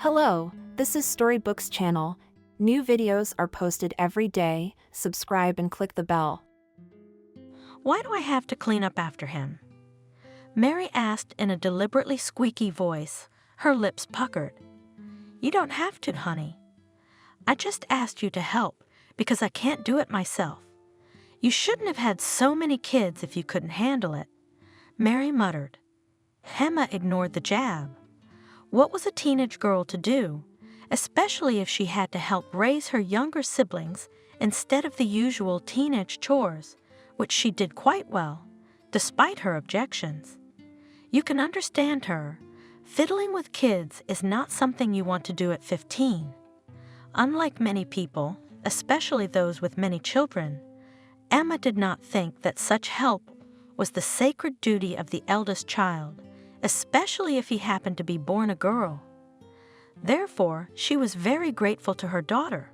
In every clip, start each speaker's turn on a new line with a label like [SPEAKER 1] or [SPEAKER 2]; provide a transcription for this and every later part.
[SPEAKER 1] Hello, this is Storybooks channel. New videos are posted every day. Subscribe and click the bell.
[SPEAKER 2] Why do I have to clean up after him? Mary asked in a deliberately squeaky voice, her lips puckered. You don't have to, honey. I just asked you to help because I can't do it myself. You shouldn't have had so many kids if you couldn't handle it. Mary muttered. Emma ignored the jab. What was a teenage girl to do, especially if she had to help raise her younger siblings instead of the usual teenage chores, which she did quite well, despite her objections? You can understand her. Fiddling with kids is not something you want to do at 15. Unlike many people, especially those with many children, Emma did not think that such help was the sacred duty of the eldest child, especially if he happened to be born a girl. Therefore, she was very grateful to her daughter.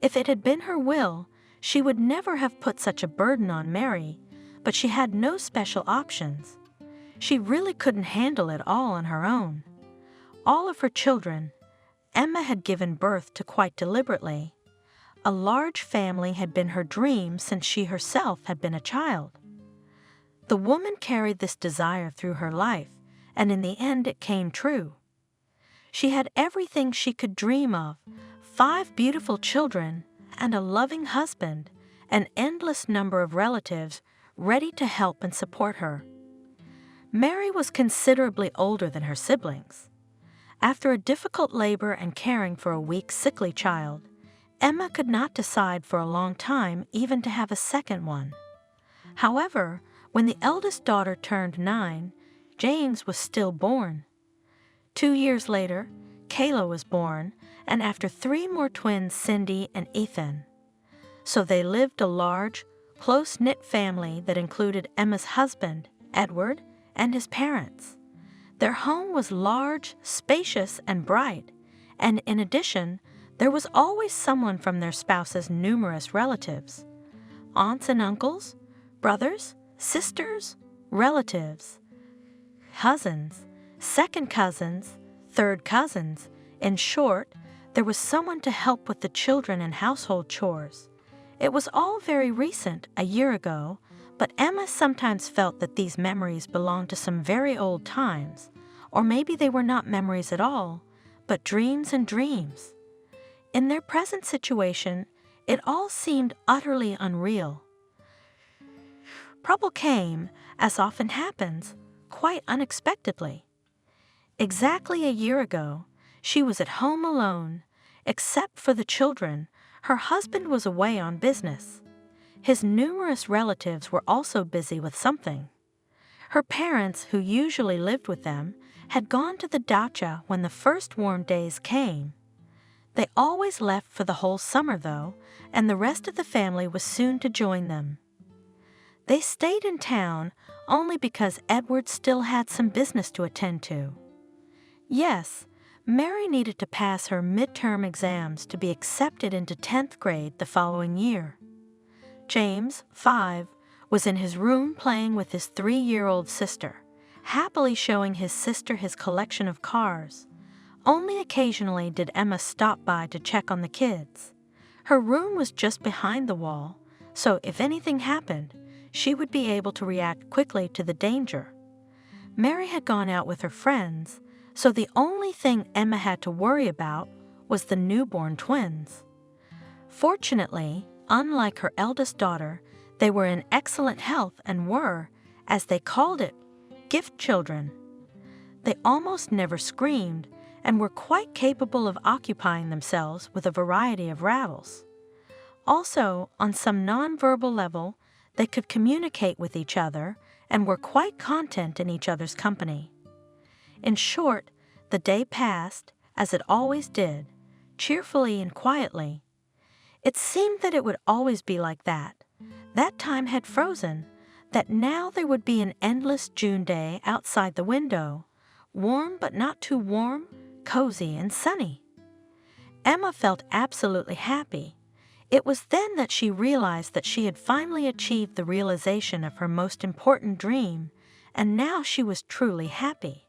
[SPEAKER 2] If it had been her will, she would never have put such a burden on Mary, but she had no special options. She really couldn't handle it all on her own. All of her children, Emma had given birth to quite deliberately. A large family had been her dream since she herself had been a child. The woman carried this desire through her life, and in the end it came true. She had everything she could dream of, 5 beautiful children, and a loving husband, an endless number of relatives ready to help and support her. Mary was considerably older than her siblings. After a difficult labor and caring for a weak, sickly child, Emma could not decide for a long time even to have a second one. However, when the eldest daughter turned 9, James was still born. 2 years later, Kayla was born, and after 3 more twins, Cindy and Ethan. So they lived a large, close-knit family that included Emma's husband, Edward, and his parents. Their home was large, spacious, and bright, and in addition, there was always someone from their spouse's numerous relatives. Aunts and uncles, brothers, sisters, relatives, cousins, second cousins, third cousins. In short, there was someone to help with the children and household chores. It was all very recent, a year ago, but Emma sometimes felt that these memories belonged to some very old times, or maybe they were not memories at all, but dreams and dreams. In their present situation, it all seemed utterly unreal. Trouble came, as often happens, quite unexpectedly. Exactly a year ago, she was at home alone. Except for the children, her husband was away on business. His numerous relatives were also busy with something. Her parents, who usually lived with them, had gone to the dacha when the first warm days came. They always left for the whole summer, though, and the rest of the family was soon to join them. They stayed in town only because Edward still had some business to attend to. Yes, Mary needed to pass her midterm exams to be accepted into 10th grade the following year. James, 5, was in his room playing with his 3-year-old sister, happily showing his sister his collection of cars. Only occasionally did Emma stop by to check on the kids. Her room was just behind the wall, so if anything happened, she would be able to react quickly to the danger. Mary had gone out with her friends, so the only thing Emma had to worry about was the newborn twins. Fortunately, unlike her eldest daughter, they were in excellent health and were, as they called it, gift children. They almost never screamed and were quite capable of occupying themselves with a variety of rattles. Also, on some nonverbal level, they could communicate with each other and were quite content in each other's company. In short, the day passed, as it always did, cheerfully and quietly. It seemed that it would always be like that. That time had frozen, that now there would be an endless June day outside the window, warm but not too warm, cozy and sunny. Emma felt absolutely happy. It was then that she realized that she had finally achieved the realization of her most important dream, and now she was truly happy.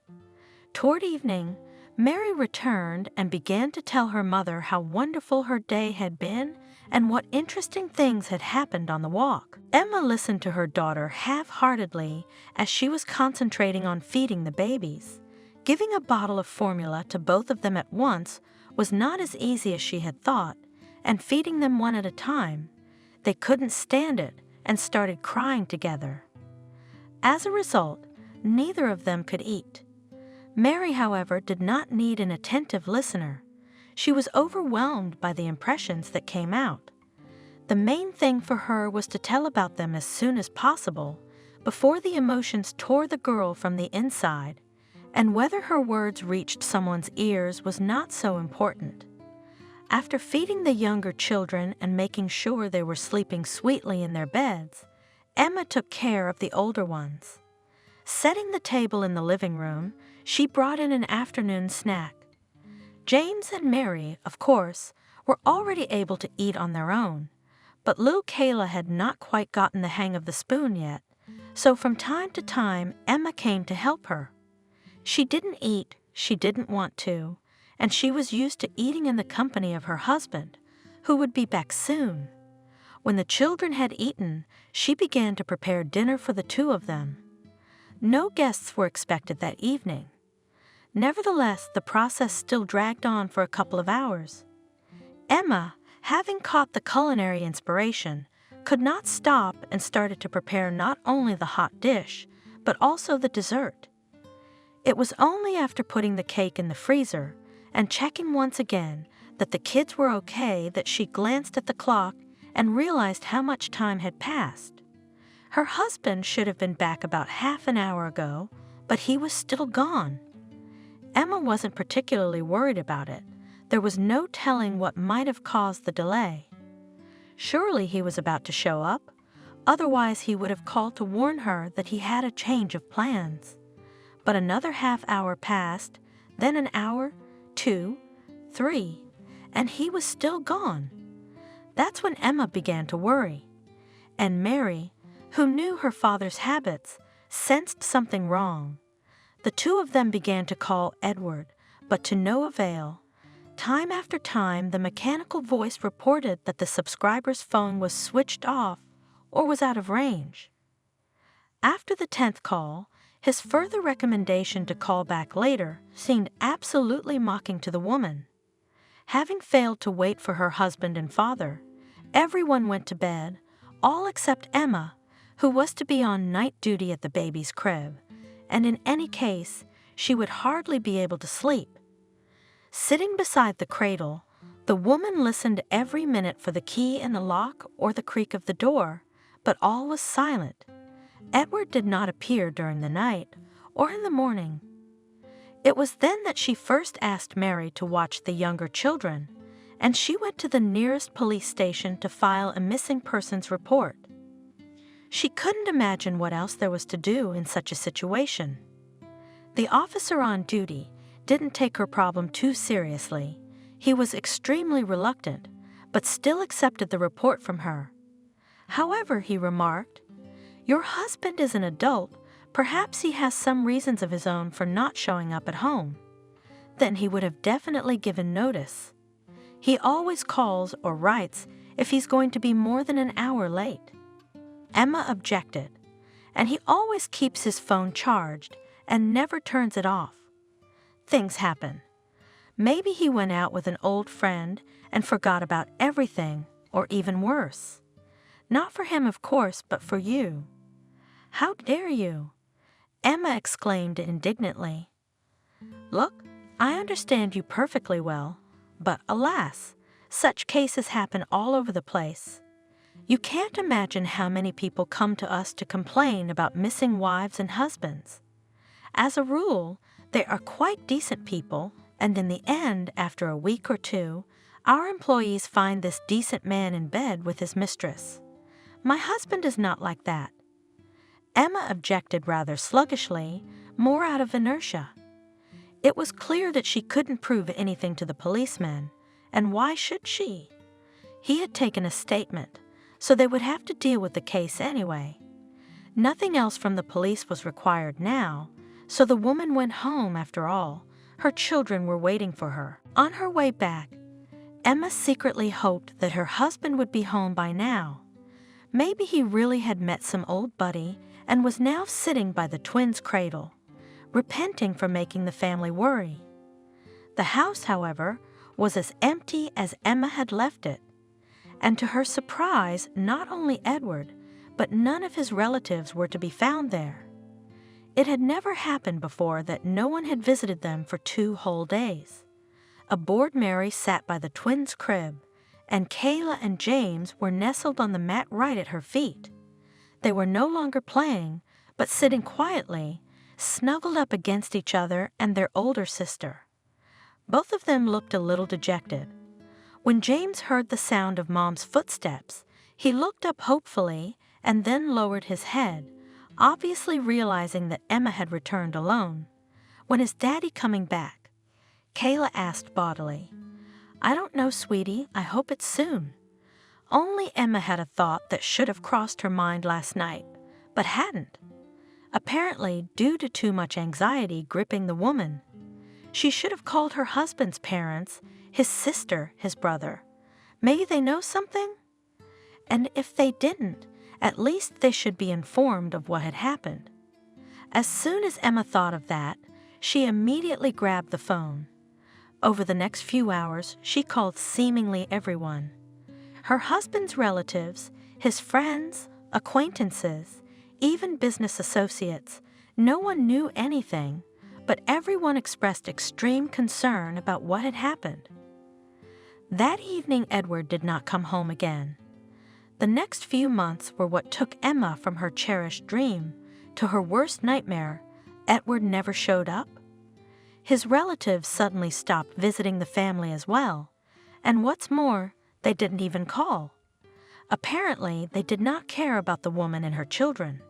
[SPEAKER 2] Toward evening, Mary returned and began to tell her mother how wonderful her day had been and what interesting things had happened on the walk. Emma listened to her daughter half-heartedly as she was concentrating on feeding the babies. Giving a bottle of formula to both of them at once was not as easy as she had thought, and feeding them one at a time, they couldn't stand it and started crying together. As a result, neither of them could eat. Mary, however, did not need an attentive listener. She was overwhelmed by the impressions that came out. The main thing for her was to tell about them as soon as possible, before the emotions tore the girl from the inside, and whether her words reached someone's ears was not so important. After feeding the younger children and making sure they were sleeping sweetly in their beds, Emma took care of the older ones. Setting the table in the living room, she brought in an afternoon snack. James and Mary, of course, were already able to eat on their own, but little Kayla had not quite gotten the hang of the spoon yet, so from time to time Emma came to help her. She didn't eat, she didn't want to, and she was used to eating in the company of her husband, who would be back soon. When the children had eaten, she began to prepare dinner for the two of them. No guests were expected that evening. Nevertheless, the process still dragged on for a couple of hours. Emma, having caught the culinary inspiration, could not stop and started to prepare not only the hot dish, but also the dessert. It was only after putting the cake in the freezer and checking once again that the kids were okay that she glanced at the clock and realized how much time had passed. Her husband should have been back about half an hour ago, but he was still gone. Emma wasn't particularly worried about it. There was no telling what might have caused the delay. Surely he was about to show up, otherwise he would have called to warn her that he had a change of plans. But another half hour passed, then an hour, 2, 3, and he was still gone. That's when Emma began to worry. And Mary, who knew her father's habits, sensed something wrong. The two of them began to call Edward, but to no avail. Time after time, the mechanical voice reported that the subscriber's phone was switched off or was out of range. After the 10th call, his further recommendation to call back later seemed absolutely mocking to the woman. Having failed to wait for her husband and father, everyone went to bed, all except Emma, who was to be on night duty at the baby's crib, and in any case, she would hardly be able to sleep. Sitting beside the cradle, the woman listened every minute for the key in the lock or the creak of the door, but all was silent. Edward did not appear during the night or in the morning. It was then that she first asked Mary to watch the younger children, and she went to the nearest police station to file a missing persons report. She couldn't imagine what else there was to do in such a situation. The officer on duty didn't take her problem too seriously. He was extremely reluctant, but still accepted the report from her. However, he remarked, "Your husband is an adult. Perhaps he has some reasons of his own for not showing up at home. Then he would have definitely given notice. He always calls or writes if he's going to be more than an hour late." Emma objected, "And he always keeps his phone charged and never turns it off. Things happen. Maybe he went out with an old friend and forgot about everything, or even worse. Not for him, of course, but for you." "How dare you?" Emma exclaimed indignantly. "Look, I understand you perfectly well, but alas, such cases happen all over the place. You can't imagine how many people come to us to complain about missing wives and husbands. As a rule, they are quite decent people, and in the end, after a week or two, our employees find this decent man in bed with his mistress. My husband is not like that." Emma objected rather sluggishly, more out of inertia. It was clear that she couldn't prove anything to the policeman, and why should she? He had taken a statement, so they would have to deal with the case anyway. Nothing else from the police was required now, so the woman went home after all, Her children were waiting for her. On her way back, Emma secretly hoped that her husband would be home by now. Maybe he really had met some old buddy and was now sitting by the twins' cradle, repenting for making the family worry. The house, however, was as empty as Emma had left it. And to her surprise, not only Edward, but none of his relatives were to be found there. It had never happened before that no one had visited them for 2 whole days. A bored Mary sat by the twins' crib, and Kayla and James were nestled on the mat right at her feet. They were no longer playing, but sitting quietly, snuggled up against each other and their older sister. Both of them looked a little dejected. When James heard the sound of Mom's footsteps, he looked up hopefully and then lowered his head, obviously realizing that Emma had returned alone. "When is Daddy coming back?" Kayla asked bodily. "I don't know, sweetie. I hope it's soon." Only Emma had a thought that should have crossed her mind last night, but hadn't. Apparently, due to too much anxiety gripping the woman. She should have called her husband's parents, his sister, his brother. Maybe they know something? And if they didn't, at least they should be informed of what had happened. As soon as Emma thought of that, she immediately grabbed the phone. Over the next few hours, she called seemingly everyone. Her husband's relatives, his friends, acquaintances, even business associates. No one knew anything, but everyone expressed extreme concern about what had happened. That evening, Edward did not come home again. The next few months were what took Emma from her cherished dream to her worst nightmare. Edward never showed up. His relatives suddenly stopped visiting the family as well, and what's more, they didn't even call. Apparently, they did not care about the woman and her children.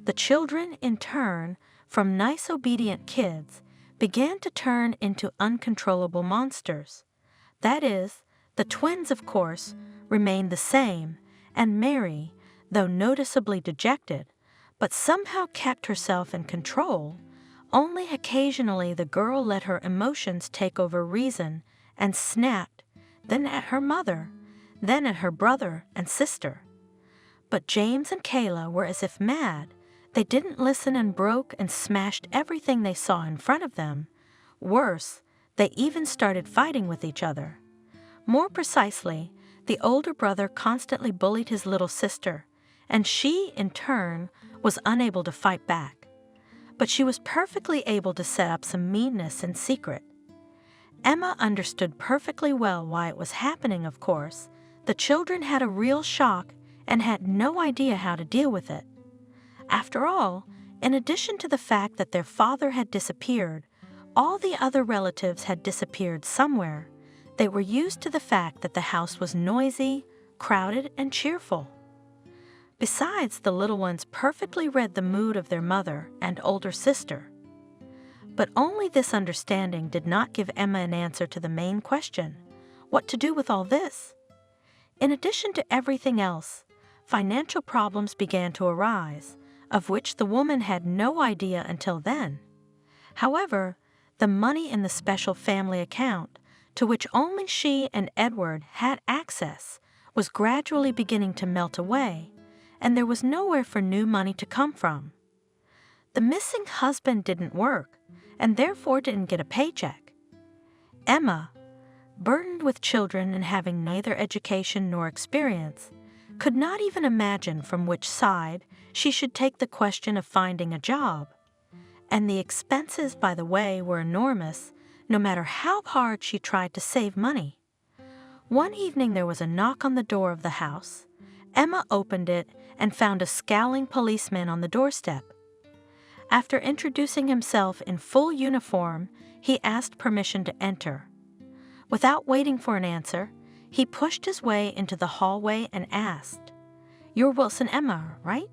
[SPEAKER 2] The children, in turn, from nice obedient kids, began to turn into uncontrollable monsters. That is, the twins, of course, remained the same, and Mary, though noticeably dejected, but somehow kept herself in control. Only occasionally the girl let her emotions take over reason and snapped, then at her mother, then at her brother and sister. But James and Kayla were as if mad. They didn't listen and broke and smashed everything they saw in front of them. Worse, they even started fighting with each other. More precisely, the older brother constantly bullied his little sister, and she, in turn, was unable to fight back. But she was perfectly able to set up some meanness in secret. Emma understood perfectly well why it was happening, of course. The children had a real shock and had no idea how to deal with it. After all, in addition to the fact that their father had disappeared, all the other relatives had disappeared somewhere. They were used to the fact that the house was noisy, crowded, and cheerful. Besides, the little ones perfectly read the mood of their mother and older sister. But only this understanding did not give Emma an answer to the main question: what to do with all this? In addition to everything else, financial problems began to arise, of which the woman had no idea until then. However, the money in the special family account, to which only she and Edward had access, was gradually beginning to melt away, and there was nowhere for new money to come from. The missing husband didn't work, and therefore didn't get a paycheck. Emma, burdened with children and having neither education nor experience, could not even imagine from which side she should take the question of finding a job. And the expenses, by the way, were enormous, no matter how hard she tried to save money. One evening there was a knock on the door of the house. Emma opened it and found a scowling policeman on the doorstep. After introducing himself in full uniform, he asked permission to enter. Without waiting for an answer, he pushed his way into the hallway and asked, "You're Wilson Emma, right?"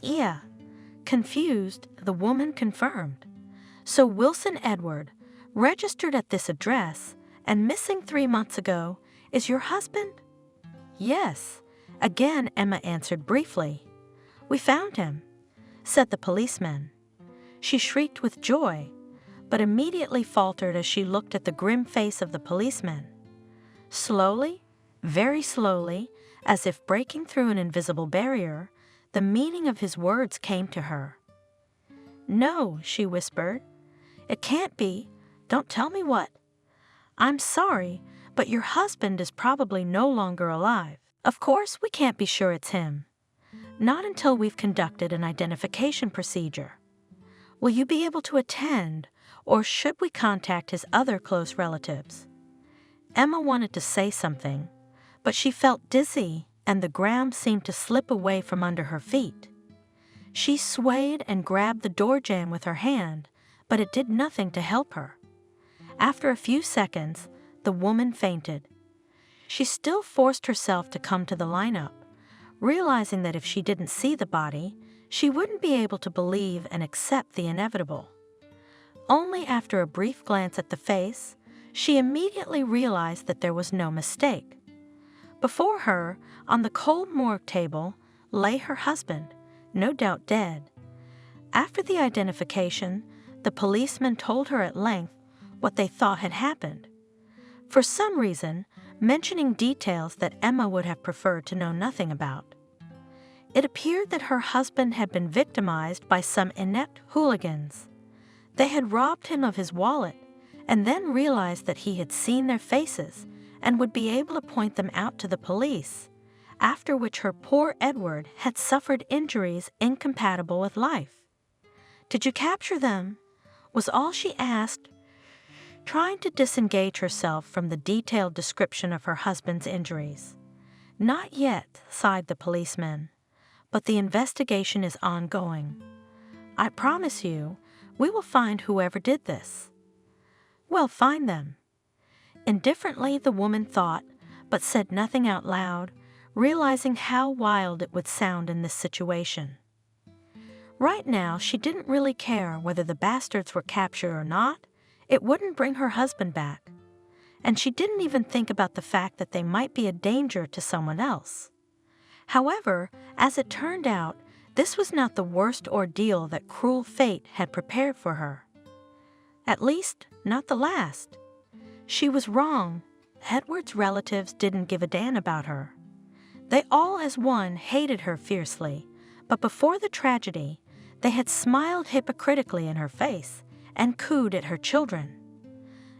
[SPEAKER 2] "Yeah." Confused, the woman confirmed. "So Wilson Edward, registered at this address and missing 3 months ago, is your husband?" "Yes." Again Emma answered briefly. "We found him," said the policeman. She shrieked with joy. but immediately faltered as she looked at the grim face of the policeman. Slowly, very slowly, as if breaking through an invisible barrier, the meaning of his words came to her. "No," she whispered. "It can't be. Don't tell me what. I'm sorry, but your husband is probably no longer alive. Of course, we can't be sure it's him. Not until we've conducted an identification procedure. Will you be able to attend, or should we contact his other close relatives?" Emma wanted to say something, but she felt dizzy and the ground seemed to slip away from under her feet. She swayed and grabbed the door jamb with her hand, but it did nothing to help her. After a few seconds, the woman fainted. She still forced herself to come to the lineup, realizing that if she didn't see the body, she wouldn't be able to believe and accept the inevitable. Only after a brief glance at the face, she immediately realized that there was no mistake. Before her, on the cold morgue table, lay her husband, no doubt dead. After the identification, the policeman told her at length what they thought had happened. For some reason, mentioning details that Emma would have preferred to know nothing about. It appeared that her husband had been victimized by some inept hooligans. They had robbed him of his wallet and then realized that he had seen their faces and would be able to point them out to the police, after which her poor Edward had suffered injuries incompatible with life. "Did you capture them?" was all she asked, trying to disengage herself from the detailed description of her husband's injuries. "Not yet," sighed the policeman, "but the investigation is ongoing. I promise you, we will find whoever did this." "Well, find them." Indifferently, the woman thought, but said nothing out loud, realizing how wild it would sound in this situation. Right now, she didn't really care whether the bastards were captured or not. It wouldn't bring her husband back. And she didn't even think about the fact that they might be a danger to someone else. However, as it turned out, this was not the worst ordeal that cruel fate had prepared for her. At least, not the last. She was wrong. Edward's relatives didn't give a damn about her. They all as one hated her fiercely, but before the tragedy, they had smiled hypocritically in her face and cooed at her children.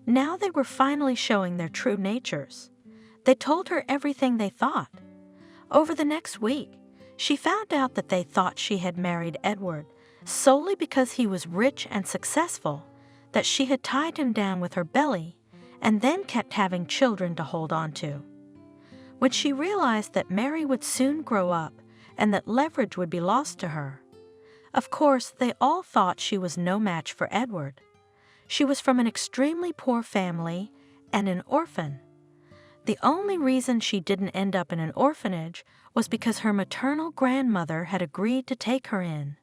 [SPEAKER 2] Now they were finally showing their true natures. They told her everything they thought. Over the next week, she found out that they thought she had married Edward solely because he was rich and successful, that she had tied him down with her belly and then kept having children to hold on to. When she realized that Mary would soon grow up and that leverage would be lost to her, of course, they all thought she was no match for Edward. She was from an extremely poor family and an orphan. The only reason she didn't end up in an orphanage was because her maternal grandmother had agreed to take her in.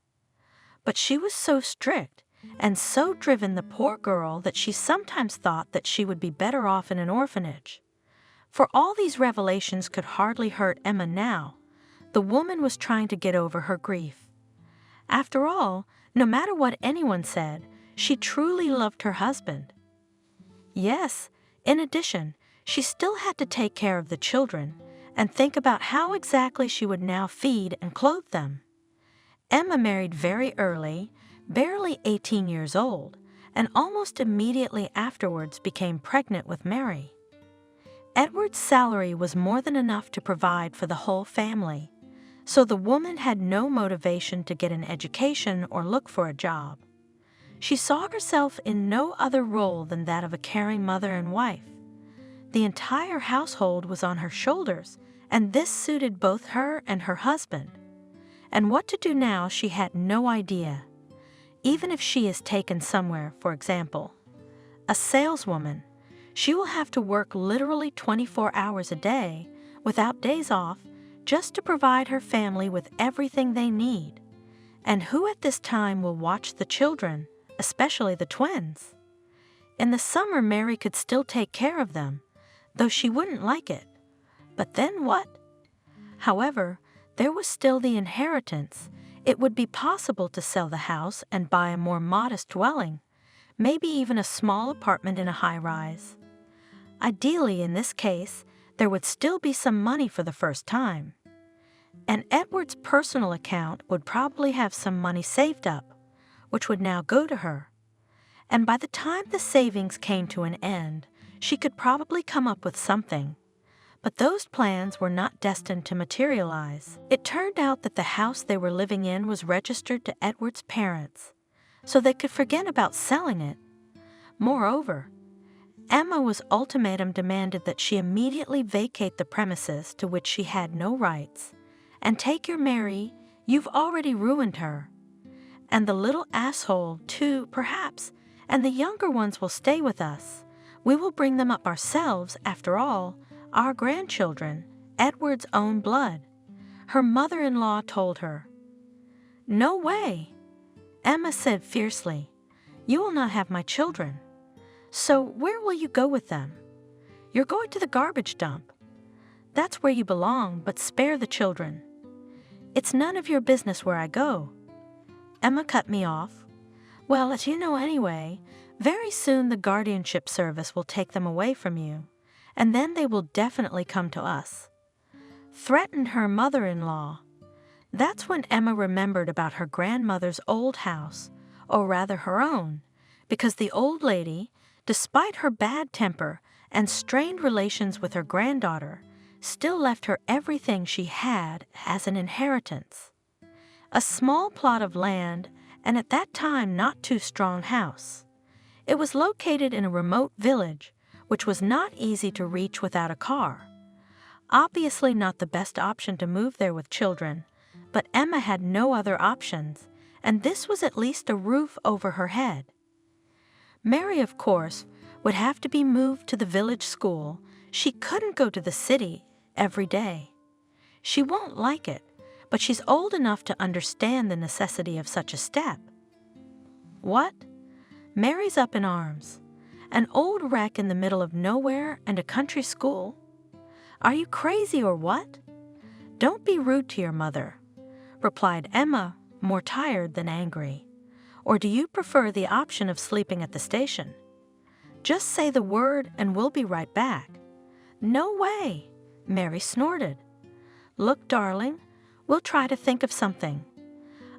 [SPEAKER 2] But she was so strict and so driven, the poor girl, that she sometimes thought that she would be better off in an orphanage. For all these revelations could hardly hurt Emma now. The woman was trying to get over her grief. After all, no matter what anyone said, she truly loved her husband. Yes, in addition, she still had to take care of the children and think about how exactly she would now feed and clothe them. Emma married very early, barely 18 years old, and almost immediately afterwards became pregnant with Mary. Edward's salary was more than enough to provide for the whole family, so the woman had no motivation to get an education or look for a job. She saw herself in no other role than that of a caring mother and wife. The entire household was on her shoulders, and this suited both her and her husband. And what to do now she had no idea. Even if she is taken somewhere, for example, a saleswoman, she will have to work literally 24 hours a day, without days off, just to provide her family with everything they need. And who at this time will watch the children, especially the twins? In the summer, Mary could still take care of them, though she wouldn't like it. But then what? However, there was still the inheritance. It would be possible to sell the house and buy a more modest dwelling. maybe even a small apartment in a high-rise. Ideally, in this case, there would still be some money for the first time. And Edward's personal account would probably have some money saved up, which would now go to her. And by the time the savings came to an end, she could probably come up with something. But those plans were not destined to materialize. It turned out that the house they were living in was registered to Edward's parents, so they could forget about selling it. Moreover, Emma's ultimatum demanded that she immediately vacate the premises to which she had no rights, and take your Mary, you've already ruined her. And the little asshole, too, perhaps, and the younger ones will stay with us. We will bring them up ourselves, after all, our grandchildren, Edward's own blood. Her mother-in-law told her. No way, Emma said fiercely. You will not have my children. So where will you go with them? You're going to the garbage dump. That's where you belong, but spare the children. It's none of your business where I go. Emma cut me off. Well, as you know anyway, very soon the guardianship service will take them away from you, and then they will definitely come to us. Threatened her mother-in-law. That's when Emma remembered about her grandmother's old house, or rather her own, because the old lady, despite her bad temper and strained relations with her granddaughter, still left her everything she had as an inheritance. A small plot of land, and at that time not too strong house. It was located in a remote village, which was not easy to reach without a car. Obviously not the best option to move there with children, but Emma had no other options, and this was at least a roof over her head. Mary, of course, would have to be moved to the village school. She couldn't go to the city every day. She won't like it, but she's old enough to understand the necessity of such a step. What? Mary's up in arms. An old wreck in the middle of nowhere and a country school? Are you crazy or what? Don't be rude to your mother, replied Emma, more tired than angry. Or do you prefer the option of sleeping at the station? Just say the word and we'll be right back. No way, Mary snorted. Look, darling, we'll try to think of something.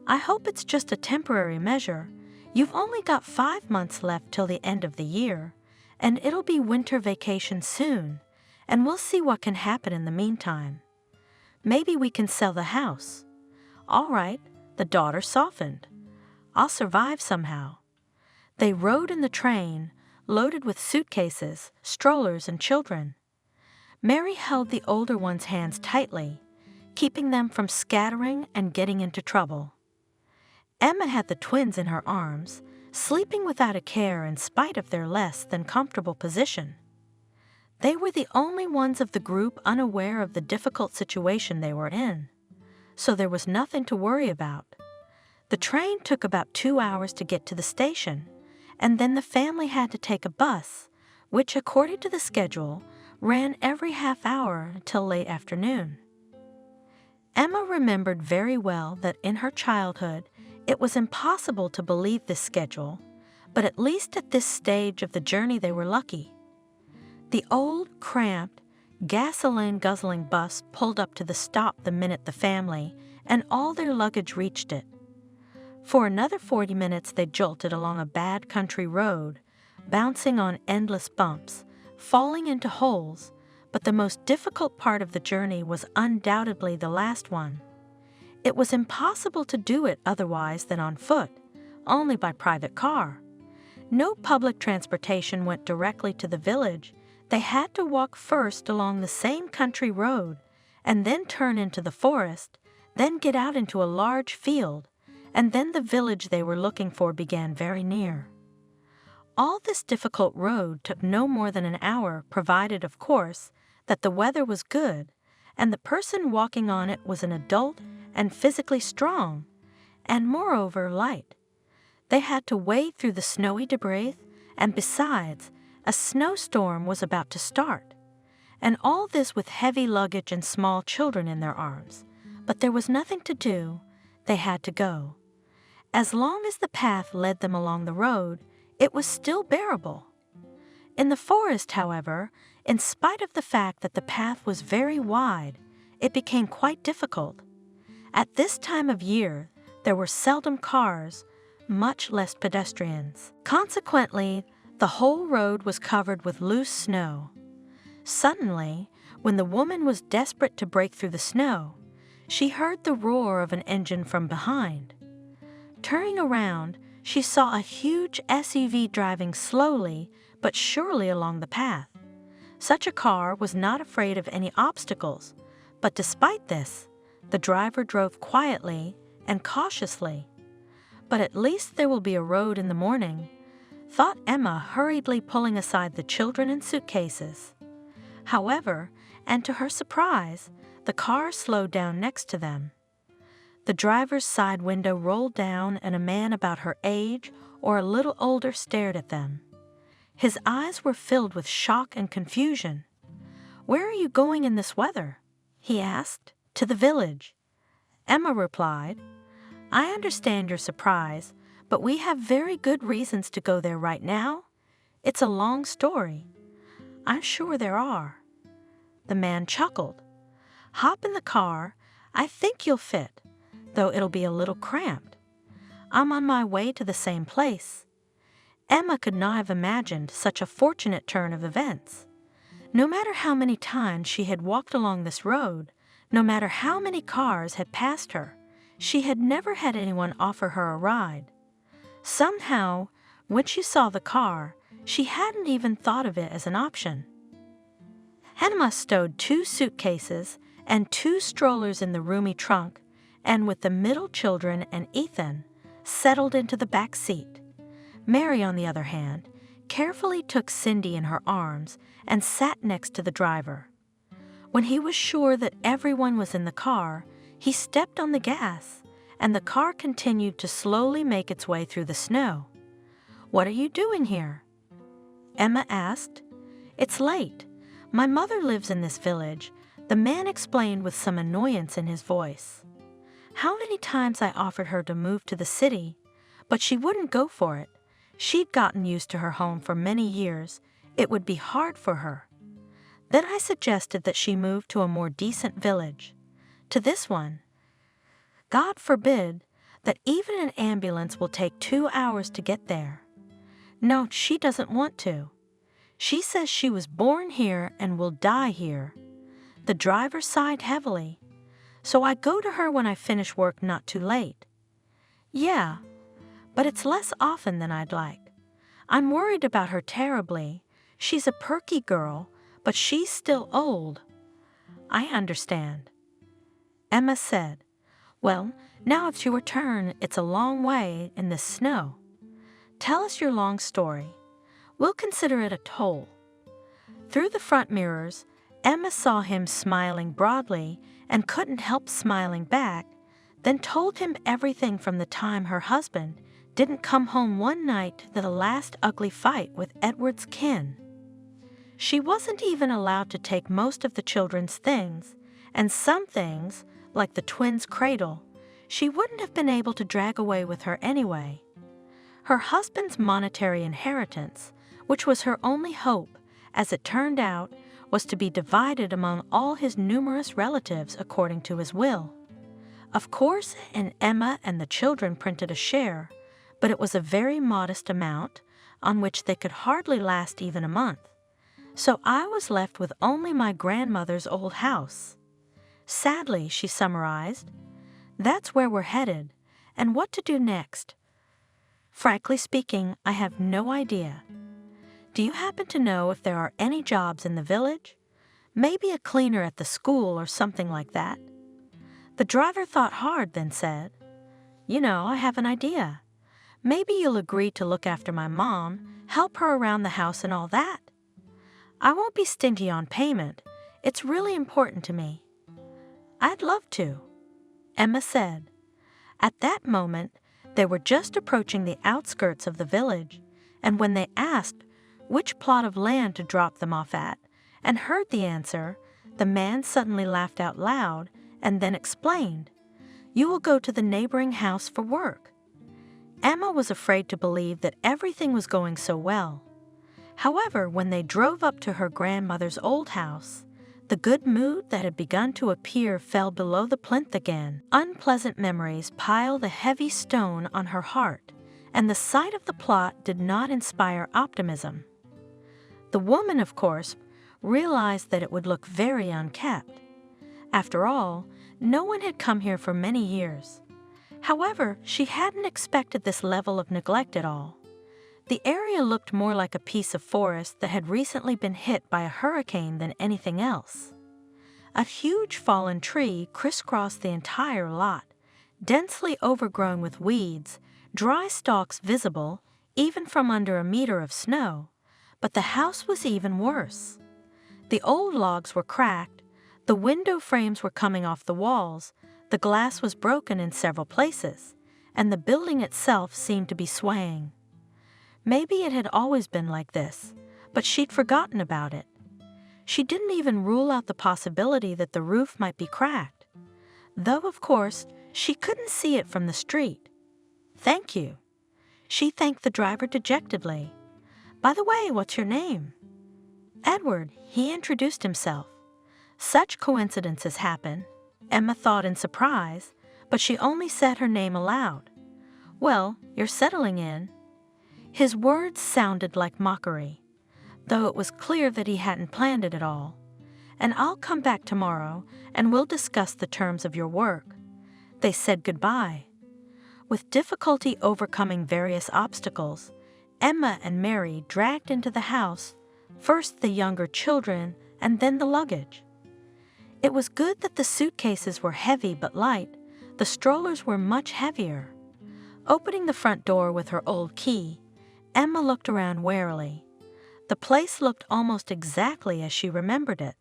[SPEAKER 2] I hope it's just a temporary measure. You've only got 5 months left till the end of the year, and it'll be winter vacation soon, and we'll see what can happen in the meantime. Maybe we can sell the house. All right, the daughter softened. I'll survive somehow. They rode in the train, loaded with suitcases, strollers, and children. Mary held the older one's hands tightly, keeping them from scattering and getting into trouble. Emma had the twins in her arms, sleeping without a care in spite of their less than comfortable position. They were the only ones of the group unaware of the difficult situation they were in, so there was nothing to worry about. The train took about 2 hours to get to the station, and then the family had to take a bus, which, according to the schedule, ran every half hour till late afternoon. Emma remembered very well that in her childhood it was impossible to believe this schedule, but at least at this stage of the journey they were lucky. The old, cramped, gasoline-guzzling bus pulled up to the stop the minute the family and all their luggage reached it. For another 40 minutes they jolted along a bad country road, bouncing on endless bumps, falling into holes, but the most difficult part of the journey was undoubtedly the last one. It was impossible to do it otherwise than on foot, only by private car. No public transportation went directly to the village. They had to walk first along the same country road, and then turn into the forest, then get out into a large field, and then the village they were looking for began very near. All this difficult road took no more than an hour, provided, of course, that the weather was good, and the person walking on it was an adult and physically strong, and moreover light. They had to wade through the snowy debris, and besides, a snowstorm was about to start, and all this with heavy luggage and small children in their arms. But there was nothing to do. They had to go. As long as the path led them along the road, it was still bearable. In the forest, however, in spite of the fact that the path was very wide, it became quite difficult. At this time of year, there were seldom cars, much less pedestrians. Consequently, the whole road was covered with loose snow. Suddenly, when the woman was desperate to break through the snow, she heard the roar of an engine from behind. Turning around, she saw a huge SUV driving slowly but surely along the path. Such a car was not afraid of any obstacles, but despite this, the driver drove quietly and cautiously. But at least there will be a road in the morning, thought Emma, hurriedly pulling aside the children and suitcases. However, and to her surprise, the car slowed down next to them. The driver's side window rolled down and a man about her age or a little older stared at them. His eyes were filled with shock and confusion. "Where are you going in this weather?" he asked. "To the village." Emma replied, "I understand your surprise, but we have very good reasons to go there right now. It's a long story." "I'm sure there are." The man chuckled. "Hop in the car. I think you'll fit, though it'll be a little cramped. I'm on my way to the same place." Emma could not have imagined such a fortunate turn of events. No matter how many times she had walked along this road, no matter how many cars had passed her, she had never had anyone offer her a ride. Somehow, when she saw the car, she hadn't even thought of it as an option. Emma stowed 2 suitcases and 2 strollers in the roomy trunk, and with the middle children and Ethan, settled into the back seat. Mary, on the other hand, carefully took Cindy in her arms and sat next to the driver. When he was sure that everyone was in the car, he stepped on the gas, and the car continued to slowly make its way through the snow. "What are you doing here?" Emma asked. "It's late. My mother lives in this village," the man explained with some annoyance in his voice. "How many times I offered her to move to the city, but she wouldn't go for it. She'd gotten used to her home for many years. It would be hard for her. Then I suggested that she move to a more decent village, to this one. God forbid that even an ambulance will take 2 hours to get there. No, she doesn't want to. She says she was born here and will die here." The driver sighed heavily. "So I go to her when I finish work not too late." "Yeah, but it's less often than I'd like. I'm worried about her terribly. She's a perky girl, but she's still old." "I understand," Emma said. "Well, now it's your turn. It's a long way in this snow. Tell us your long story. We'll consider it a toll." Through the front mirrors, Emma saw him smiling broadly and couldn't help smiling back, then told him everything from the time her husband didn't come home one night to the last ugly fight with Edward's kin. She wasn't even allowed to take most of the children's things, and some things, like the twins' cradle, she wouldn't have been able to drag away with her anyway. Her husband's monetary inheritance, which was her only hope, as it turned out, was to be divided among all his numerous relatives according to his will. Of course, Emma and the children printed a share, but it was a very modest amount, on which they could hardly last even a month. So I was left with only my grandmother's old house. Sadly, she summarized, that's where we're headed, and what to do next. Frankly speaking, I have no idea. Do you happen to know if there are any jobs in the village? Maybe a cleaner at the school or something like that. The driver thought hard, then said, "You know, I have an idea. Maybe you'll agree to look after my mom, help her around the house and all that. I won't be stingy on payment. It's really important to me." "I'd love to," Emma said. At that moment, they were just approaching the outskirts of the village, and when they asked which plot of land to drop them off at, and heard the answer, the man suddenly laughed out loud and then explained, "You will go to the neighboring house for work." Emma was afraid to believe that everything was going so well. However, when they drove up to her grandmother's old house, the good mood that had begun to appear fell below the plinth again. Unpleasant memories piled a heavy stone on her heart, and the sight of the plot did not inspire optimism. The woman, of course, realized that it would look very unkept. After all, no one had come here for many years. However, she hadn't expected this level of neglect at all. The area looked more like a piece of forest that had recently been hit by a hurricane than anything else. A huge fallen tree crisscrossed the entire lot, densely overgrown with weeds, dry stalks visible even from under a meter of snow, but the house was even worse. The old logs were cracked, the window frames were coming off the walls, the glass was broken in several places, and the building itself seemed to be swaying. Maybe it had always been like this, but she'd forgotten about it. She didn't even rule out the possibility that the roof might be cracked, though, of course, she couldn't see it from the street. "Thank you." She thanked the driver dejectedly. "By the way, what's your name?" "Edward," he introduced himself. Such coincidences happen, Emma thought in surprise, but she only said her name aloud. "Well, you're settling in." His words sounded like mockery, though it was clear that he hadn't planned it at all. "And I'll come back tomorrow, and we'll discuss the terms of your work." They said goodbye. With difficulty overcoming various obstacles, Emma and Mary dragged into the house, first the younger children and then the luggage. It was good that the suitcases were heavy but light. The strollers were much heavier. Opening the front door with her old key, Emma looked around warily. The place looked almost exactly as she remembered it.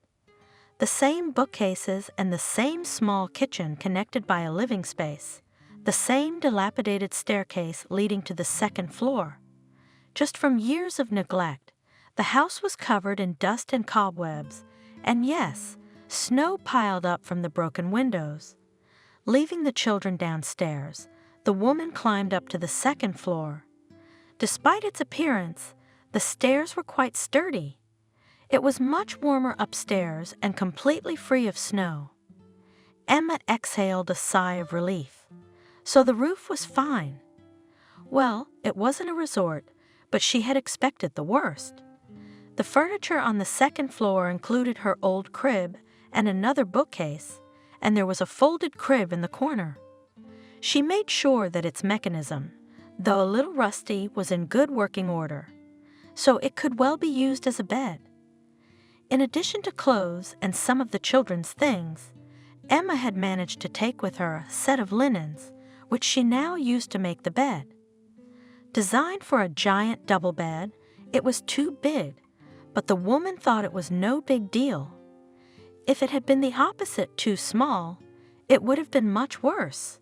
[SPEAKER 2] The same bookcases and the same small kitchen connected by a living space, the same dilapidated staircase leading to the second floor. Just from years of neglect, the house was covered in dust and cobwebs, and yes, snow piled up from the broken windows. Leaving the children downstairs, the woman climbed up to the second floor. Despite its appearance, the stairs were quite sturdy. It was much warmer upstairs and completely free of snow. Emma exhaled a sigh of relief. So the roof was fine. Well, it wasn't a resort, but she had expected the worst. The furniture on the second floor included her old crib and another bookcase, and there was a folded crib in the corner. She made sure that its mechanism, though a little rusty, was in good working order, so it could well be used as a bed. In addition to clothes and some of the children's things, Emma had managed to take with her a set of linens, which she now used to make the bed. Designed for a giant double bed, it was too big, but the woman thought it was no big deal. If it had been the opposite, too small, it would have been much worse.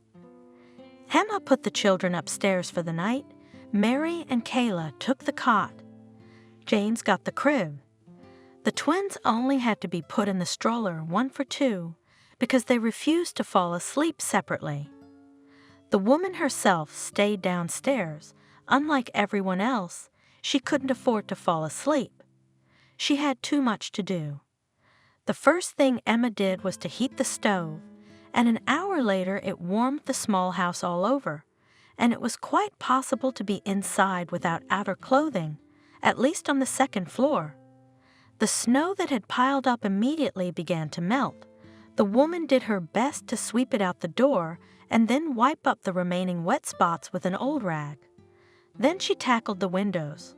[SPEAKER 2] Emma put the children upstairs for the night. Mary and Kayla took the cot. James got the crib. The twins only had to be put in the stroller 1 for 2 because they refused to fall asleep separately. The woman herself stayed downstairs. Unlike everyone else, she couldn't afford to fall asleep. She had too much to do. The first thing Emma did was to heat the stove, and an hour later it warmed the small house all over, and it was quite possible to be inside without outer clothing, at least on the second floor. The snow that had piled up immediately began to melt. The woman did her best to sweep it out the door and then wipe up the remaining wet spots with an old rag. Then she tackled the windows.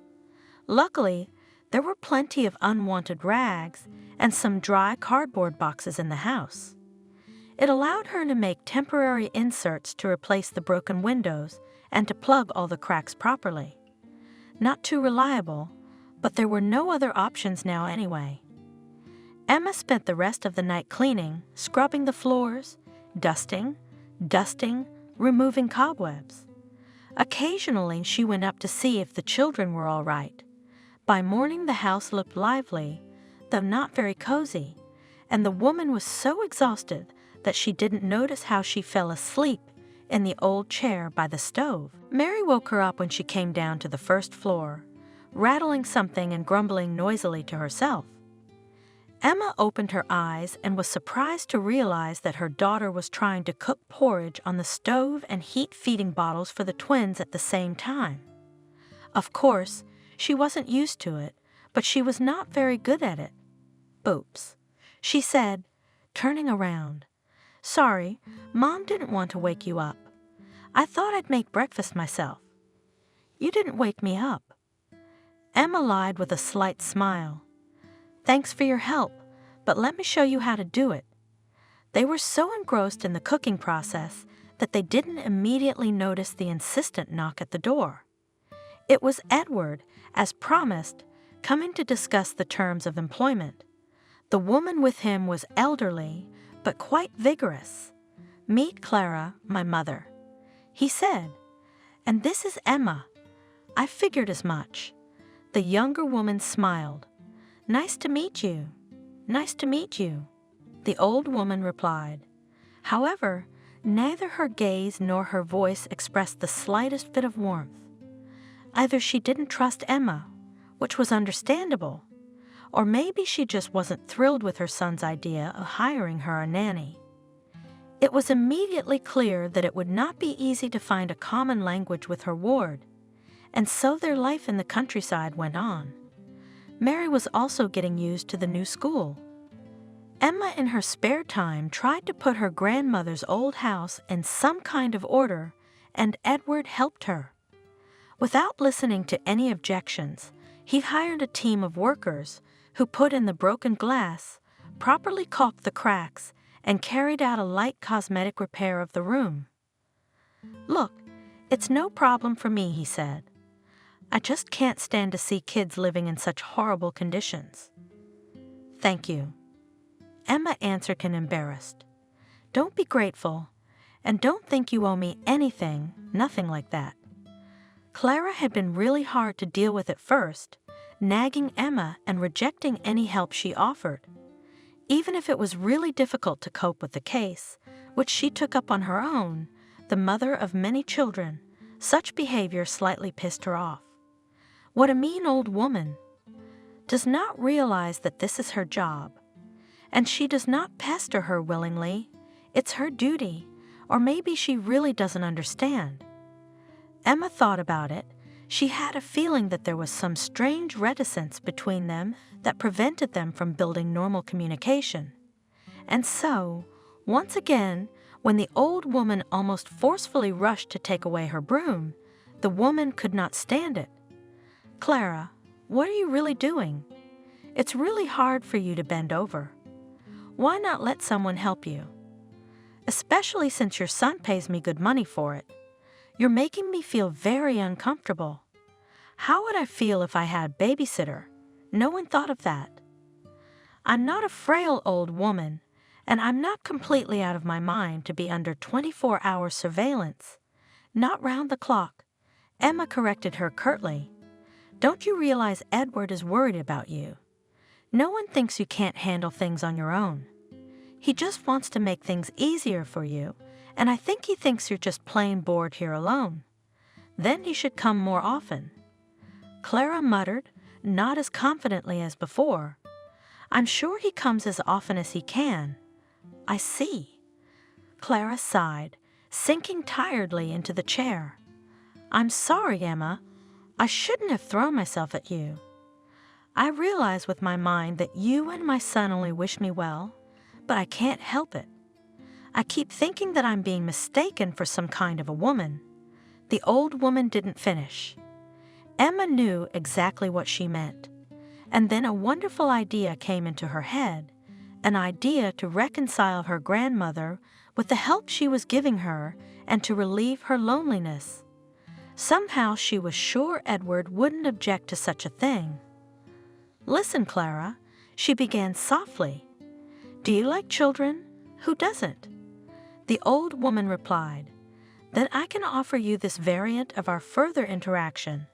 [SPEAKER 2] Luckily, there were plenty of unwanted rags and some dry cardboard boxes in the house. It allowed her to make temporary inserts to replace the broken windows and to plug all the cracks properly. Not too reliable, but there were no other options now anyway. Emma spent the rest of the night cleaning, scrubbing the floors, dusting, removing cobwebs. Occasionally, she went up to see if the children were all right. By morning, the house looked lively, though not very cozy, and the woman was so exhausted that she didn't notice how she fell asleep in the old chair by the stove. Mary woke her up when she came down to the first floor, rattling something and grumbling noisily to herself. Emma opened her eyes and was surprised to realize that her daughter was trying to cook porridge on the stove and heat feeding bottles for the twins at the same time. Of course, she wasn't used to it, but she was not very good at it. "Oops," she said, turning around. "Sorry, Mom didn't want to wake you up. I thought I'd make breakfast myself." "You didn't wake me up." Emma lied with a slight smile. "Thanks for your help, but let me show you how to do it." They were so engrossed in the cooking process that they didn't immediately notice the insistent knock at the door. It was Edward, as promised, coming to discuss the terms of employment. The woman with him was elderly, but quite vigorous. "Meet Clara, my mother," he said. "And this is Emma. I figured as much." The younger woman smiled. "Nice to meet you. Nice to meet you," the old woman replied. However, neither her gaze nor her voice expressed the slightest bit of warmth. Either she didn't trust Emma, which was understandable, or maybe she just wasn't thrilled with her son's idea of hiring her a nanny. It was immediately clear that it would not be easy to find a common language with her ward, and so their life in the countryside went on. Mary was also getting used to the new school. Emma, in her spare time, tried to put her grandmother's old house in some kind of order, and Edward helped her. Without listening to any objections, he hired a team of workers who put in the broken glass, properly caulked the cracks, and carried out a light cosmetic repair of the room. "Look, it's no problem for me," he said. "I just can't stand to see kids living in such horrible conditions." "Thank you," Emma answered him, embarrassed. "Don't be grateful, and don't think you owe me anything, nothing like that." Clara had been really hard to deal with at first, nagging Emma and rejecting any help she offered. Even if it was really difficult to cope with the case, which she took up on her own, the mother of many children, such behavior slightly pissed her off. What a mean old woman! Does not realize that this is her job. And she does not pester her willingly. It's her duty, or maybe she really doesn't understand. Emma thought about it. She had a feeling that there was some strange reticence between them that prevented them from building normal communication. And so, once again, when the old woman almost forcefully rushed to take away her broom, the woman could not stand it. "Clara, what are you really doing? It's really hard for you to bend over. Why not let someone help you? Especially since your son pays me good money for it. You're making me feel very uncomfortable. How would I feel if I had a babysitter? No one thought of that. I'm not a frail old woman, and I'm not completely out of my mind to be under 24-hour surveillance. Not round the clock," Emma corrected her curtly. "Don't you realize Edward is worried about you? No one thinks you can't handle things on your own. He just wants to make things easier for you, and I think he thinks you're just plain bored here alone. Then he should come more often." Clara muttered, not as confidently as before. "I'm sure he comes as often as he can." "I see." Clara sighed, sinking tiredly into the chair. "I'm sorry, Emma. I shouldn't have thrown myself at you. I realize with my mind that you and my son only wish me well, but I can't help it. I keep thinking that I'm being mistaken for some kind of a woman." The old woman didn't finish. Emma knew exactly what she meant. And then a wonderful idea came into her head, an idea to reconcile her grandmother with the help she was giving her and to relieve her loneliness. Somehow she was sure Edward wouldn't object to such a thing. "Listen, Clara," she began softly. "Do you like children? Who doesn't?" The old woman replied, "Then I can offer you this variant of our further interaction.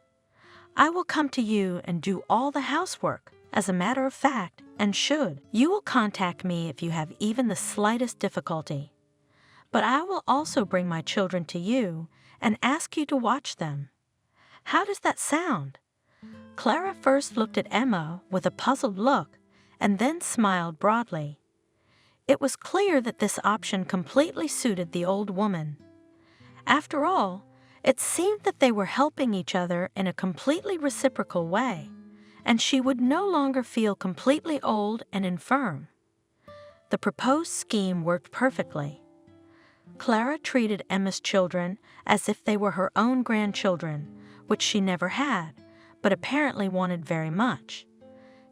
[SPEAKER 2] I will come to you and do all the housework, as a matter of fact, and should. You will contact me if you have even the slightest difficulty. but I will also bring my children to you and ask you to watch them. How does that sound?" Clara first looked at Emma with a puzzled look and then smiled broadly. It was clear that this option completely suited the old woman. After all, it seemed that they were helping each other in a completely reciprocal way, and she would no longer feel completely old and infirm. The proposed scheme worked perfectly. Clara treated Emma's children as if they were her own grandchildren, which she never had, but apparently wanted very much.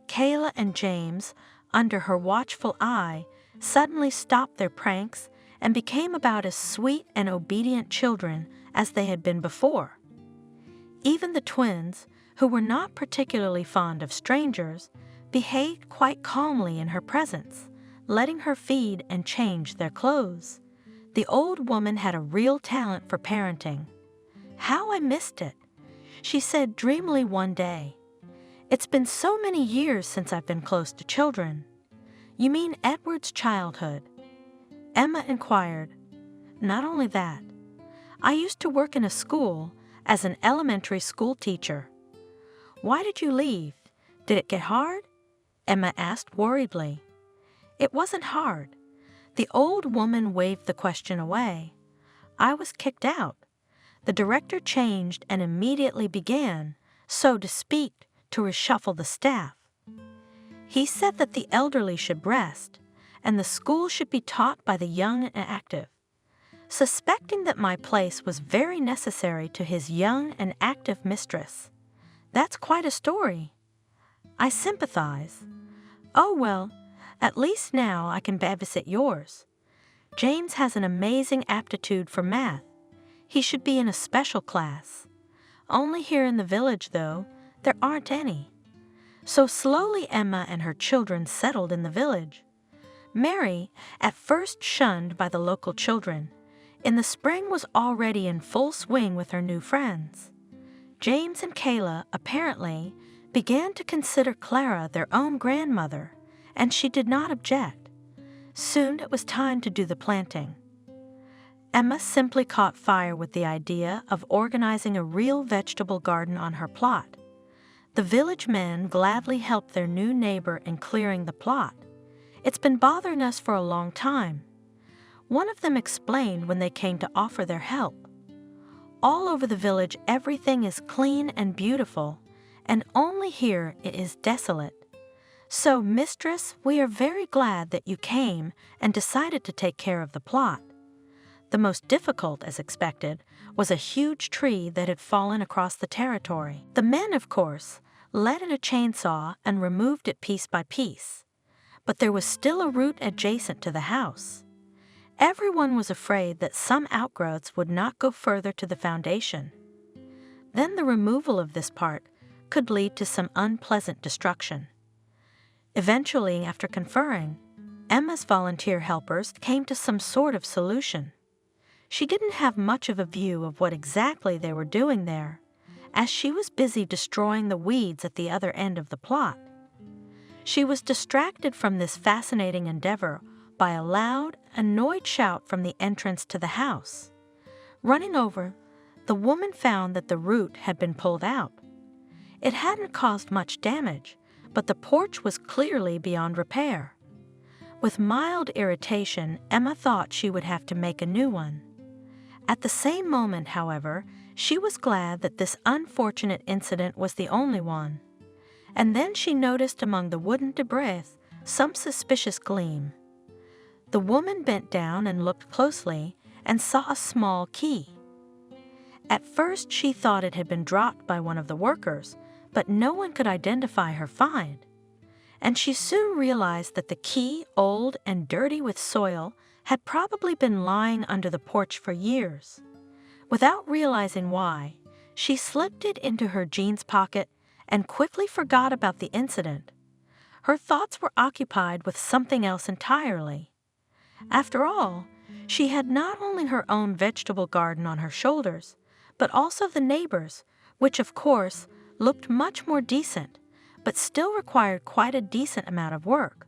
[SPEAKER 2] Kayla and James, under her watchful eye, suddenly stopped their pranks and became about as sweet and obedient children as they had been before. Even the twins, who were not particularly fond of strangers, behaved quite calmly in her presence, letting her feed and change their clothes. The old woman had a real talent for parenting. "How I missed it," she said dreamily one day. "It's been so many years since I've been close to children." "You mean Edward's childhood?" Emma inquired. "Not only that. I used to work in a school as an elementary school teacher." "Why did you leave? Did it get hard?" Emma asked worriedly. "It wasn't hard." The old woman waved the question away. "I was kicked out. The director changed and immediately began, so to speak, to reshuffle the staff. He said that the elderly should rest, and the school should be taught by the young and active. Suspecting that my place was very necessary to his young and active mistress. That's quite a story." "I sympathize." "Oh, well, at least now I can babysit yours. James has an amazing aptitude for math. He should be in a special class. Only here in the village, though, there aren't any." So slowly Emma and her children settled in the village. Mary, at first shunned by the local children, in the spring was already in full swing with her new friends. James and Kayla, apparently, began to consider Clara their own grandmother, and she did not object. Soon it was time to do the planting. Emma simply caught fire with the idea of organizing a real vegetable garden on her plot. The village men gladly helped their new neighbor in clearing the plot. "It's been bothering us for a long time," one of them explained when they came to offer their help. "All over the village everything is clean and beautiful, and only here it is desolate. So, mistress, we are very glad that you came and decided to take care of the plot." The most difficult, as expected, was a huge tree that had fallen across the territory. The men, of course, led in a chainsaw and removed it piece by piece. But there was still a root adjacent to the house. Everyone was afraid that some outgrowths would not go further to the foundation. Then the removal of this part could lead to some unpleasant destruction. Eventually, after conferring, Emma's volunteer helpers came to some sort of solution. She didn't have much of a view of what exactly they were doing there, as she was busy destroying the weeds at the other end of the plot. She was distracted from this fascinating endeavor by a loud, annoyed shout from the entrance to the house. Running over, the woman found that the root had been pulled out. It hadn't caused much damage, but the porch was clearly beyond repair. With mild irritation, Emma thought she would have to make a new one. At the same moment, however, she was glad that this unfortunate incident was the only one. And then she noticed among the wooden debris some suspicious gleam. The woman bent down and looked closely and saw a small key. At first she thought it had been dropped by one of the workers, but no one could identify her find. And she soon realized that the key, old and dirty with soil, had probably been lying under the porch for years. Without realizing why, she slipped it into her jeans pocket and quickly forgot about the incident. Her thoughts were occupied with something else entirely. After all, she had not only her own vegetable garden on her shoulders, but also the neighbors', which of course looked much more decent, but still required quite a decent amount of work.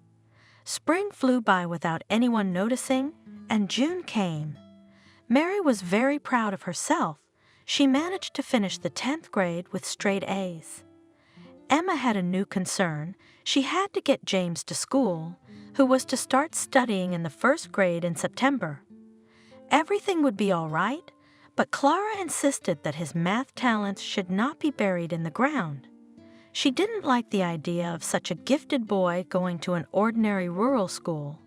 [SPEAKER 2] Spring flew by without anyone noticing, and June came. Mary was very proud of herself. She managed to finish the 10th grade with straight A's. Emma had a new concern. She had to get James to school, who was to start studying in the 1st grade in September. Everything would be all right, but Clara insisted that his math talents should not be buried in the ground. She didn't like the idea of such a gifted boy going to an ordinary rural school.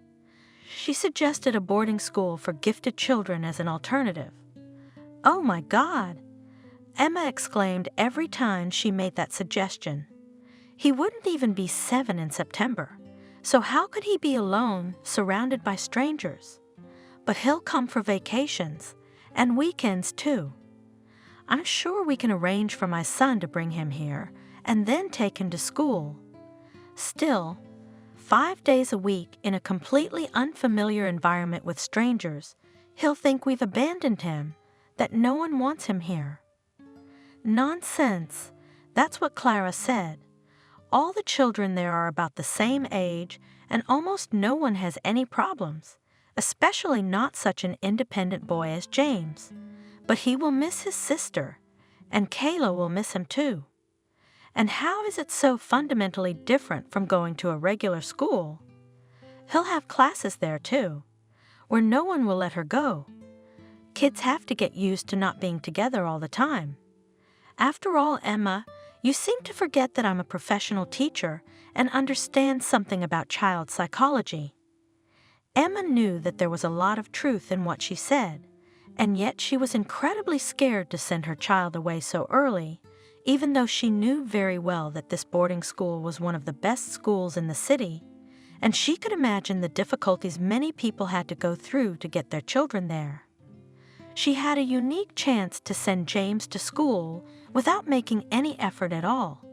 [SPEAKER 2] She suggested a boarding school for gifted children as an alternative. "Oh my God!" Emma exclaimed every time she made that suggestion. He wouldn't even be 7 in September, so how could he be alone, surrounded by strangers? But he'll come for vacations, and weekends too. I'm sure we can arrange for my son to bring him here, and then take him to school. Still, 5 days a week in a completely unfamiliar environment with strangers, he'll think we've abandoned him, that no one wants him here. Nonsense. That's what Clara said. All the children there are about the same age, and almost no one has any problems, especially not such an independent boy as James. But he will miss his sister, and Kayla will miss him too. And how is it so fundamentally different from going to a regular school? He'll have classes there too, where no one will let her go. Kids have to get used to not being together all the time. After all, Emma, you seem to forget that I'm a professional teacher and understand something about child psychology. Emma knew that there was a lot of truth in what she said, and yet she was incredibly scared to send her child away so early, even though she knew very well that this boarding school was one of the best schools in the city, and she could imagine the difficulties many people had to go through to get their children there. She had a unique chance to send James to school without making any effort at all.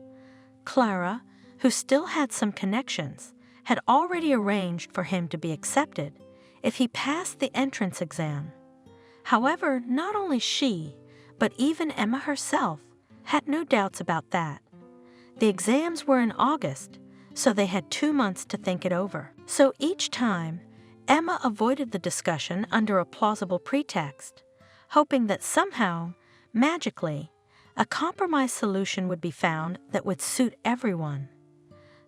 [SPEAKER 2] Clara, who still had some connections, had already arranged for him to be accepted if he passed the entrance exam. However, not only she, but even Emma herself, had no doubts about that. The exams were in August, so they had 2 months to think it over. So each time, Emma avoided the discussion under a plausible pretext, hoping that somehow, magically, a compromise solution would be found that would suit everyone.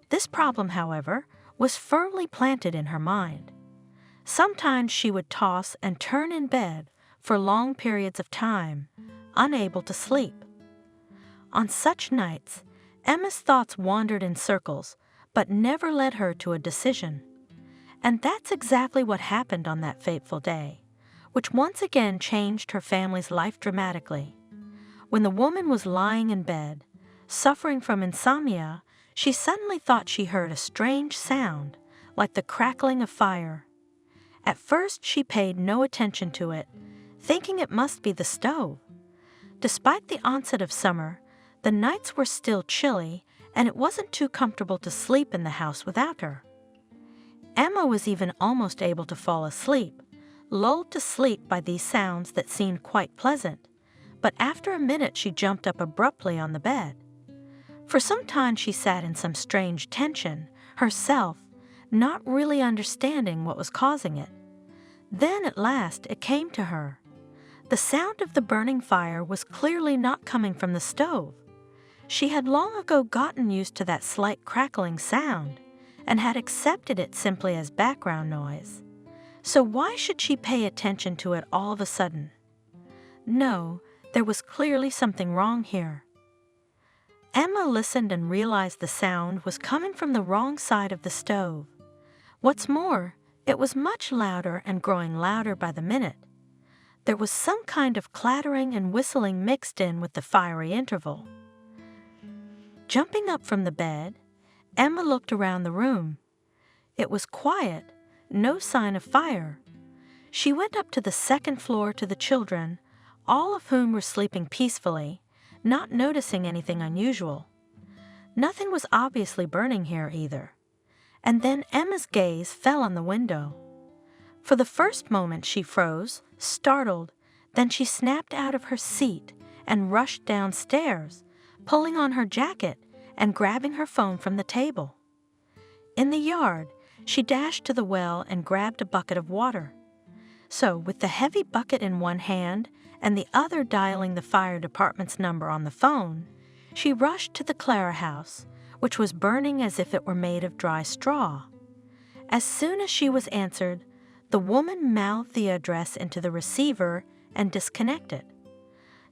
[SPEAKER 2] This problem, however, was firmly planted in her mind. Sometimes she would toss and turn in bed for long periods of time, unable to sleep. On such nights, Emma's thoughts wandered in circles, but never led her to a decision. And that's exactly what happened on that fateful day, which once again changed her family's life dramatically. When the woman was lying in bed, suffering from insomnia, she suddenly thought she heard a strange sound, like the crackling of fire. At first, she paid no attention to it, thinking it must be the stove. Despite the onset of summer, the nights were still chilly, and it wasn't too comfortable to sleep in the house without her. Emma was even almost able to fall asleep, lulled to sleep by these sounds that seemed quite pleasant, but after a minute she jumped up abruptly on the bed. For some time she sat in some strange tension, herself, not really understanding what was causing it. Then at last it came to her. The sound of the burning fire was clearly not coming from the stove. She had long ago gotten used to that slight crackling sound, and had accepted it simply as background noise. So why should she pay attention to it all of a sudden? No, there was clearly something wrong here. Emma listened and realized the sound was coming from the wrong side of the stove. What's more, it was much louder and growing louder by the minute. There was some kind of clattering and whistling mixed in with the fiery interval. Jumping up from the bed, Emma looked around the room. It was quiet, no sign of fire. She went up to the second floor to the children, all of whom were sleeping peacefully, not noticing anything unusual. Nothing was obviously burning here either. And then Emma's gaze fell on the window. For the first moment she froze, startled, then she snapped out of her seat and rushed downstairs, pulling on her jacket and grabbing her phone from the table. In the yard, she dashed to the well and grabbed a bucket of water. So, with the heavy bucket in one hand and the other dialing the fire department's number on the phone, she rushed to the Clara house, which was burning as if it were made of dry straw. As soon as she was answered, the woman mouthed the address into the receiver and disconnected.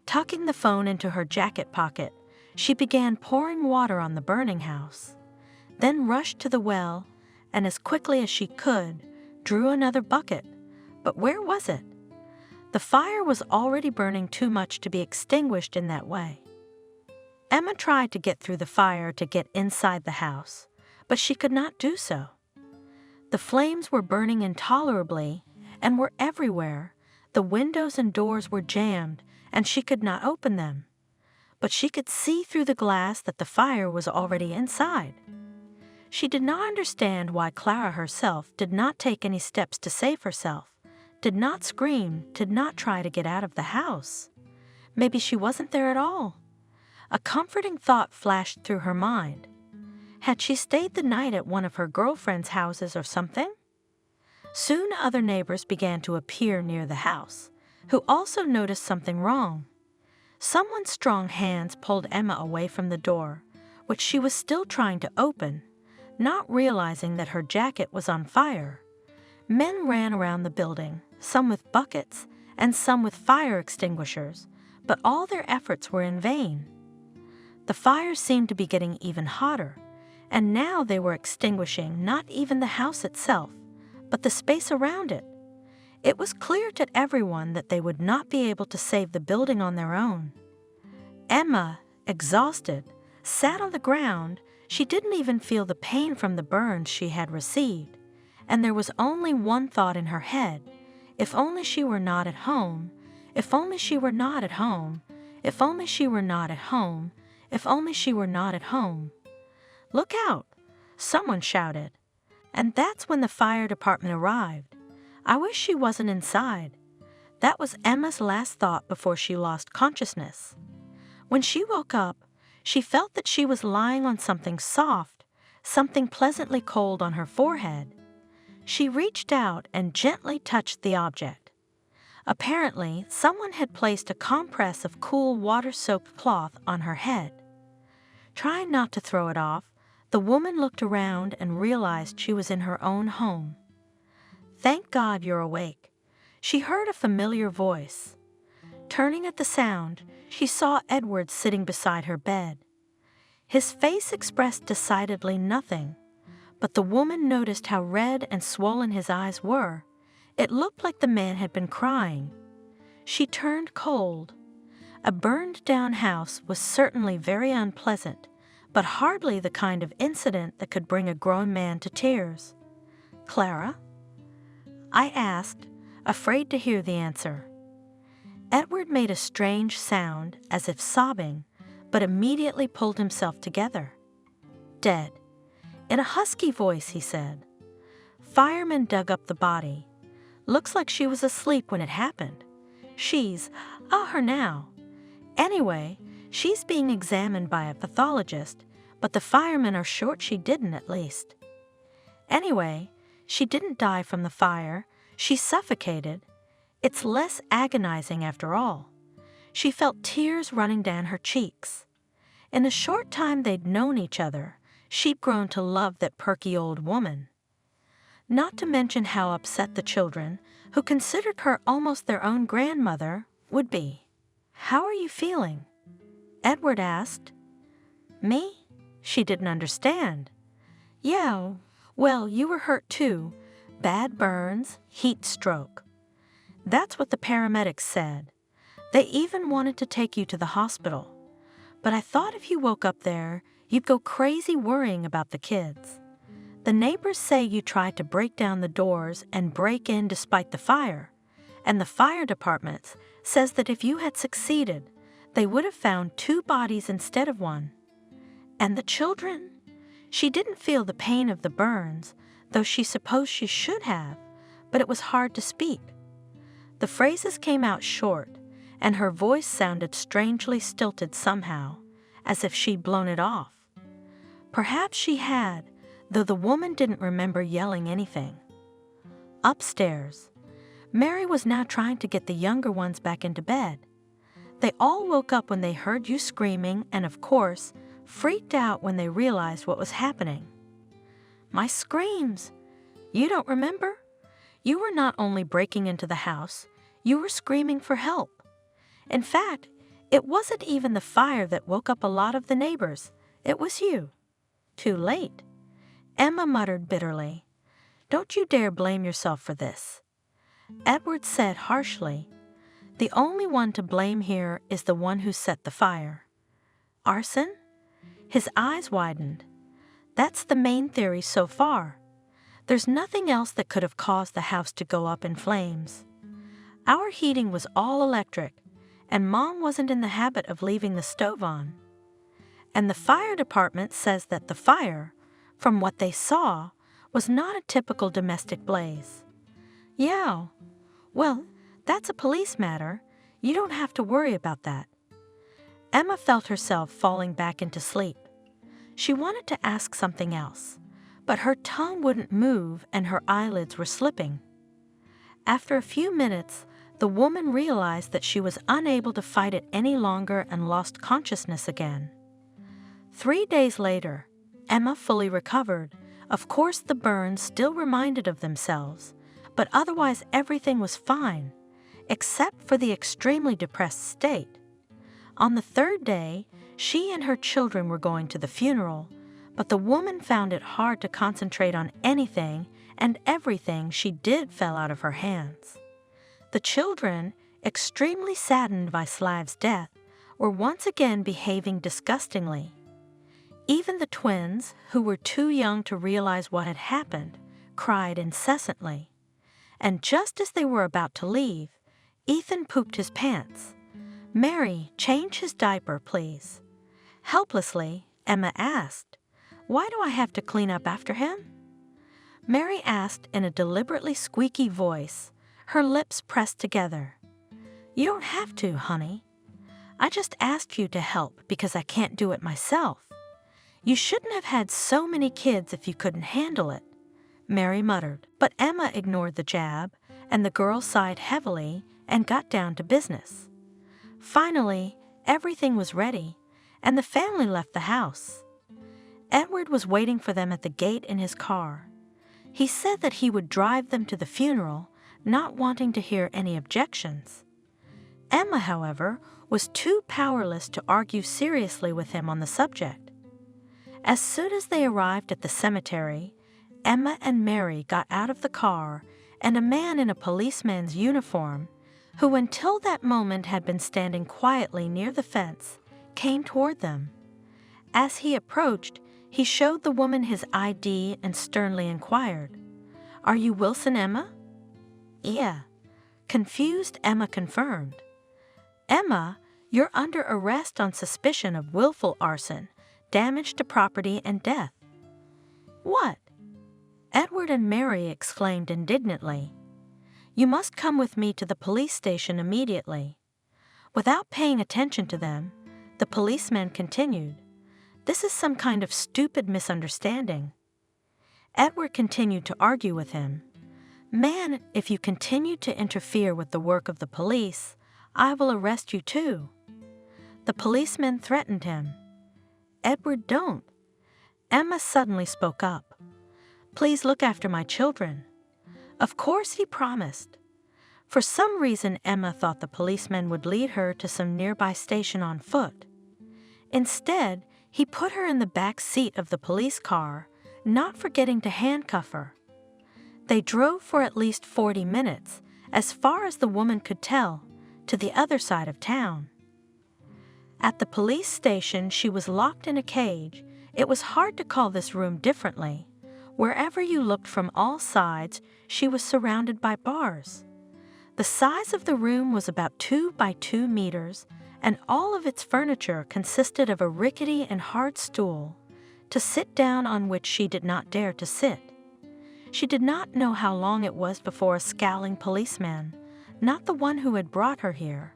[SPEAKER 2] Tucking the phone into her jacket pocket, she began pouring water on the burning house, then rushed to the well and as quickly as she could, drew another bucket. But where was it? The fire was already burning too much to be extinguished in that way. Emma tried to get through the fire to get inside the house, but she could not do so. The flames were burning intolerably and were everywhere. The windows and doors were jammed, and she could not open them. But she could see through the glass that the fire was already inside. She did not understand why Clara herself did not take any steps to save herself, did not scream, did not try to get out of the house. Maybe she wasn't there at all. A comforting thought flashed through her mind. Had she stayed the night at one of her girlfriend's houses or something? Soon other neighbors began to appear near the house, who also noticed something wrong. Someone's strong hands pulled Emma away from the door, which she was still trying to open, not realizing that her jacket was on fire. Men ran around the building, some with buckets and some with fire extinguishers, but all their efforts were in vain. The fire seemed to be getting even hotter, and now they were extinguishing not even the house itself, but the space around it. It was clear to everyone that they would not be able to save the building on their own. Emma, exhausted, sat on the ground. She didn't even feel the pain from the burns she had received, and there was only one thought in her head: if only she were not at home, if only she were not at home, if only she were not at home, if only she were not at home. "Look out!" someone shouted. And that's when the fire department arrived. I wish she wasn't inside. That was Emma's last thought before she lost consciousness. When she woke up, she felt that she was lying on something soft, something pleasantly cold on her forehead. She reached out and gently touched the object. Apparently, someone had placed a compress of cool water-soaked cloth on her head. Trying not to throw it off, the woman looked around and realized she was in her own home. "Thank God you're awake." She heard a familiar voice. Turning at the sound, she saw Edward sitting beside her bed. His face expressed decidedly nothing, but the woman noticed how red and swollen his eyes were. It looked like the man had been crying. She turned cold. A burned-down house was certainly very unpleasant, but hardly the kind of incident that could bring a grown man to tears. "Clara?" I asked, afraid to hear the answer. Edward made a strange sound, as if sobbing, but immediately pulled himself together. "Dead." In a husky voice, he said. "Firemen dug up the body. Looks like she was asleep when it happened. Her now. Anyway, she's being examined by a pathologist, but the firemen are sure she didn't, at least. Anyway, she didn't die from the fire. She suffocated. It's less agonizing after all." She felt tears running down her cheeks. In the short time they'd known each other, she'd grown to love that perky old woman. Not to mention how upset the children, who considered her almost their own grandmother, would be. "How are you feeling?" Edward asked. "Me?" She didn't understand. "Yeah, well, you were hurt too. Bad burns, heat stroke." That's what the paramedics said. They even wanted to take you to the hospital. But I thought if you woke up there, you'd go crazy worrying about the kids. The neighbors say you tried to break down the doors and break in despite the fire, and the fire department says that if you had succeeded, they would have found 2 bodies instead of 1. And the children? She didn't feel the pain of the burns, though she supposed she should have, but it was hard to speak. The phrases came out short, and her voice sounded strangely stilted somehow, as if she'd blown it off. Perhaps she had, though the woman didn't remember yelling anything. Upstairs, Mary was now trying to get the younger ones back into bed. They all woke up when they heard you screaming and, of course, freaked out when they realized what was happening. My screams! You don't remember? You were not only breaking into the house, you were screaming for help. In fact, it wasn't even the fire that woke up a lot of the neighbors. It was you. Too late. Emma muttered bitterly. Don't you dare blame yourself for this. Edward said harshly, the only one to blame here is the one who set the fire. Arson? His eyes widened. That's the main theory so far. There's nothing else that could have caused the house to go up in flames. Our heating was all electric, and Mom wasn't in the habit of leaving the stove on. And the fire department says that the fire, from what they saw, was not a typical domestic blaze. Yeah, well, that's a police matter. You don't have to worry about that. Emma felt herself falling back into sleep. She wanted to ask something else, but her tongue wouldn't move and her eyelids were slipping. After a few minutes, the woman realized that she was unable to fight it any longer and lost consciousness again. 3 days later, Emma fully recovered. Of course, the burns still reminded of themselves, but otherwise everything was fine, except for the extremely depressed state. On the 3rd day, she and her children were going to the funeral, but the woman found it hard to concentrate on anything, and everything she did fell out of her hands. The children, extremely saddened by Slav's death, were once again behaving disgustingly. Even the twins, who were too young to realize what had happened, cried incessantly. And just as they were about to leave, Ethan pooped his pants. Mary, change his diaper, please. Helplessly, Emma asked, why do I have to clean up after him? Mary asked in a deliberately squeaky voice, her lips pressed together. You don't have to, honey. I just asked you to help because I can't do it myself. You shouldn't have had so many kids if you couldn't handle it, Mary muttered. But Emma ignored the jab, and the girl sighed heavily and got down to business. Finally, everything was ready, and the family left the house. Edward was waiting for them at the gate in his car. He said that he would drive them to the funeral, not wanting to hear any objections. Emma, however, was too powerless to argue seriously with him on the subject. As soon as they arrived at the cemetery, Emma and Mary got out of the car, and a man in a policeman's uniform, who until that moment had been standing quietly near the fence, came toward them. As he approached, he showed the woman his ID and sternly inquired, Are you Wilson Emma? Yeah. Confused, Emma confirmed. Emma, you're under arrest on suspicion of willful arson, damage to property, and death. What? Edward and Mary exclaimed indignantly. You must come with me to the police station immediately. Without paying attention to them, the policeman continued, This is some kind of stupid misunderstanding. Edward continued to argue with him. Man, if you continue to interfere with the work of the police, I will arrest you too. The policeman threatened him. Edward, don't. Emma suddenly spoke up. Please look after my children. Of course he promised. For some reason, Emma thought the policeman would lead her to some nearby station on foot. Instead, he put her in the back seat of the police car, not forgetting to handcuff her. They drove for at least 40 minutes, as far as the woman could tell, to the other side of town. At the police station, she was locked in a cage. It was hard to call this room differently. Wherever you looked from all sides, she was surrounded by bars. The size of the room was about 2 by 2 meters, and all of its furniture consisted of a rickety and hard stool, to sit down on which she did not dare to sit. She did not know how long it was before a scowling policeman, not the one who had brought her here,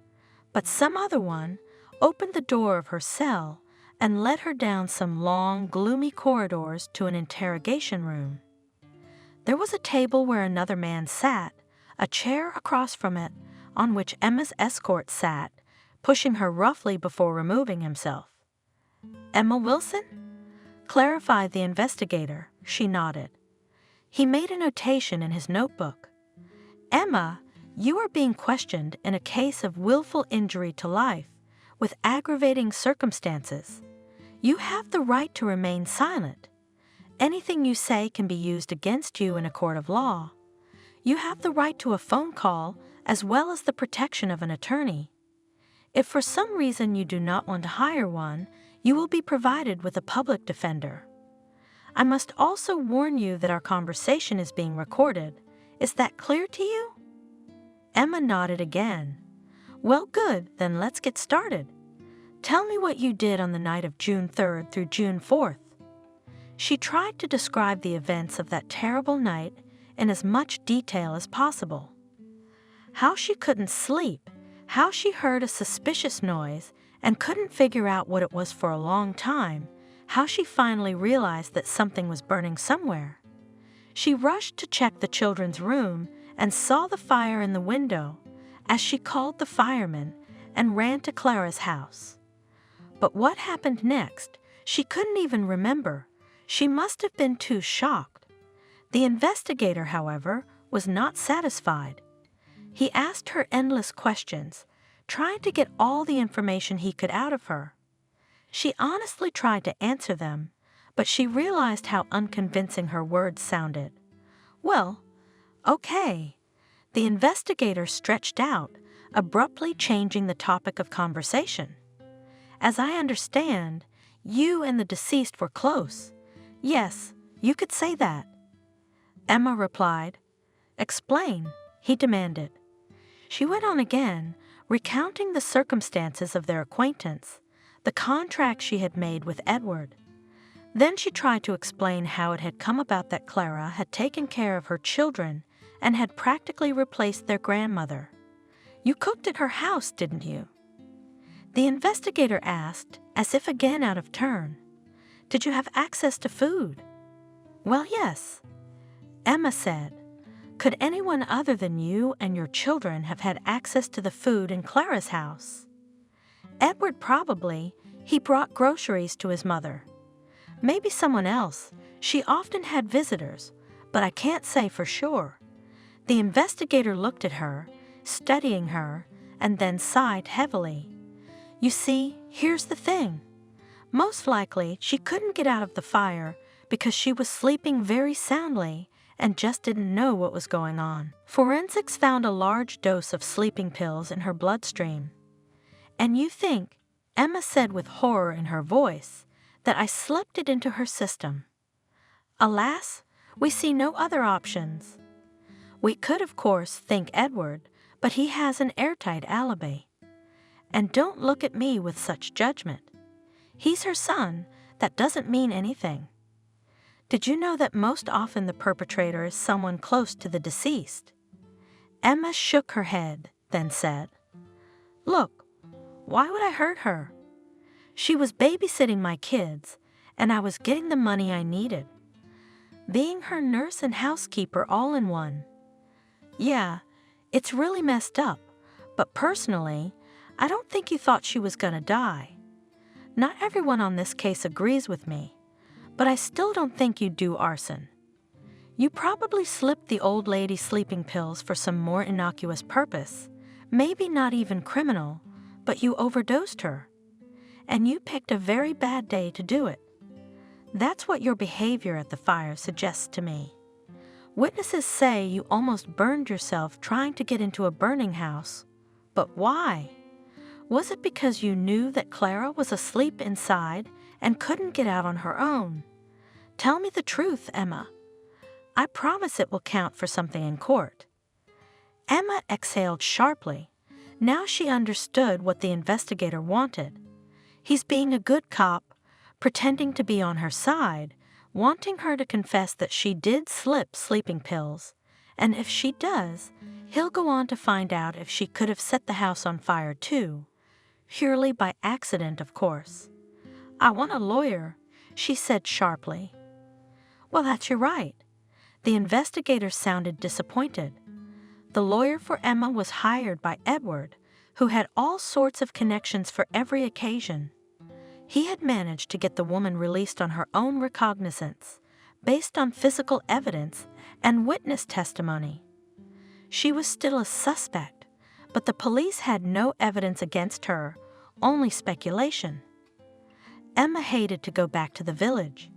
[SPEAKER 2] but some other one, opened the door of her cell and led her down some long, gloomy corridors to an interrogation room. There was a table where another man sat, a chair across from it on which Emma's escort sat, pushing her roughly before removing himself. "Emma Wilson?" clarified the investigator. She nodded. He made a notation in his notebook. "Emma, you are being questioned in a case of willful injury to life with aggravating circumstances. You have the right to remain silent. Anything you say can be used against you in a court of law. You have the right to a phone call as well as the protection of an attorney. If for some reason you do not want to hire one, you will be provided with a public defender. I must also warn you that our conversation is being recorded. Is that clear to you?" Emma nodded again. "Well, good, then let's get started. Tell me what you did on the night of June 3rd through June 4th. She tried to describe the events of that terrible night in as much detail as possible. How she couldn't sleep, how she heard a suspicious noise and couldn't figure out what it was for a long time, how she finally realized that something was burning somewhere. She rushed to check the children's room and saw the fire in the window as she called the firemen and ran to Clara's house. But what happened next, she couldn't even remember. She must have been too shocked. The investigator, however, was not satisfied. He asked her endless questions, trying to get all the information he could out of her. She honestly tried to answer them, but she realized how unconvincing her words sounded. "Well, okay." The investigator stretched out, abruptly changing the topic of conversation. "As I understand, you and the deceased were close. Yes, you could say that." Emma replied. "Explain," he demanded. She went on again, recounting the circumstances of their acquaintance, the contract she had made with Edward. Then she tried to explain how it had come about that Clara had taken care of her children and had practically replaced their grandmother. "You cooked at her house, didn't you?" The investigator asked, as if again out of turn. "Did you have access to food?" "Well, yes," Emma said. "Could anyone other than you and your children have had access to the food in Clara's house?" "Edward probably. He brought groceries to his mother. Maybe someone else. She often had visitors, but I can't say for sure." The investigator looked at her, studying her, and then sighed heavily. "You see, here's the thing. Most likely she couldn't get out of the fire because she was sleeping very soundly and just didn't know what was going on. Forensics found a large dose of sleeping pills in her bloodstream. And you think," Emma said with horror in her voice, "that I slipped it into her system. Alas, we see no other options. We could, of course, thank Edward, but he has an airtight alibi. And don't look at me with such judgment. He's her son. That doesn't mean anything. Did you know that most often the perpetrator is someone close to the deceased?" Emma shook her head, then said, "Look, why would I hurt her? She was babysitting my kids, and I was getting the money I needed. Being her nurse and housekeeper all in one. Yeah, it's really messed up, but personally, I don't think you thought she was gonna die. Not everyone on this case agrees with me, but I still don't think you'd do arson. You probably slipped the old lady sleeping pills for some more innocuous purpose, maybe not even criminal, but you overdosed her. And you picked a very bad day to do it. That's what your behavior at the fire suggests to me. Witnesses say you almost burned yourself trying to get into a burning house. But why? Was it because you knew that Clara was asleep inside and couldn't get out on her own? Tell me the truth, Emma. I promise it will count for something in court." Emma exhaled sharply. Now she understood what the investigator wanted. He's being a good cop, pretending to be on her side, wanting her to confess that she did slip sleeping pills, and if she does, he'll go on to find out if she could have set the house on fire too. Purely by accident, of course. "I want a lawyer," she said sharply. "Well, that's your right." The investigator sounded disappointed. The lawyer for Emma was hired by Edward, who had all sorts of connections for every occasion. He had managed to get the woman released on her own recognizance, based on physical evidence and witness testimony. She was still a suspect, but the police had no evidence against her, only speculation. Emma hated to go back to the village.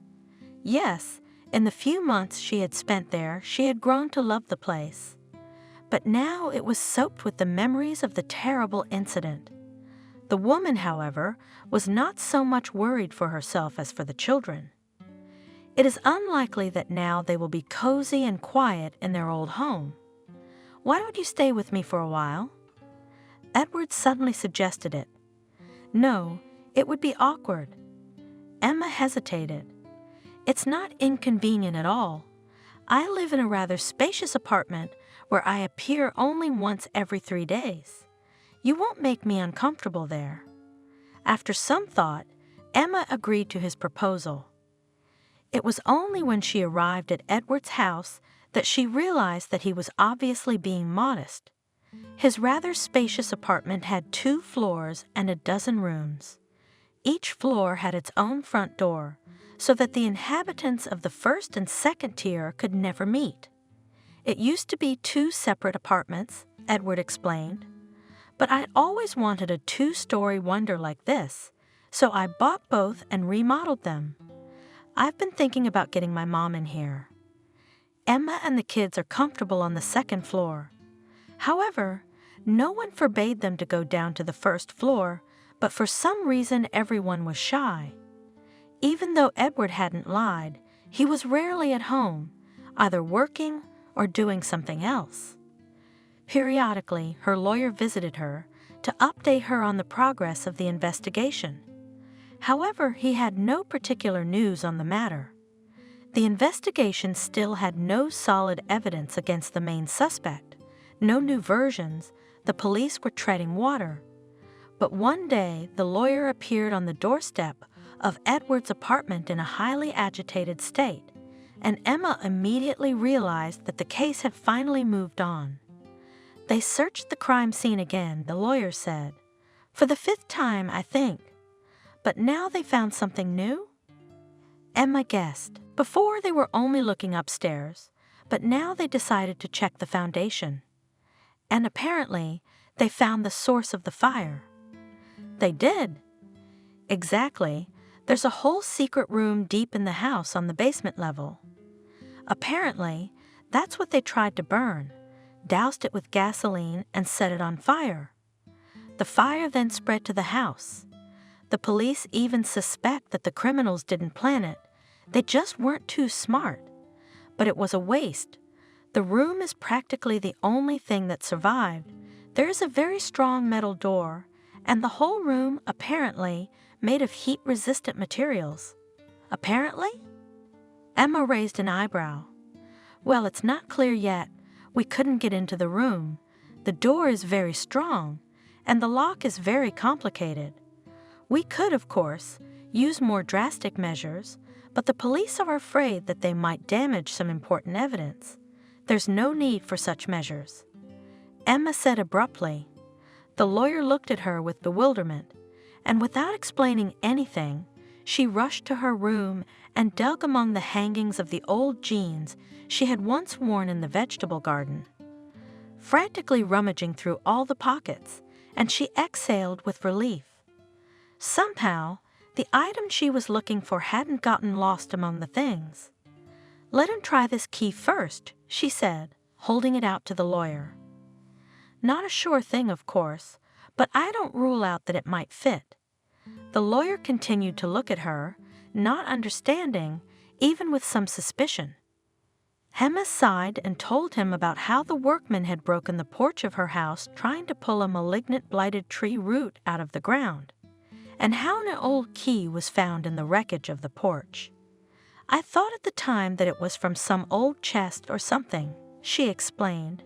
[SPEAKER 2] Yes, in the few months she had spent there, she had grown to love the place. But now it was soaked with the memories of the terrible incident. The woman, however, was not so much worried for herself as for the children. It is unlikely that now they will be cozy and quiet in their old home. Why don't you stay with me for a while? Edward suddenly suggested it. No, it would be awkward. Emma hesitated. It's not inconvenient at all. I live in a rather spacious apartment where I appear only once every 3 days. You won't make me uncomfortable there. After some thought, Emma agreed to his proposal. It was only when she arrived at Edward's house that she realized that he was obviously being modest. His rather spacious apartment had 2 floors and a dozen rooms. Each floor had its own front door, so that the inhabitants of the first and second tier could never meet. It used to be 2 separate apartments, Edward explained. But I'd always wanted a 2-story wonder like this, so I bought both and remodeled them. I've been thinking about getting my mom in here. Emma and the kids are comfortable on the 2nd floor. However, no one forbade them to go down to the 1st floor, but for some reason everyone was shy. Even though Edward hadn't lied, he was rarely at home, either working or doing something else. Periodically, her lawyer visited her to update her on the progress of the investigation. However, he had no particular news on the matter. The investigation still had no solid evidence against the main suspect, no new versions. The police were treading water. But one day, the lawyer appeared on the doorstep of Edward's apartment in a highly agitated state, and Emma immediately realized that the case had finally moved on. They searched the crime scene again, the lawyer said. For the 5th time, I think. But now they found something new? Emma guessed. Before they were only looking upstairs, but now they decided to check the foundation. And apparently, they found the source of the fire. They did. Exactly. There's a whole secret room deep in the house on the basement level. Apparently, that's what they tried to burn, doused it with gasoline and set it on fire. The fire then spread to the house. The police even suspect that the criminals didn't plan it. They just weren't too smart. But it was a waste. The room is practically the only thing that survived. There is a very strong metal door, and the whole room, apparently, made of heat-resistant materials. Apparently? Emma raised an eyebrow. Well, it's not clear yet. We couldn't get into the room. The door is very strong, and the lock is very complicated. We could, of course, use more drastic measures, but the police are afraid that they might damage some important evidence. There's no need for such measures. Emma said abruptly. The lawyer looked at her with bewilderment, and without explaining anything, she rushed to her room and dug among the hangings of the old jeans she had once worn in the vegetable garden. Frantically rummaging through all the pockets, and she exhaled with relief. Somehow, the item she was looking for hadn't gotten lost among the things. Let him try this key first, she said, holding it out to the lawyer. Not a sure thing, of course, but I don't rule out that it might fit. The lawyer continued to look at her, not understanding, even with some suspicion. Emma sighed and told him about how the workmen had broken the porch of her house trying to pull a malignant blighted tree root out of the ground, and how an old key was found in the wreckage of the porch. I thought at the time that it was from some old chest or something, she explained,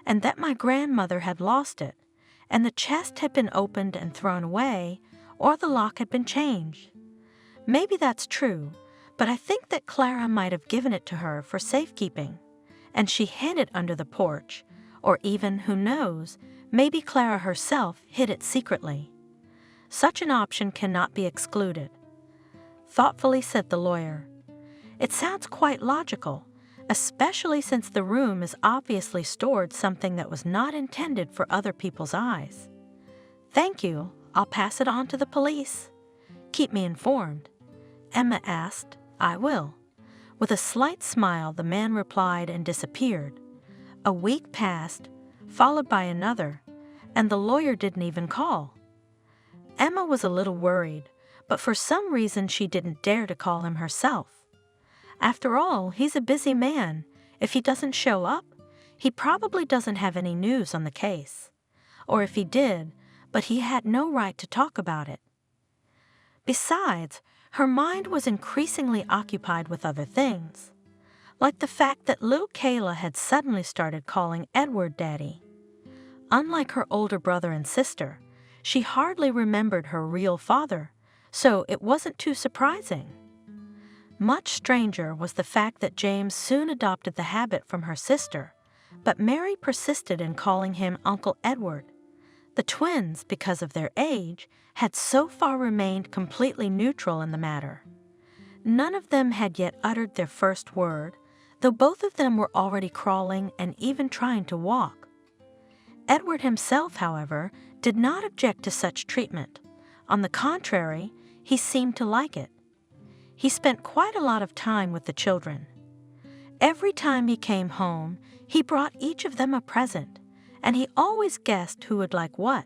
[SPEAKER 2] and that my grandmother had lost it, and the chest had been opened and thrown away, or the lock had been changed. Maybe that's true, but I think that Clara might have given it to her for safekeeping, and she hid it under the porch, Or even, who knows, maybe Clara herself hid it secretly. Such an option cannot be excluded. Thoughtfully said the lawyer. It sounds quite logical, especially since the room is obviously stored something that was not intended for other people's eyes. Thank you. I'll pass it on to the police. Keep me informed. Emma asked. I will. With a slight smile, the man replied and disappeared. A week passed, followed by another, and the lawyer didn't even call. Emma was a little worried, but for some reason she didn't dare to call him herself. After all, he's a busy man. If he doesn't show up, he probably doesn't have any news on the case. Or if he did, but he had no right to talk about it. Besides, her mind was increasingly occupied with other things, like the fact that little Kayla had suddenly started calling Edward Daddy. Unlike her older brother and sister, she hardly remembered her real father, so it wasn't too surprising. Much stranger was the fact that James soon adopted the habit from her sister, but Mary persisted in calling him Uncle Edward. The twins, because of their age, had so far remained completely neutral in the matter. None of them had yet uttered their first word, though both of them were already crawling and even trying to walk. Edward himself, however, did not object to such treatment. On the contrary, he seemed to like it. He spent quite a lot of time with the children. Every time he came home, he brought each of them a present, and he always guessed who would like what.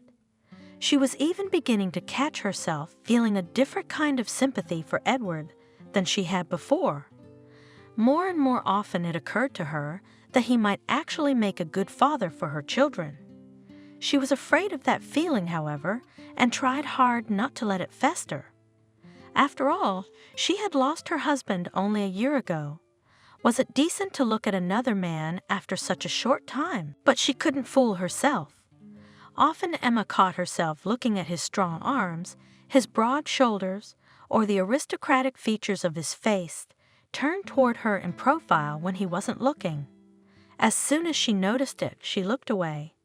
[SPEAKER 2] She was even beginning to catch herself feeling a different kind of sympathy for Edward than she had before. More and more often it occurred to her that he might actually make a good father for her children. She was afraid of that feeling, however, and tried hard not to let it fester. After all, she had lost her husband only a year ago. Was it decent to look at another man after such a short time? But she couldn't fool herself. Often Emma caught herself looking at his strong arms, his broad shoulders, or the aristocratic features of his face turned toward her in profile when he wasn't looking. As soon as she noticed it, she looked away.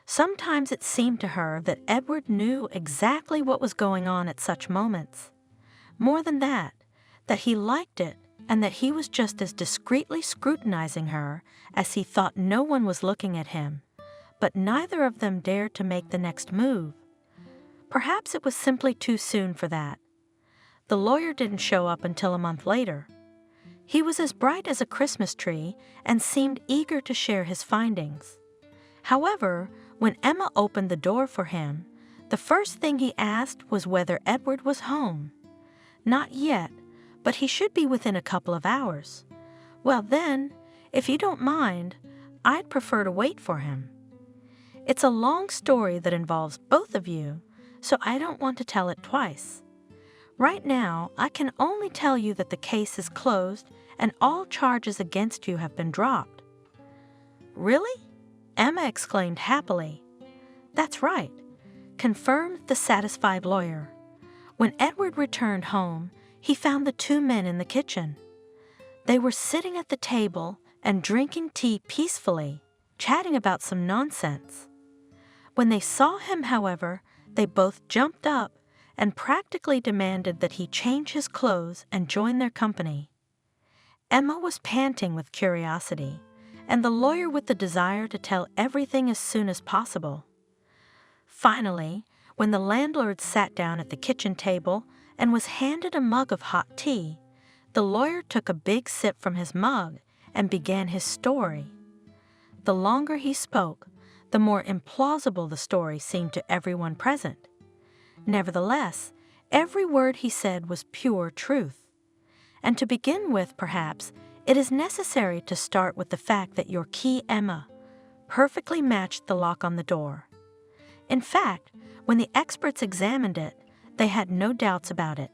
[SPEAKER 2] Sometimes it seemed to her that Edward knew exactly what was going on at such moments. More than that he liked it, and that he was just as discreetly scrutinizing her as he thought no one was looking at him, but neither of them dared to make the next move. Perhaps it was simply too soon for that. The lawyer didn't show up until a month later. He was as bright as a Christmas tree and seemed eager to share his findings. However, when Emma opened the door for him, the first thing he asked was whether Edward was home. Not yet, but he should be within a couple of hours. Well then, if you don't mind, I'd prefer to wait for him. It's a long story that involves both of you, so I don't want to tell it twice. Right now, I can only tell you that the case is closed and all charges against you have been dropped. Really? Emma exclaimed happily. That's right, confirmed the satisfied lawyer. When Edward returned home, he found the two men in the kitchen. They were sitting at the table and drinking tea peacefully, chatting about some nonsense. When they saw him, however, they both jumped up and practically demanded that he change his clothes and join their company. Emma was panting with curiosity, and the lawyer with the desire to tell everything as soon as possible. Finally, when the landlord sat down at the kitchen table and was handed a mug of hot tea, the lawyer took a big sip from his mug and began his story. The longer he spoke, the more implausible the story seemed to everyone present. Nevertheless, every word he said was pure truth. And to begin with, perhaps, it is necessary to start with the fact that your key, Emma, perfectly matched the lock on the door. In fact, when the experts examined it, they had no doubts about it.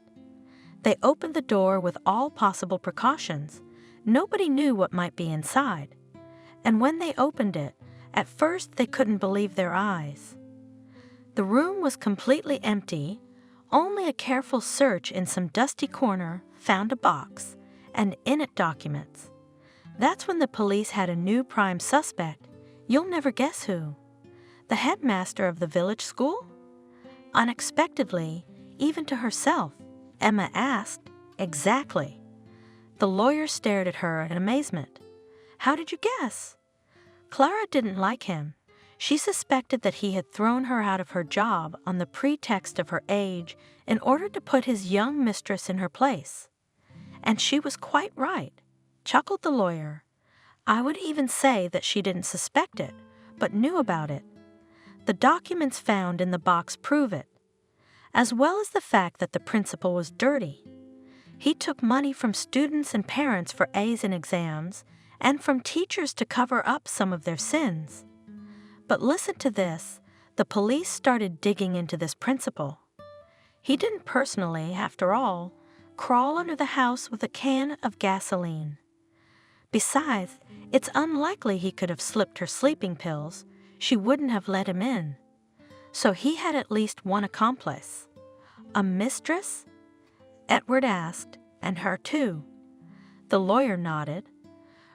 [SPEAKER 2] They opened the door with all possible precautions. Nobody knew what might be inside. And when they opened it, at first they couldn't believe their eyes. The room was completely empty. Only a careful search in some dusty corner found a box, and in it documents. That's when the police had a new prime suspect You'll never guess who. The headmaster of the village school? Unexpectedly, even to herself, Emma asked, "Exactly." The lawyer stared at her in amazement. "How did you guess?" Clara didn't like him. She suspected that he had thrown her out of her job on the pretext of her age in order to put his young mistress in her place. "And she was quite right," chuckled the lawyer. "I would even say that she didn't suspect it, but knew about it. The documents found in the box prove it, as well as the fact that the principal was dirty. He took money from students and parents for A's in exams, and from teachers to cover up some of their sins. But listen to this. The police started digging into this principal. He didn't personally, after all, crawl under the house with a can of gasoline. Besides, it's unlikely he could have slipped her sleeping pills. She wouldn't have let him in. So he had at least one accomplice. A mistress?" Edward asked, "And her too?" The lawyer nodded.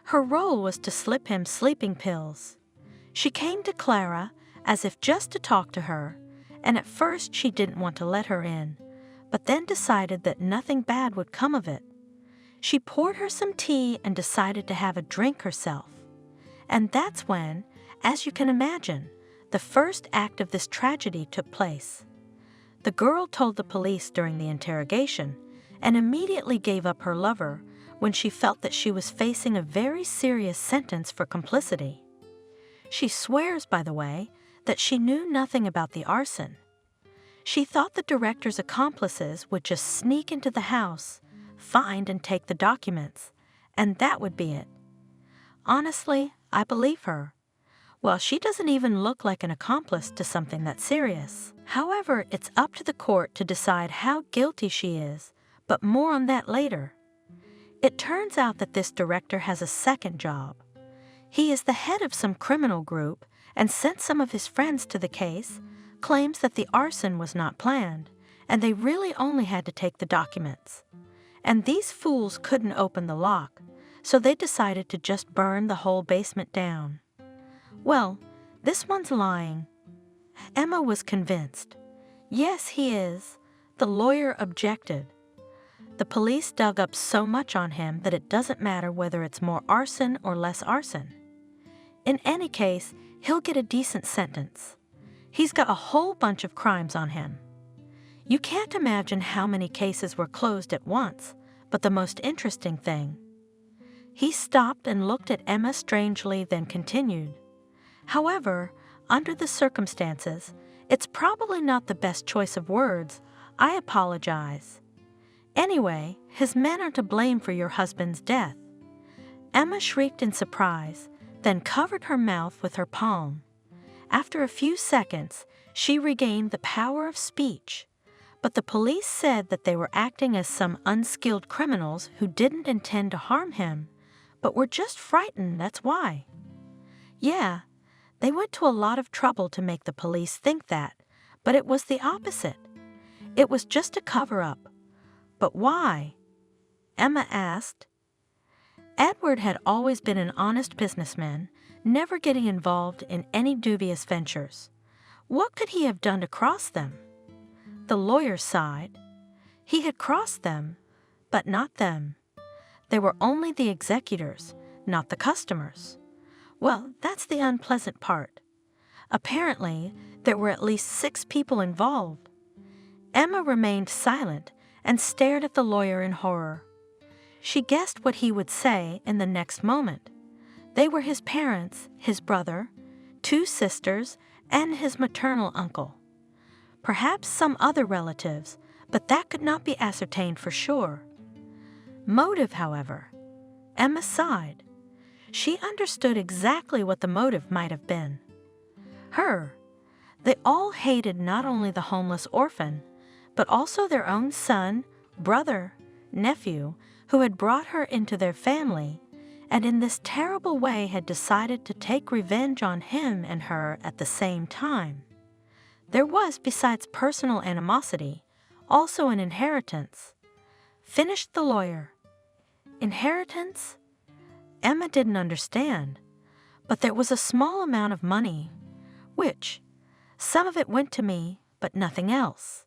[SPEAKER 2] Her role was to slip him sleeping pills. She came to Clara as if just to talk to her, and at first she didn't want to let her in, but then decided that nothing bad would come of it. She poured her some tea and decided to have a drink herself. And that's when, as you can imagine, the first act of this tragedy took place. The girl told the police during the interrogation and immediately gave up her lover when she felt that she was facing a very serious sentence for complicity. She swears, by the way, that she knew nothing about the arson. She thought the director's accomplices would just sneak into the house, find and take the documents, and that would be it. Honestly, I believe her. Well, she doesn't even look like an accomplice to something that serious. However, it's up to the court to decide how guilty she is, but more on that later. It turns out that this director has a second job. He is the head of some criminal group and sent some of his friends to the case, claims that the arson was not planned, and they really only had to take the documents. And these fools couldn't open the lock, so they decided to just burn the whole basement down. Well, this one's lying. Emma was convinced. Yes, he is. The lawyer objected. The police dug up so much on him that it doesn't matter whether it's more arson or less arson. In any case, he'll get a decent sentence. He's got a whole bunch of crimes on him. You can't imagine how many cases were closed at once, but the most interesting thing. He stopped and looked at Emma strangely, then continued. However, under the circumstances, it's probably not the best choice of words. I apologize. Anyway, his men are to blame for your husband's death. Emma shrieked in surprise, then covered her mouth with her palm. After a few seconds, she regained the power of speech, but the police said that they were acting as some unskilled criminals who didn't intend to harm him, but were just frightened, that's why. Yeah, they went to a lot of trouble to make the police think that, but it was the opposite. It was just a cover-up. But why? Emma asked. Edward had always been an honest businessman, never getting involved in any dubious ventures. What could he have done to cross them? The lawyer sighed. He had crossed them, but not them. They were only the executors, not the customers. Well, that's the unpleasant part. Apparently, there were at least 6 people involved. Emma remained silent and stared at the lawyer in horror. She guessed what he would say in the next moment. They were his parents, his brother, 2 sisters, and his maternal uncle. Perhaps some other relatives, but that could not be ascertained for sure. Motive, however. Emma sighed. She understood exactly what the motive might have been. Her. They all hated not only the homeless orphan, but also their own son, brother, nephew, who had brought her into their family, and in this terrible way had decided to take revenge on him and her at the same time. There was, besides personal animosity, also an inheritance. Finished the lawyer. Inheritance? Emma didn't understand. but there was a small amount of money, which, some of it went to me, but nothing else.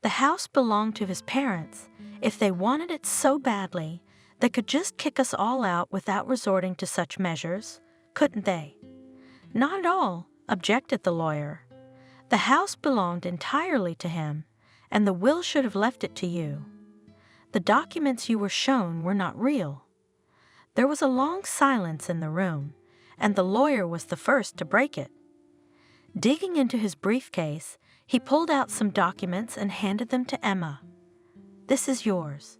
[SPEAKER 2] The house belonged to his parents. If they wanted it so badly, they could just kick us all out without resorting to such measures, couldn't they? Not at all, objected the lawyer. The house belonged entirely to him, and the will should have left it to you. The documents you were shown were not real. There was a long silence in the room, and the lawyer was the first to break it. Digging into his briefcase, he pulled out some documents and handed them to Emma. This is yours.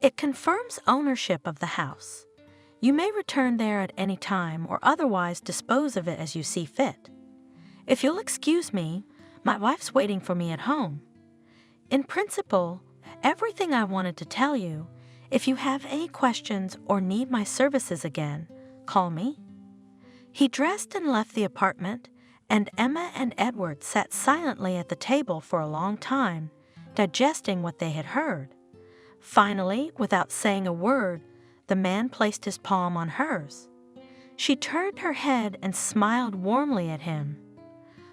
[SPEAKER 2] It confirms ownership of the house. You may return there at any time or otherwise dispose of it as you see fit. If you'll excuse me, my wife's waiting for me at home. In principle, everything I wanted to tell you. If you have any questions or need my services again, call me. He dressed and left the apartment, and Emma and Edward sat silently at the table for a long time, digesting what they had heard. Finally, without saying a word, the man placed his palm on hers. She turned her head and smiled warmly at him.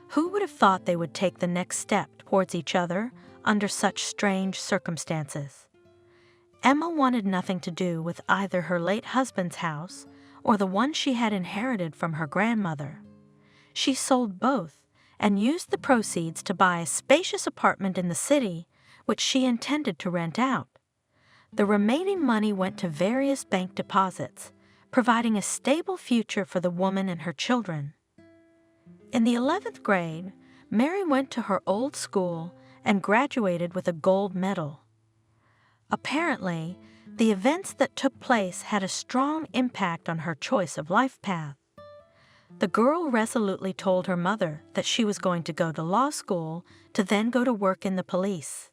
[SPEAKER 2] Who would have thought they would take the next step towards each other under such strange circumstances? Emma wanted nothing to do with either her late husband's house or the one she had inherited from her grandmother. She sold both and used the proceeds to buy a spacious apartment in the city, which she intended to rent out. The remaining money went to various bank deposits, providing a stable future for the woman and her children. In the 11th grade, Mary went to her old school and graduated with a gold medal. Apparently, the events that took place had a strong impact on her choice of life path. The girl resolutely told her mother that she was going to go to law school to then go to work in the police.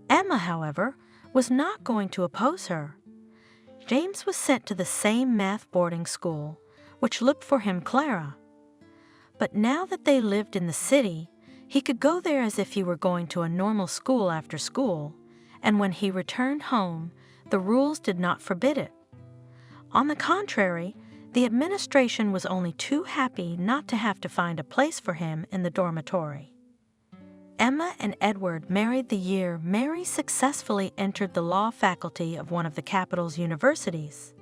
[SPEAKER 2] Emma, however, was not going to oppose her. James was sent to the same math boarding school, which looked for him Clara. But now that they lived in the city, he could go there as if he were going to a normal school after school, and when he returned home, the rules did not forbid it. On the contrary, the administration was only too happy not to have to find a place for him in the dormitory. Emma and Edward married the year Mary successfully entered the law faculty of one of the capital's universities.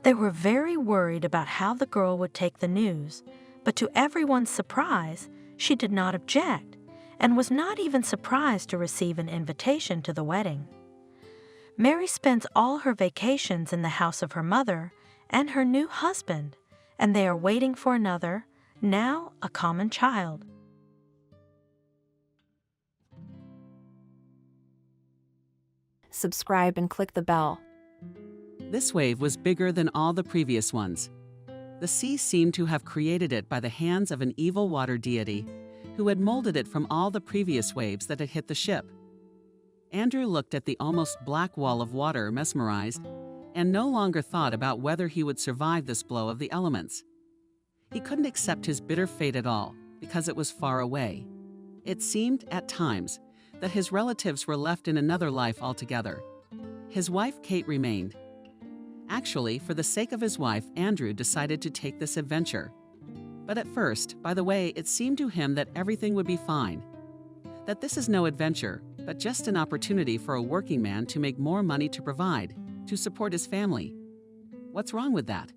[SPEAKER 2] They were very worried about how the girl would take the news, but to everyone's surprise, she did not object, and was not even surprised to receive an invitation to the wedding. Mary spends all her vacations in the house of her mother and her new husband, and they are waiting for another, now a common child.
[SPEAKER 1] Subscribe and click the bell.
[SPEAKER 3] This wave was bigger than all the previous ones. The sea seemed to have created it by the hands of an evil water deity who had molded it from all the previous waves that had hit the ship. Andrew looked at the almost black wall of water mesmerized and no longer thought about whether he would survive this blow of the elements. He couldn't accept his bitter fate at all because it was far away. It seemed, at times, that his relatives were left in another life altogether. His wife, Kate, remained. Actually, for the sake of his wife, Andrew decided to take this adventure. But at first, by the way, it seemed to him that everything would be fine. That this is no adventure, but just an opportunity for a working man to make more money to provide, to support his family. What's wrong with that?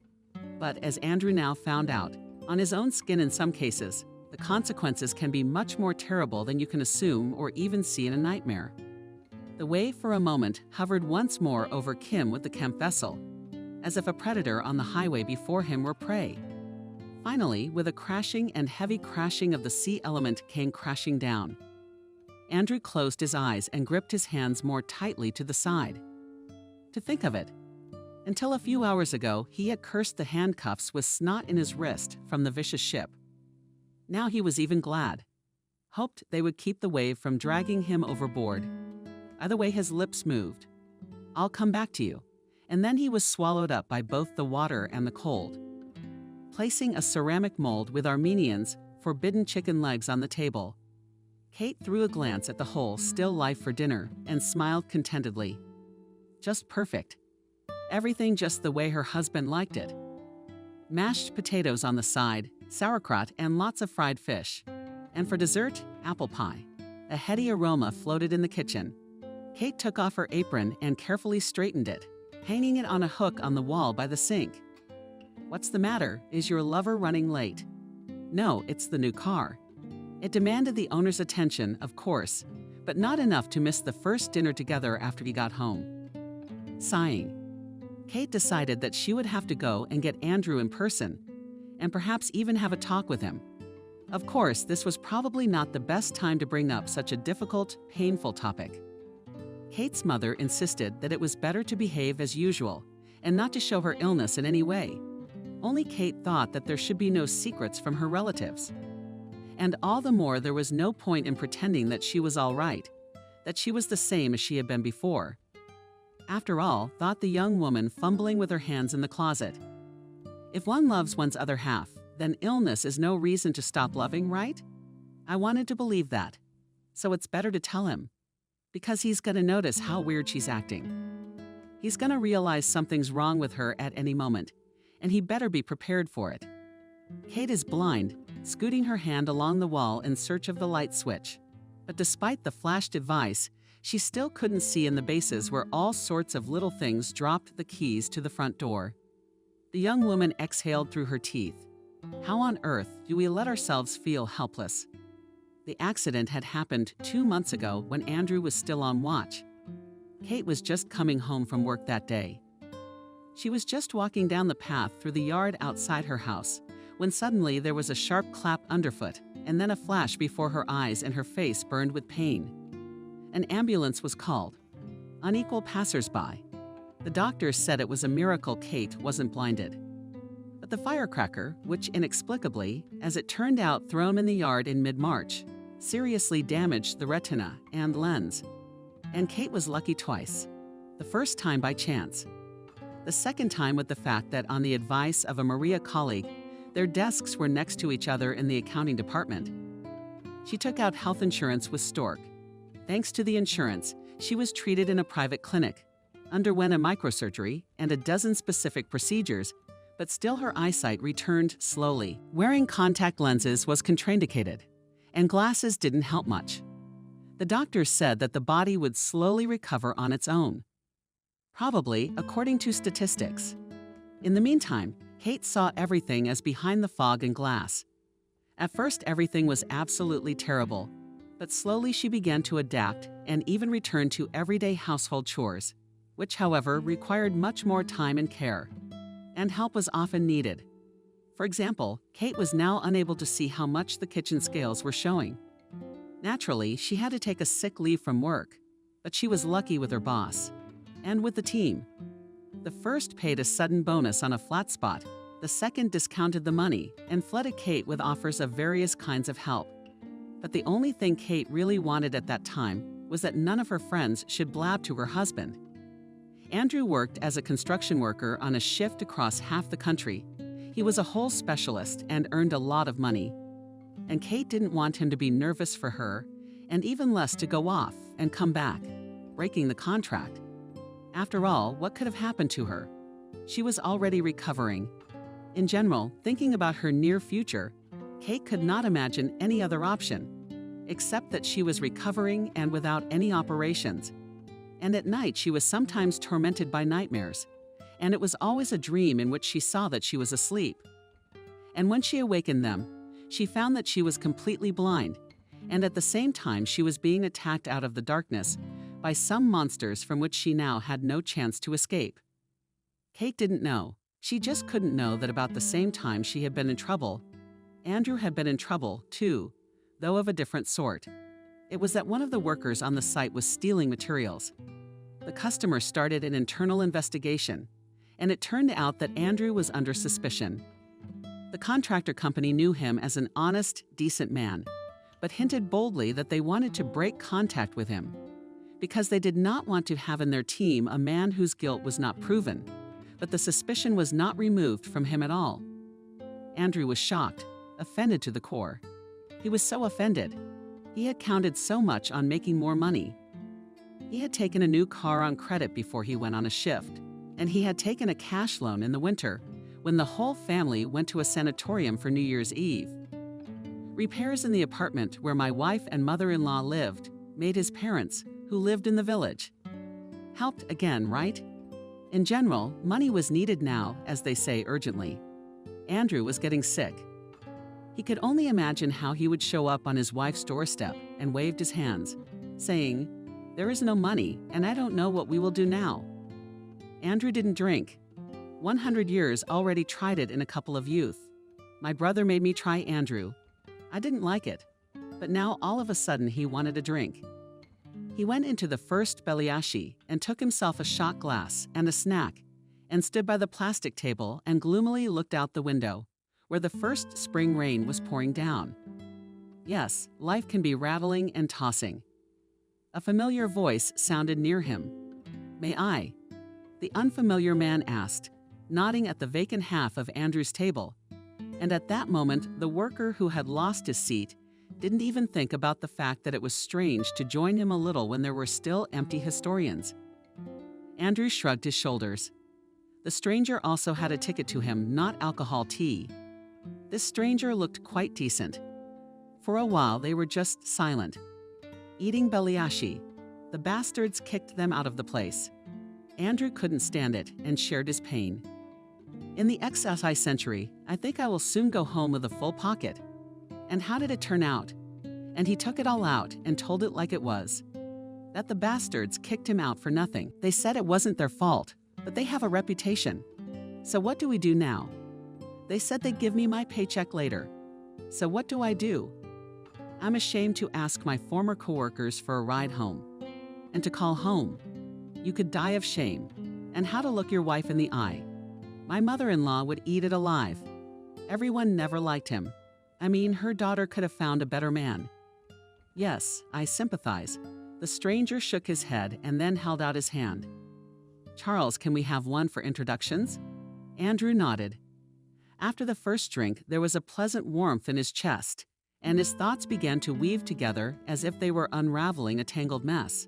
[SPEAKER 3] But as Andrew now found out, on his own skin in some cases, the consequences can be much more terrible than you can assume or even see in a nightmare. The wave for a moment hovered once more over Kim with the Kemp vessel, as if a predator on the highway before him were prey. Finally, with a crashing and heavy crashing of the sea element came crashing down. Andrew closed his eyes and gripped his hands more tightly to the side. To think of it, until a few hours ago, he had cursed the handcuffs with snot in his wrist from the vicious ship. Now he was even glad. Hoped they would keep the wave from dragging him overboard. Either way, his lips moved. "I'll come back to you." And then he was swallowed up by both the water and the cold. Placing a ceramic mold with Armenians' forbidden chicken legs on the table, Kate threw a glance at the whole still life for dinner and smiled contentedly. Just perfect. Everything just the way her husband liked it. mashed potatoes on the side, sauerkraut, and lots of fried fish. And for dessert, apple pie. A heady aroma floated in the kitchen. Kate took off her apron and carefully straightened it, hanging it on a hook on the wall by the sink. "What's the matter? Is your lover running late?" "No, it's the new car." It demanded the owner's attention, of course, but not enough to miss the first dinner together after he got home. Sighing, Kate decided that she would have to go and get Andrew in person, and perhaps even have a talk with him. Of course, this was probably not the best time to bring up such a difficult, painful topic. Kate's mother insisted that it was better to behave as usual and not to show her illness in any way. Only Kate thought that there should be no secrets from her relatives. And all the more there was no point in pretending that she was all right, that she was the same as she had been before. After all, thought the young woman fumbling with her hands in the closet. If one loves one's other half, then illness is no reason to stop loving, right? I wanted to believe that. So it's better to tell him. Because he's gonna notice how weird she's acting. He's gonna realize something's wrong with her at any moment, and he better be prepared for it. Kate is blind, scooting her hand along the wall in search of the light switch. But despite the flash device, she still couldn't see in the bases where all sorts of little things dropped the keys to the front door. The young woman exhaled through her teeth. How on earth do we let ourselves feel helpless? The accident had happened 2 months ago when Andrew was still on watch. Kate was just coming home from work that day. She was just walking down the path through the yard outside her house when suddenly there was a sharp clap underfoot and then a flash before her eyes and her face burned with pain. An ambulance was called. Unequal passers-by. The doctors said it was a miracle Kate wasn't blinded. But the firecracker, which inexplicably, as it turned out thrown in the yard in mid-March, seriously damaged the retina and lens. And Kate was lucky twice. The first time by chance. The second time with the fact that on the advice of a Maria colleague, their desks were next to each other in the accounting department. She took out health insurance with Stork. Thanks to the insurance, she was treated in a private clinic, underwent a microsurgery and a dozen specific procedures, but still her eyesight returned slowly. Wearing contact lenses was contraindicated, and glasses didn't help much. The doctors said that the body would slowly recover on its own. Probably according to statistics. In the meantime, Kate saw everything as behind the fog and glass. At first, everything was absolutely terrible, but slowly she began to adapt and even return to everyday household chores, which, however, required much more time and care. And help was often needed. For example, Kate was now unable to see how much the kitchen scales were showing. Naturally, she had to take a sick leave from work, but she was lucky with her boss and with the team. The first paid a sudden bonus on a flat spot, the second discounted the money and flooded Kate with offers of various kinds of help. But the only thing Kate really wanted at that time was that none of her friends should blab to her husband. Andrew worked as a construction worker on a shift across half the country. He was a whole specialist and earned a lot of money. And Kate didn't want him to be nervous for her, and even less to go off and come back, breaking the contract. After all, what could have happened to her? She was already recovering. In general, thinking about her near future, Kate could not imagine any other option, except that she was recovering and without any operations. And at night she was sometimes tormented by nightmares, and it was always a dream in which she saw that she was asleep. And when she awakened them, she found that she was completely blind, and at the same time she was being attacked out of the darkness by some monsters from which she now had no chance to escape. Kate didn't know. She just couldn't know that about the same time she had been in trouble, Andrew had been in trouble too, though of a different sort. It was that one of the workers on the site was stealing materials. The customer started an internal investigation, and it turned out that Andrew was under suspicion. The contractor company knew him as an honest, decent man, but hinted boldly that they wanted to break contact with him because they did not want to have in their team a man whose guilt was not proven, but the suspicion was not removed from him at all. Andrew was shocked, offended to the core. He was so offended. He had counted so much on making more money. He had taken a new car on credit before he went on a shift, and he had taken a cash loan in the winter when the whole family went to a sanatorium for New Year's Eve. Repairs in the apartment where my wife and mother-in-law lived made his parents, who lived in the village. Helped again, right? In general, money was needed now, as they say urgently. Andrew was getting sick. He could only imagine how he would show up on his wife's doorstep and waved his hands, saying, "There is no money, and I don't know what we will do now." Andrew didn't drink. 100 years already tried it in a couple of youth. My brother made me try Andrew. I didn't like it, but now all of a sudden he wanted a drink. He went into the first Beliashi and took himself a shot glass and a snack, and stood by the plastic table and gloomily looked out the window, where the first spring rain was pouring down. Yes, life can be rattling and tossing. A familiar voice sounded near him. "May I?" The unfamiliar man asked, nodding at the vacant half of Andrew's table. And at that moment, the worker who had lost his seat didn't even think about the fact that it was strange to join him a little when there were still empty historians. Andrew shrugged his shoulders. The stranger also had a ticket to him, not alcohol tea. This stranger looked quite decent. For a while, they were just silent. Eating Beliashi, the bastards kicked them out of the place. Andrew couldn't stand it and shared his pain. "In the XSI century, I think I will soon go home with a full pocket. And how did it turn out?" And he took it all out and told it like it was. That the bastards kicked him out for nothing. They said it wasn't their fault, but they have a reputation. So what do we do now? They said they'd give me my paycheck later. So what do I do? I'm ashamed to ask my former coworkers for a ride home. And to call home. You could die of shame. And how to look your wife in the eye. My mother-in-law would eat it alive. Everyone never liked him. I mean, her daughter could have found a better man. Yes, I sympathize. The stranger shook his head and then held out his hand. "Charles, can we have one for introductions?" Andrew nodded. After the first drink, there was a pleasant warmth in his chest, and his thoughts began to weave together as if they were unraveling a tangled mess.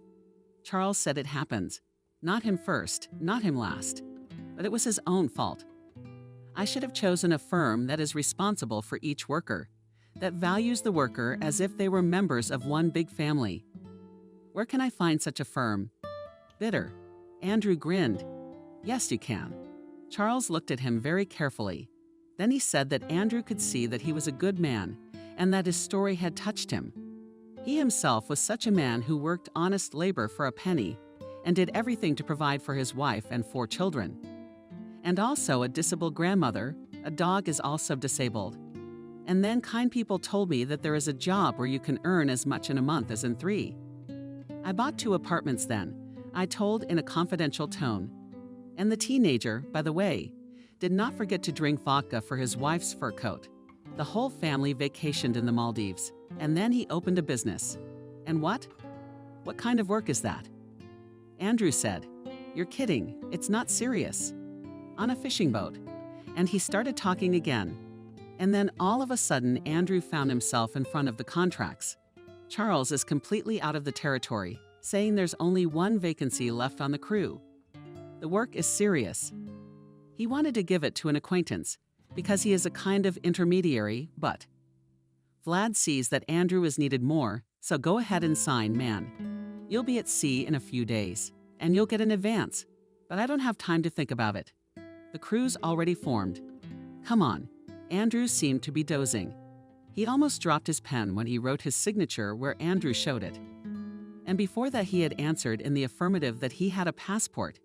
[SPEAKER 3] Charles said it happens. Not him first, not him last. But it was his own fault. I should have chosen a firm that is responsible for each worker, that values the worker as if they were members of one big family. Where can I find such a firm? Bitter. Andrew grinned. Yes, you can. Charles looked at him very carefully. Then he said that Andrew could see that he was a good man and that his story had touched him. He himself was such a man who worked honest labor for a penny and did everything to provide for his wife and 4 children. And also a disabled grandmother. A dog is also disabled. And then kind people told me that there is a job where you can earn as much in a month as in 3. I bought 2 apartments then, I told in a confidential tone. And the teenager, by the way, did not forget to drink vodka for his wife's fur coat. The whole family vacationed in the Maldives, and then he opened a business. And what? What kind of work is that? Andrew said, "You're kidding, it's not serious." On a fishing boat. And he started talking again. And then all of a sudden, Andrew found himself in front of the contracts. Charles is completely out of the territory, saying there's only 1 vacancy left on the crew. The work is serious. He wanted to give it to an acquaintance, because he is a kind of intermediary, but Vlad sees that Andrew is needed more, so go ahead and sign, man. You'll be at sea in a few days, and you'll get an advance, but I don't have time to think about it. The crew's already formed. Come on. Andrew seemed to be dozing. He almost dropped his pen when he wrote his signature where Andrew showed it. And before that he had answered in the affirmative that he had a passport.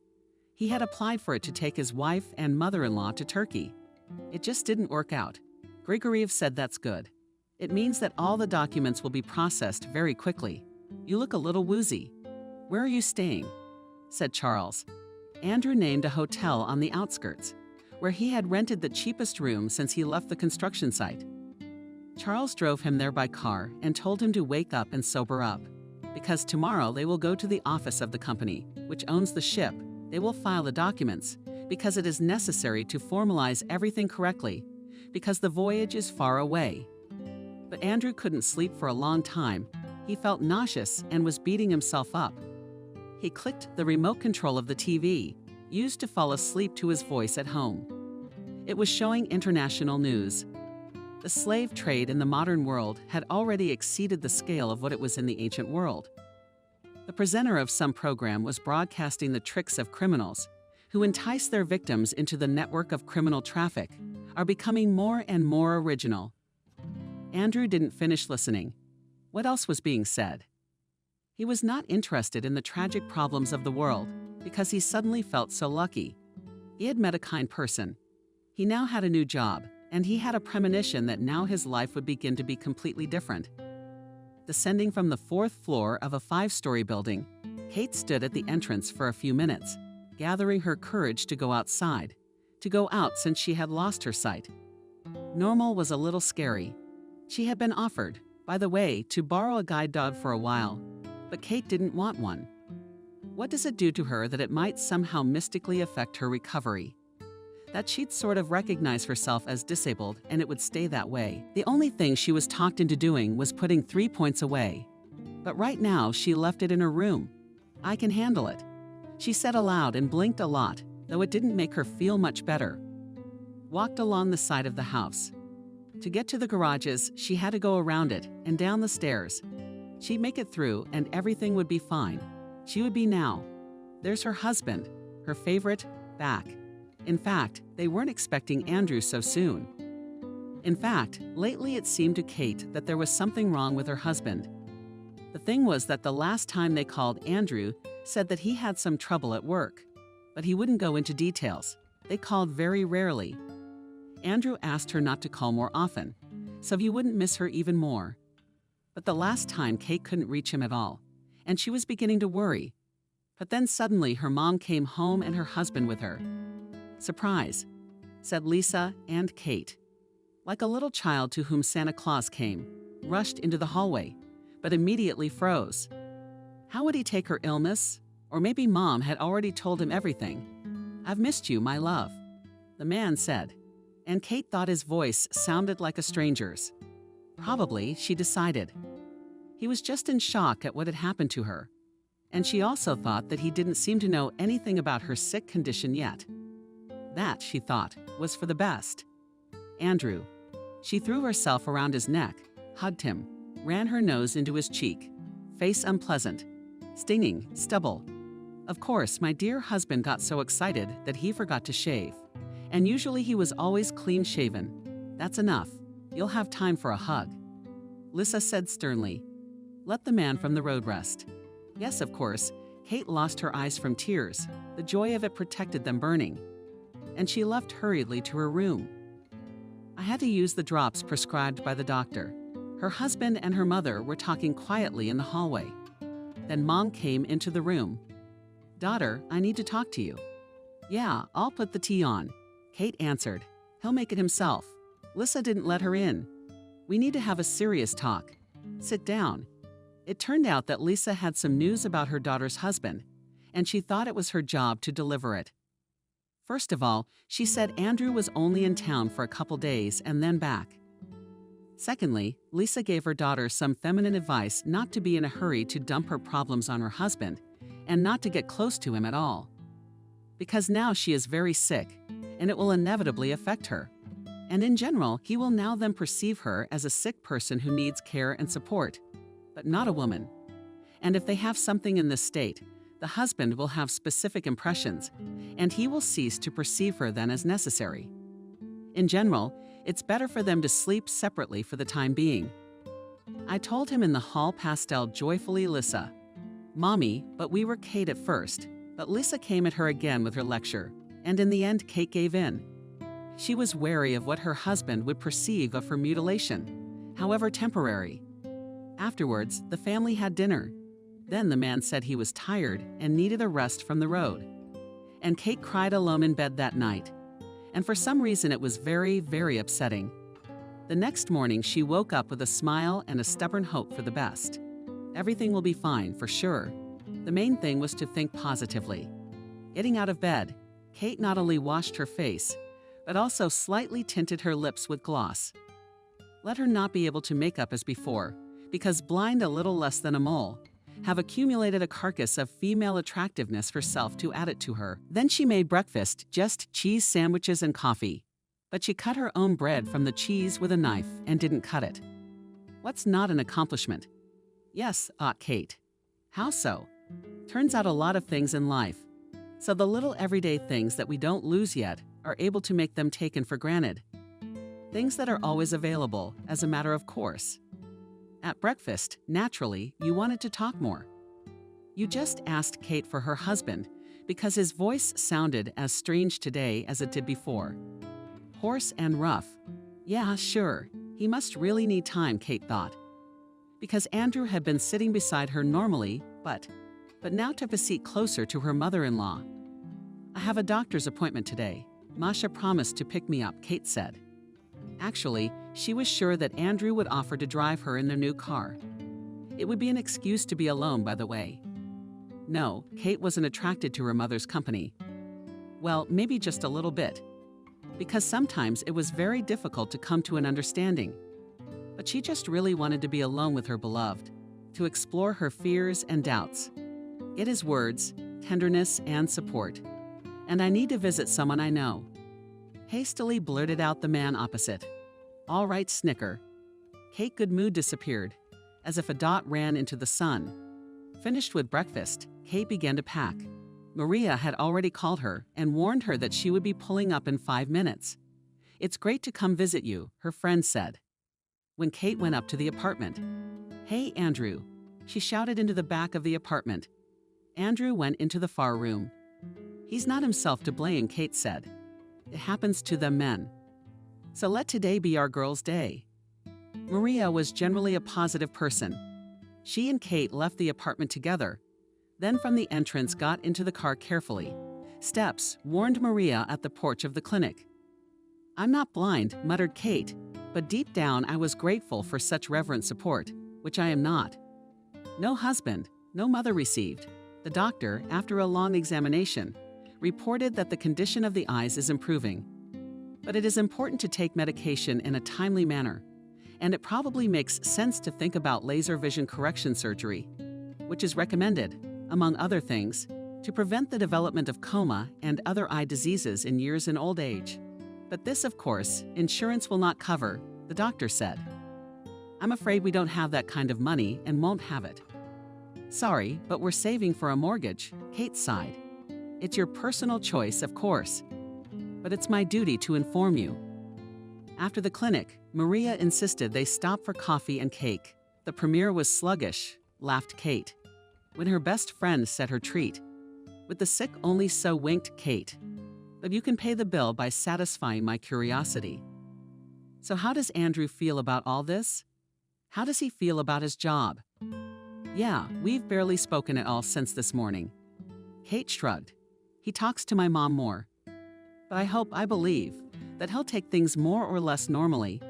[SPEAKER 3] He had applied for it to take his wife and mother-in-law to Turkey. It just didn't work out. Grigoriev said that's good. It means that all the documents will be processed very quickly. You look a little woozy. Where are you staying? Said Charles. Andrew named a hotel on the outskirts, where he had rented the cheapest room since he left the construction site. Charles drove him there by car and told him to wake up and sober up, because tomorrow they will go to the office of the company, which owns the ship. They will file the documents, because it is necessary to formalize everything correctly, because the voyage is far away. But Andrew couldn't sleep for a long time. He felt nauseous and was beating himself up. He clicked the remote control of the TV, used to fall asleep to his voice at home. It was showing international news. The slave trade in the modern world had already exceeded the scale of what it was in the ancient world. The presenter of some program was broadcasting the tricks of criminals, who entice their victims into the network of criminal traffic, are becoming more and more original. Andrew didn't finish listening. What else was being said? He was not interested in the tragic problems of the world because he suddenly felt so lucky. He had met a kind person. He now had a new job, and he had a premonition that now his life would begin to be completely different. Descending from the 4th floor of a 5-story building, Kate stood at the entrance for a few minutes, gathering her courage to go outside, to go out since she had lost her sight. Normal was a little scary. She had been offered, by the way, to borrow a guide dog for a while, but Kate didn't want one. What does it do to her that it might somehow mystically affect her recovery? That she'd sort of recognize herself as disabled and it would stay that way. The only thing she was talked into doing was putting 3 points away. But right now, she left it in her room. I can handle it, she said aloud and blinked a lot, though it didn't make her feel much better. Walked along the side of the house. To get to the garages, she had to go around it and down the stairs. She'd make it through and everything would be fine. She would be now. There's her husband, her favorite, back. In fact, they weren't expecting Andrew so soon. In fact, lately it seemed to Kate that there was something wrong with her husband. The thing was that the last time they called, Andrew said that he had some trouble at work, but he wouldn't go into details. They called very rarely. Andrew asked her not to call more often, so he wouldn't miss her even more. But the last time, Kate couldn't reach him at all, and she was beginning to worry. But then suddenly her mom came home and her husband with her. Surprise, said Lisa and Kate. Like a little child to whom Santa Claus came, rushed into the hallway, but immediately froze. How would he take her illness? Or maybe Mom had already told him everything. "I've missed you, my love," the man said, and Kate thought his voice sounded like a stranger's. Probably, she decided. He was just in shock at what had happened to her, and she also thought that he didn't seem to know anything about her sick condition yet. That, she thought, was for the best. Andrew. She threw herself around his neck, hugged him, ran her nose into his cheek. Face unpleasant. Stinging, stubble. Of course, my dear husband got so excited that he forgot to shave. And usually he was always clean-shaven. That's enough. You'll have time for a hug. Lisa said sternly. Let the man from the road rest. Yes, of course. Kate lost her eyes from tears. The joy of it protected them burning. And she left hurriedly to her room. I had to use the drops prescribed by the doctor. Her husband and her mother were talking quietly in the hallway. Then Mom came into the room. Daughter, I need to talk to you. Yeah, I'll put the tea on, Kate answered. He'll make it himself. Lisa didn't let her in. We need to have a serious talk. Sit down. It turned out that Lisa had some news about her daughter's husband, and she thought it was her job to deliver it. First of all, she said Andrew was only in town for a couple days and then back. Secondly, Lisa gave her daughter some feminine advice not to be in a hurry to dump her problems on her husband and not to get close to him at all. Because now she is very sick, and it will inevitably affect her. And in general, he will now then perceive her as a sick person who needs care and support, but not a woman. And if they have something in this state, the husband will have specific impressions, and he will cease to perceive her then as necessary. In general, it's better for them to sleep separately for the time being. I told him in the hall pastel joyfully Lisa. Mommy, but we were Kate at first, but Lisa came at her again with her lecture, and in the end Kate gave in. She was wary of what her husband would perceive of her mutilation, however temporary. Afterwards, the family had dinner. Then the man said he was tired and needed a rest from the road. And Kate cried alone in bed that night. And for some reason it was very, very upsetting. The next morning she woke up with a smile and a stubborn hope for the best. Everything will be fine, for sure. The main thing was to think positively. Getting out of bed, Kate not only washed her face, but also slightly tinted her lips with gloss. Let her not be able to make up as before, because blind a little less than a mole, have accumulated a carcass of female attractiveness for self to add it to her. Then she made breakfast, just cheese sandwiches and coffee. But she cut her own bread from the cheese with a knife and didn't cut it. What's not an accomplishment? Yes, thought Kate. How so? Turns out a lot of things in life. So the little everyday things that we don't lose yet are able to make them taken for granted. Things that are always available as a matter of course. At breakfast, naturally, you wanted to talk more. You just asked Kate for her husband because his voice sounded as strange today as it did before. Hoarse and rough. Yeah, sure. He must really need time, Kate thought. Because Andrew had been sitting beside her normally, but now took a seat closer to her mother-in-law. I have a doctor's appointment today. Masha promised to pick me up, Kate said. Actually, she was sure that Andrew would offer to drive her in their new car. It would be an excuse to be alone, by the way. No, Kate wasn't attracted to her mother's company. Well, maybe just a little bit. Because sometimes it was very difficult to come to an understanding. But she just really wanted to be alone with her beloved, to explore her fears and doubts. Get his words, tenderness, and support. And I need to visit someone I know. Hastily blurted out the man opposite. All right, snicker. Kate's good mood disappeared, as if a dot ran into the sun. Finished with breakfast, Kate began to pack. Maria had already called her and warned her that she would be pulling up in 5 minutes. It's great to come visit you, her friend said. When Kate went up to the apartment. Hey, Andrew, she shouted into the back of the apartment. Andrew went into the far room. He's not himself to blame, Kate said. It happens to them men. So let today be our girl's day. Maria was generally a positive person. She and Kate left the apartment together, then from the entrance got into the car carefully. Steps warned Maria at the porch of the clinic. I'm not blind, muttered Kate, but deep down I was grateful for such reverent support, which I am not. No husband, no mother received. The doctor, after a long examination, reported that the condition of the eyes is improving. But it is important to take medication in a timely manner, and it probably makes sense to think about laser vision correction surgery, which is recommended, among other things, to prevent the development of coma and other eye diseases in years in old age. But this, of course, insurance will not cover, the doctor said. I'm afraid we don't have that kind of money and won't have it. Sorry, but we're saving for a mortgage, Kate sighed. It's your personal choice, of course. But it's my duty to inform you. After the clinic, Maria insisted they stop for coffee and cake. The premiere was sluggish, laughed Kate, when her best friend set her treat. With the sick only so winked Kate. But you can pay the bill by satisfying my curiosity. So how does Andrew feel about all this? How does he feel about his job? Yeah, we've barely spoken at all since this morning. Kate shrugged. He talks to my mom more. But I believe, that he'll take things more or less normally.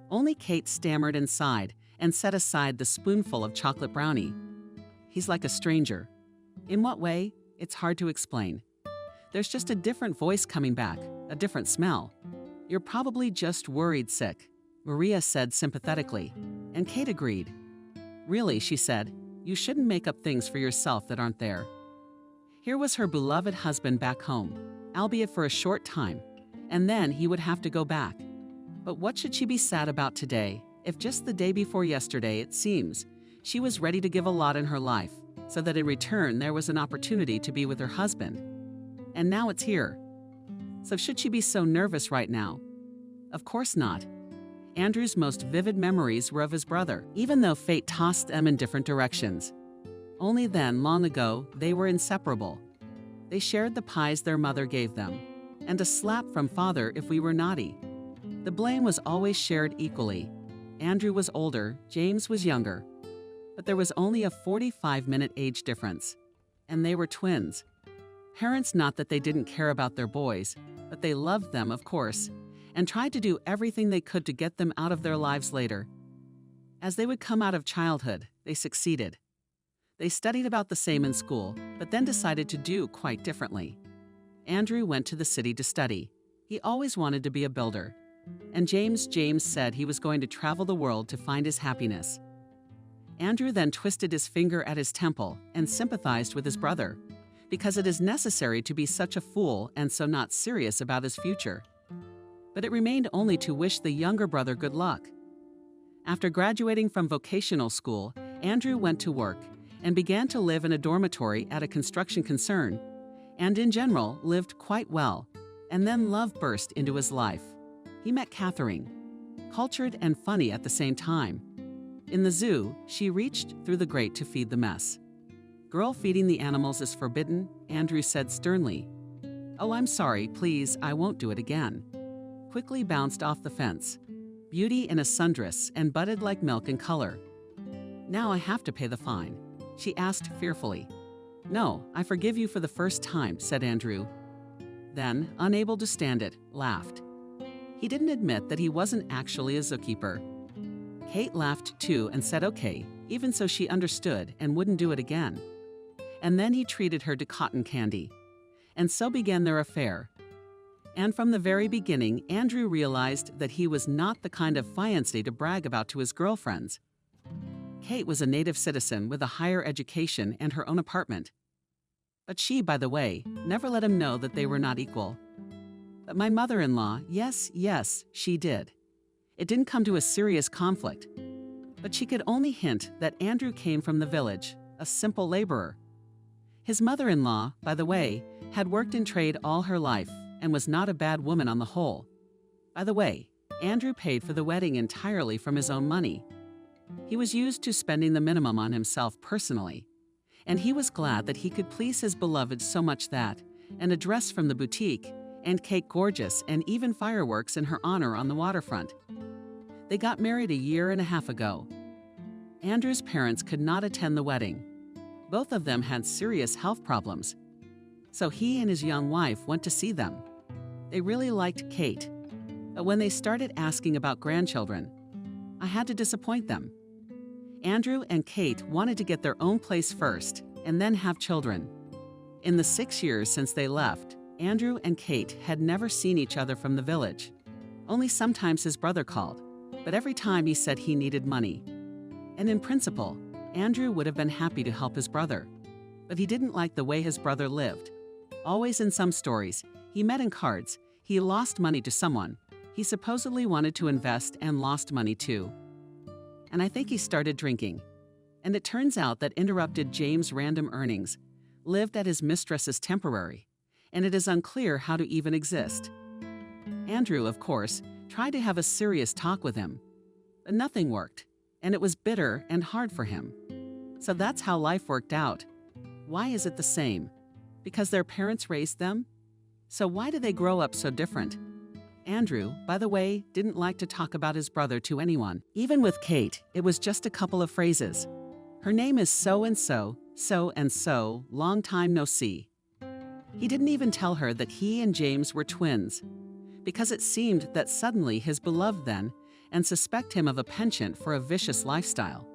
[SPEAKER 3] Only Kate stammered and sighed and set aside the spoonful of chocolate brownie. He's like a stranger. In what way? It's hard to explain. There's just a different voice coming back, a different smell. You're probably just worried sick, Maria said sympathetically, and Kate agreed. Really, she said, you shouldn't make up things for yourself that aren't there. Here was her beloved husband back home, albeit for a short time, and then he would have to go back. But what should she be sad about today, if just the day before yesterday, it seems, she was ready to give a lot in her life, so that in return there was an opportunity to be with her husband. And now it's here. So should she be so nervous right now? Of course not. Andrew's most vivid memories were of his brother, even though fate tossed them in different directions. Only then, long ago, they were inseparable. They shared the pies their mother gave them, and a slap from father if we were naughty. The blame was always shared equally. Andrew was older, James was younger. But there was only a 45-minute age difference. And they were twins. Parents, not that they didn't care about their boys, but they loved them, of course, and tried to do everything they could to get them out of their lives later. As they would come out of childhood, they succeeded. They studied about the same in school, but then decided to do quite differently. Andrew went to the city to study. He always wanted to be a builder. And James said he was going to travel the world to find his happiness. Andrew then twisted his finger at his temple and sympathized with his brother, because it is necessary to be such a fool and so not serious about his future. but it remained only to wish the younger brother good luck. After graduating from vocational school, Andrew went to work and began to live in a dormitory at a construction concern, and in general lived quite well, and then love burst into his life. He met Catherine, cultured and funny at the same time. In the zoo, she reached through the grate to feed the mess. "Girl, feeding the animals is forbidden," Andrew said sternly. "Oh, I'm sorry, please, I won't do it again." Quickly bounced off the fence. Beauty in a sundress and budded like milk in color. "Now I have to pay the fine," she asked fearfully. "No, I forgive you for the first time," said Andrew. Then, unable to stand it, laughed. He didn't admit that he wasn't actually a zookeeper. Kate laughed too and said okay, even so she understood and wouldn't do it again. And then he treated her to cotton candy. And so began their affair. And from the very beginning, Andrew realized that he was not the kind of fiancé to brag about to his girlfriends. Kate was a native citizen with a higher education and her own apartment. But she, by the way, never let him know that they were not equal. But my mother-in-law, yes, she did. It didn't come to a serious conflict. But she could only hint that Andrew came from the village, a simple laborer. His mother-in-law, by the way, had worked in trade all her life and was not a bad woman on the whole. By the way, Andrew paid for the wedding entirely from his own money. He was used to spending the minimum on himself personally, and he was glad that he could please his beloved so much that, and a dress from the boutique, and cake gorgeous, and even fireworks in her honor on the waterfront. They got married a year and a half ago. Andrew's parents could not attend the wedding. Both of them had serious health problems. So he and his young wife went to see them. They really liked Kate, but when they started asking about grandchildren, I had to disappoint them. Andrew and Kate wanted to get their own place first and then have children. In the 6 years since they left, Andrew and Kate had never seen each other from the village. Only sometimes his brother called, but every time he said he needed money. And in principle, Andrew would have been happy to help his brother, but he didn't like the way his brother lived. Always in some stories, he met in cards, he lost money to someone. He supposedly wanted to invest and lost money too. And I think he started drinking. And it turns out that interrupted James' random earnings, lived at his mistress's temporary, and it is unclear how to even exist. Andrew, of course, tried to have a serious talk with him, but nothing worked, and it was bitter and hard for him. So that's how life worked out. Why is it the same? Because their parents raised them? So why do they grow up so different? Andrew, by the way, didn't like to talk about his brother to anyone. Even with Kate, it was just a couple of phrases. Her name is so-and-so, so-and-so, long time no see. He didn't even tell her that he and James were twins, because it seemed that suddenly his beloved then, and suspect him of a penchant for a vicious lifestyle.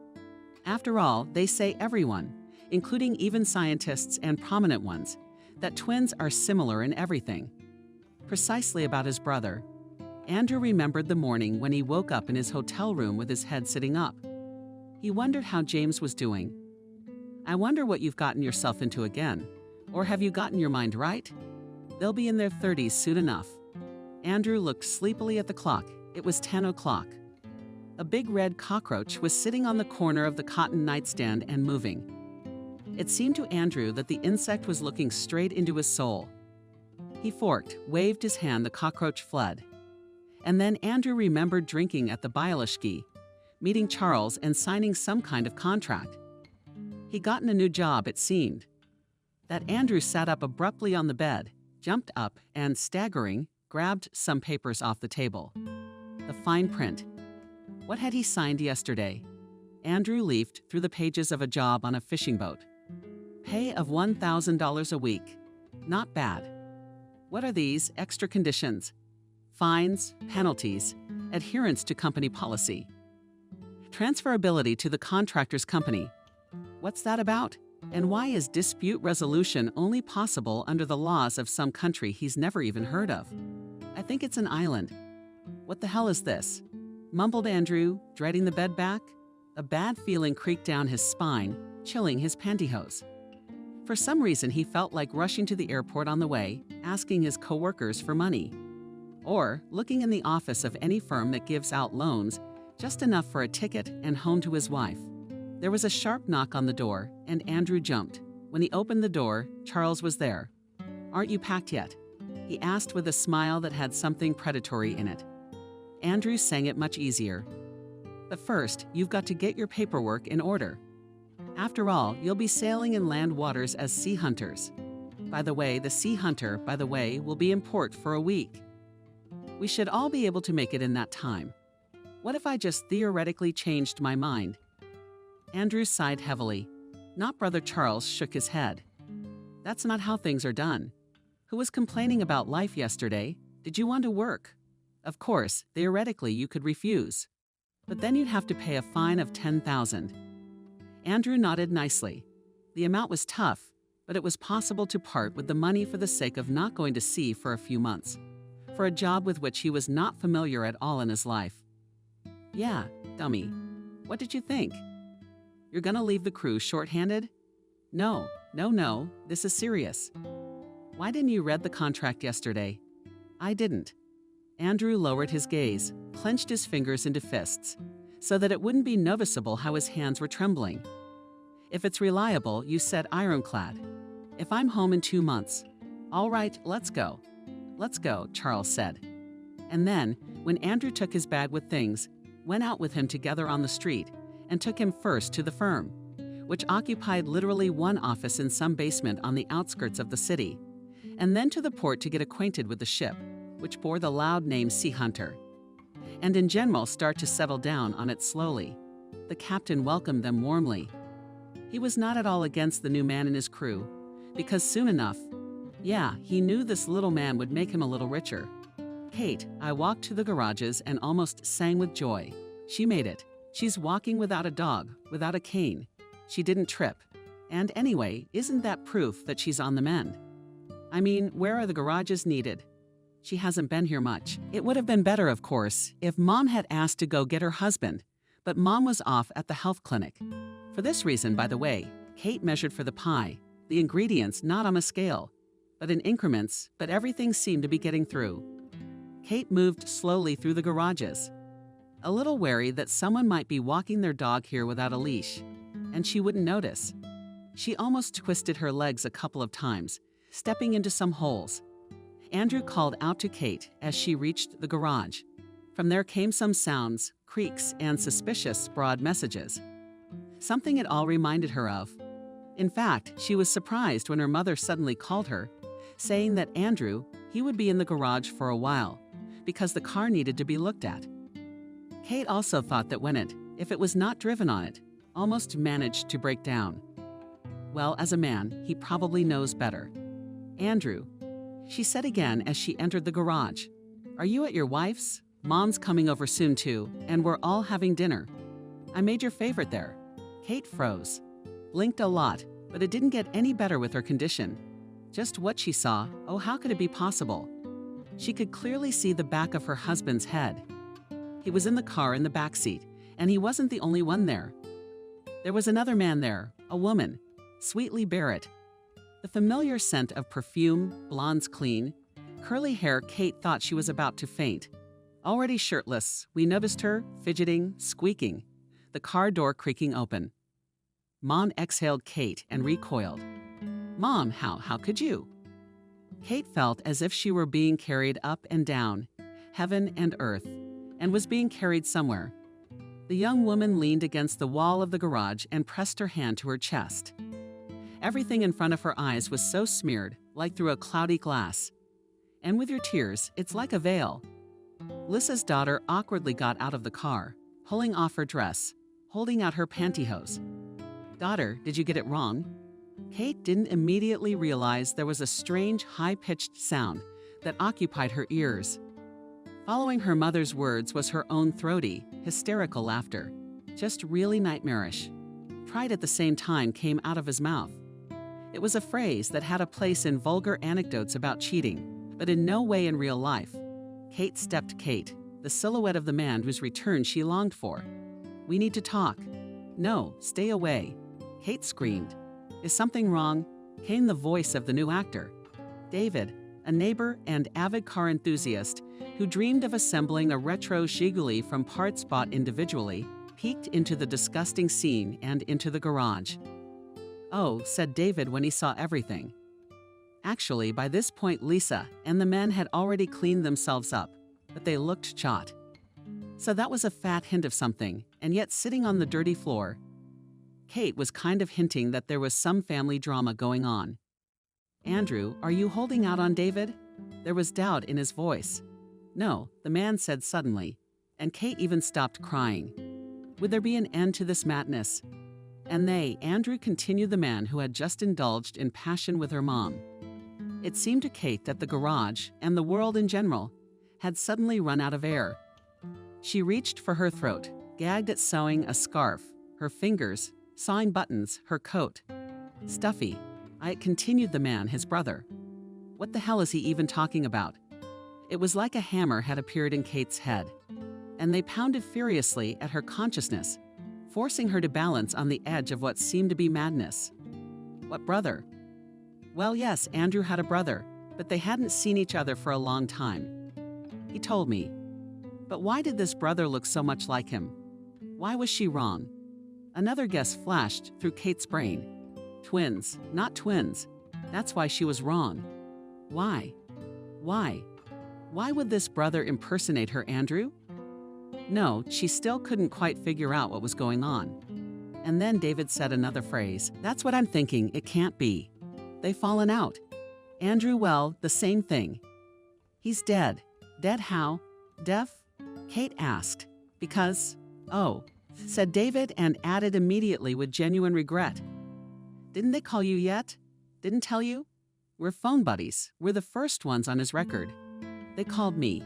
[SPEAKER 3] After all, they say everyone, including even scientists and prominent ones, that twins are similar in everything. Precisely about his brother, Andrew remembered the morning when he woke up in his hotel room with his head sitting up. He wondered how James was doing. I wonder what you've gotten yourself into again, or have you gotten your mind right? They'll be in their 30s soon enough. Andrew looked sleepily at the clock. It was 10 o'clock. A big red cockroach was sitting on the corner of the cotton nightstand and moving. It seemed to Andrew that the insect was looking straight into his soul. He forked, waved his hand, the cockroach fled. And then Andrew remembered drinking at the Bialysky, meeting Charles and signing some kind of contract. He'd gotten a new job, it seemed. That Andrew sat up abruptly on the bed, jumped up, and staggering, grabbed some papers off the table. The fine print. What had he signed yesterday? Andrew leafed through the pages of a job on a fishing boat. Pay of $1,000 a week. Not bad. What are these extra conditions? Fines, penalties, adherence to company policy. Transferability to the contractor's company. What's that about? And why is dispute resolution only possible under the laws of some country he's never even heard of? I think it's an island. What the hell is this? Mumbled Andrew, dreading the bed back. A bad feeling creaked down his spine, chilling his pantyhose. For some reason, he felt like rushing to the airport on the way, asking his co-workers for money. or looking in the office of any firm that gives out loans, just enough for a ticket and home to his wife. There was a sharp knock on the door, and Andrew jumped. When he opened the door, Charles was there. "Aren't you packed yet?" he asked with a smile that had something predatory in it. Andrew sang it much easier. "But first, you've got to get your paperwork in order. After all, you'll be sailing in land waters as sea hunters. By the way, the Sea Hunter, will be in port for a week. We should all be able to make it in that time. What if I just theoretically changed my mind?" Andrew sighed heavily. Not Brother Charles shook his head. "That's not how things are done. Who was complaining about life yesterday? Did you want to work? Of course, theoretically you could refuse. But then you'd have to pay a fine of $10,000. Andrew nodded nicely. The amount was tough, but it was possible to part with the money for the sake of not going to sea for a few months, for a job with which he was not familiar at all in his life. "Yeah, dummy. What did you think? You're gonna leave the crew short-handed? No, this is serious. Why didn't you read the contract yesterday?" "I didn't." Andrew lowered his gaze, clenched his fingers into fists, so that it wouldn't be noticeable how his hands were trembling. "If it's reliable, you said ironclad. If I'm home in 2 months." "All right, let's go." "Let's go," Charles said. And then, when Andrew took his bag with things, went out with him together on the street, and took him first to the firm, which occupied literally one office in some basement on the outskirts of the city, and then to the port to get acquainted with the ship, which bore the loud name Sea Hunter, and in general start to settle down on it slowly. The captain welcomed them warmly. He was not at all against the new man in his crew, because soon enough, he knew this little man would make him a little richer. "Kate," I walked to the garages and almost sang with joy. "She made it. She's walking without a dog, without a cane. She didn't trip. And anyway, isn't that proof that she's on the mend? I mean, where are the garages needed? She hasn't been here much. It would have been better, of course, if Mom had asked to go get her husband, but Mom was off at the health clinic. For this reason, by the way, Kate measured for the pie, the ingredients not on a scale, but in increments, but everything seemed to be getting through. Kate moved slowly through the garages, a little wary that someone might be walking their dog here without a leash, and she wouldn't notice. She almost twisted her legs a couple of times, stepping into some holes. Andrew called out to Kate as she reached the garage. From there came some sounds, creaks, and suspicious, broad messages. Something it all reminded her of. In fact, she was surprised when her mother suddenly called her, saying that Andrew, he would be in the garage for a while, because the car needed to be looked at. Kate also thought that when if it was not driven on it, almost managed to break down. Well, as a man, he probably knows better. "Andrew," she said again as she entered the garage. "Are you at your wife's? Mom's coming over soon too, and we're all having dinner. I made your favorite there." Kate froze, blinked a lot, but it didn't get any better with her condition. Just what she saw, oh, how could it be possible? She could clearly see the back of her husband's head. He was in the car in the back seat, and he wasn't the only one there. There was another man there, a woman, Sweetly Barrett. The familiar scent of perfume, blondes clean, curly hair. Kate thought she was about to faint. Already shirtless, we noticed her, fidgeting, squeaking, the car door creaking open. Mom exhaled Kate and recoiled. "Mom, how could you?" Kate felt as if she were being carried up and down, heaven and earth, and was being carried somewhere. The young woman leaned against the wall of the garage and pressed her hand to her chest. Everything in front of her eyes was so smeared, like through a cloudy glass. And with your tears, it's like a veil. Lissa's daughter awkwardly got out of the car, pulling off her dress, holding out her pantyhose. "Daughter, did you get it wrong?" Kate didn't immediately realize there was a strange, high-pitched sound that occupied her ears. Following her mother's words was her own throaty, hysterical laughter, just really nightmarish. Pride at the same time came out of his mouth. It was a phrase that had a place in vulgar anecdotes about cheating, but in no way in real life. Kate stepped Kate, the silhouette of the man whose return she longed for. "We need to talk." "No, stay away," Kate screamed. "Is something wrong?" came the voice of the new actor. David, a neighbor and avid car enthusiast who dreamed of assembling a retro Shiguli from parts bought individually, peeked into the disgusting scene and into the garage. "Oh," said David when he saw everything. Actually, by this point Lisa and the men had already cleaned themselves up, but they looked shot. So that was a fat hint of something, and yet sitting on the dirty floor, Kate was kind of hinting that there was some family drama going on. "Andrew, are you holding out on David?" There was doubt in his voice. "No," the man said suddenly, and Kate even stopped crying. Would there be an end to this madness? And Andrew continued, the man who had just indulged in passion with her mom. It seemed to Kate that the garage, and the world in general, had suddenly run out of air. She reached for her throat, gagged at sewing a scarf, her fingers, sawing buttons, her coat. "Stuffy," continued the man, his brother. What the hell is he even talking about? It was like a hammer had appeared in Kate's head, and they pounded furiously at her consciousness, forcing her to balance on the edge of what seemed to be madness. What brother? Well, yes, Andrew had a brother, but they hadn't seen each other for a long time. He told me. But why did this brother look so much like him? Why was she wrong? Another guess flashed through Kate's brain. Twins, not twins. That's why she was wrong. Why? Why? Why would this brother impersonate her, Andrew? No, she still couldn't quite figure out what was going on. And then David said another phrase. "That's what I'm thinking, it can't be. They've fallen out. Andrew, well, the same thing. He's dead. Dead how? Deaf?" Kate asked. "Because, oh," said David and added immediately with genuine regret. "Didn't they call you yet? Didn't tell you? We're phone buddies. We're the first ones on his record. They called me.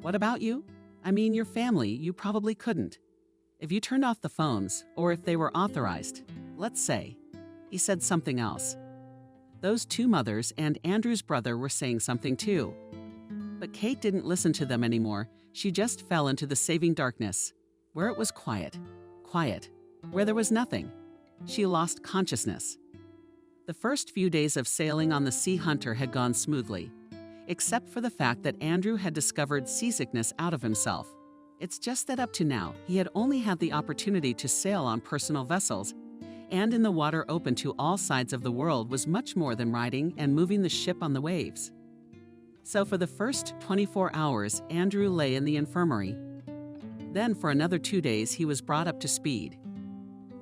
[SPEAKER 3] What about you? I mean, your family, you probably couldn't. If you turned off the phones, or if they were authorized, let's say." He said something else. Those two mothers and Andrew's brother were saying something too. But Kate didn't listen to them anymore. She just fell into the saving darkness, where it was quiet, where there was nothing. She lost consciousness. The first few days of sailing on the Sea Hunter had gone smoothly, except for the fact that Andrew had discovered seasickness out of himself. It's just that up to now, he had only had the opportunity to sail on personal vessels, and in the water open to all sides of the world was much more than riding and moving the ship on the waves. So for the first 24 hours, Andrew lay in the infirmary. Then for another 2 days, he was brought up to speed.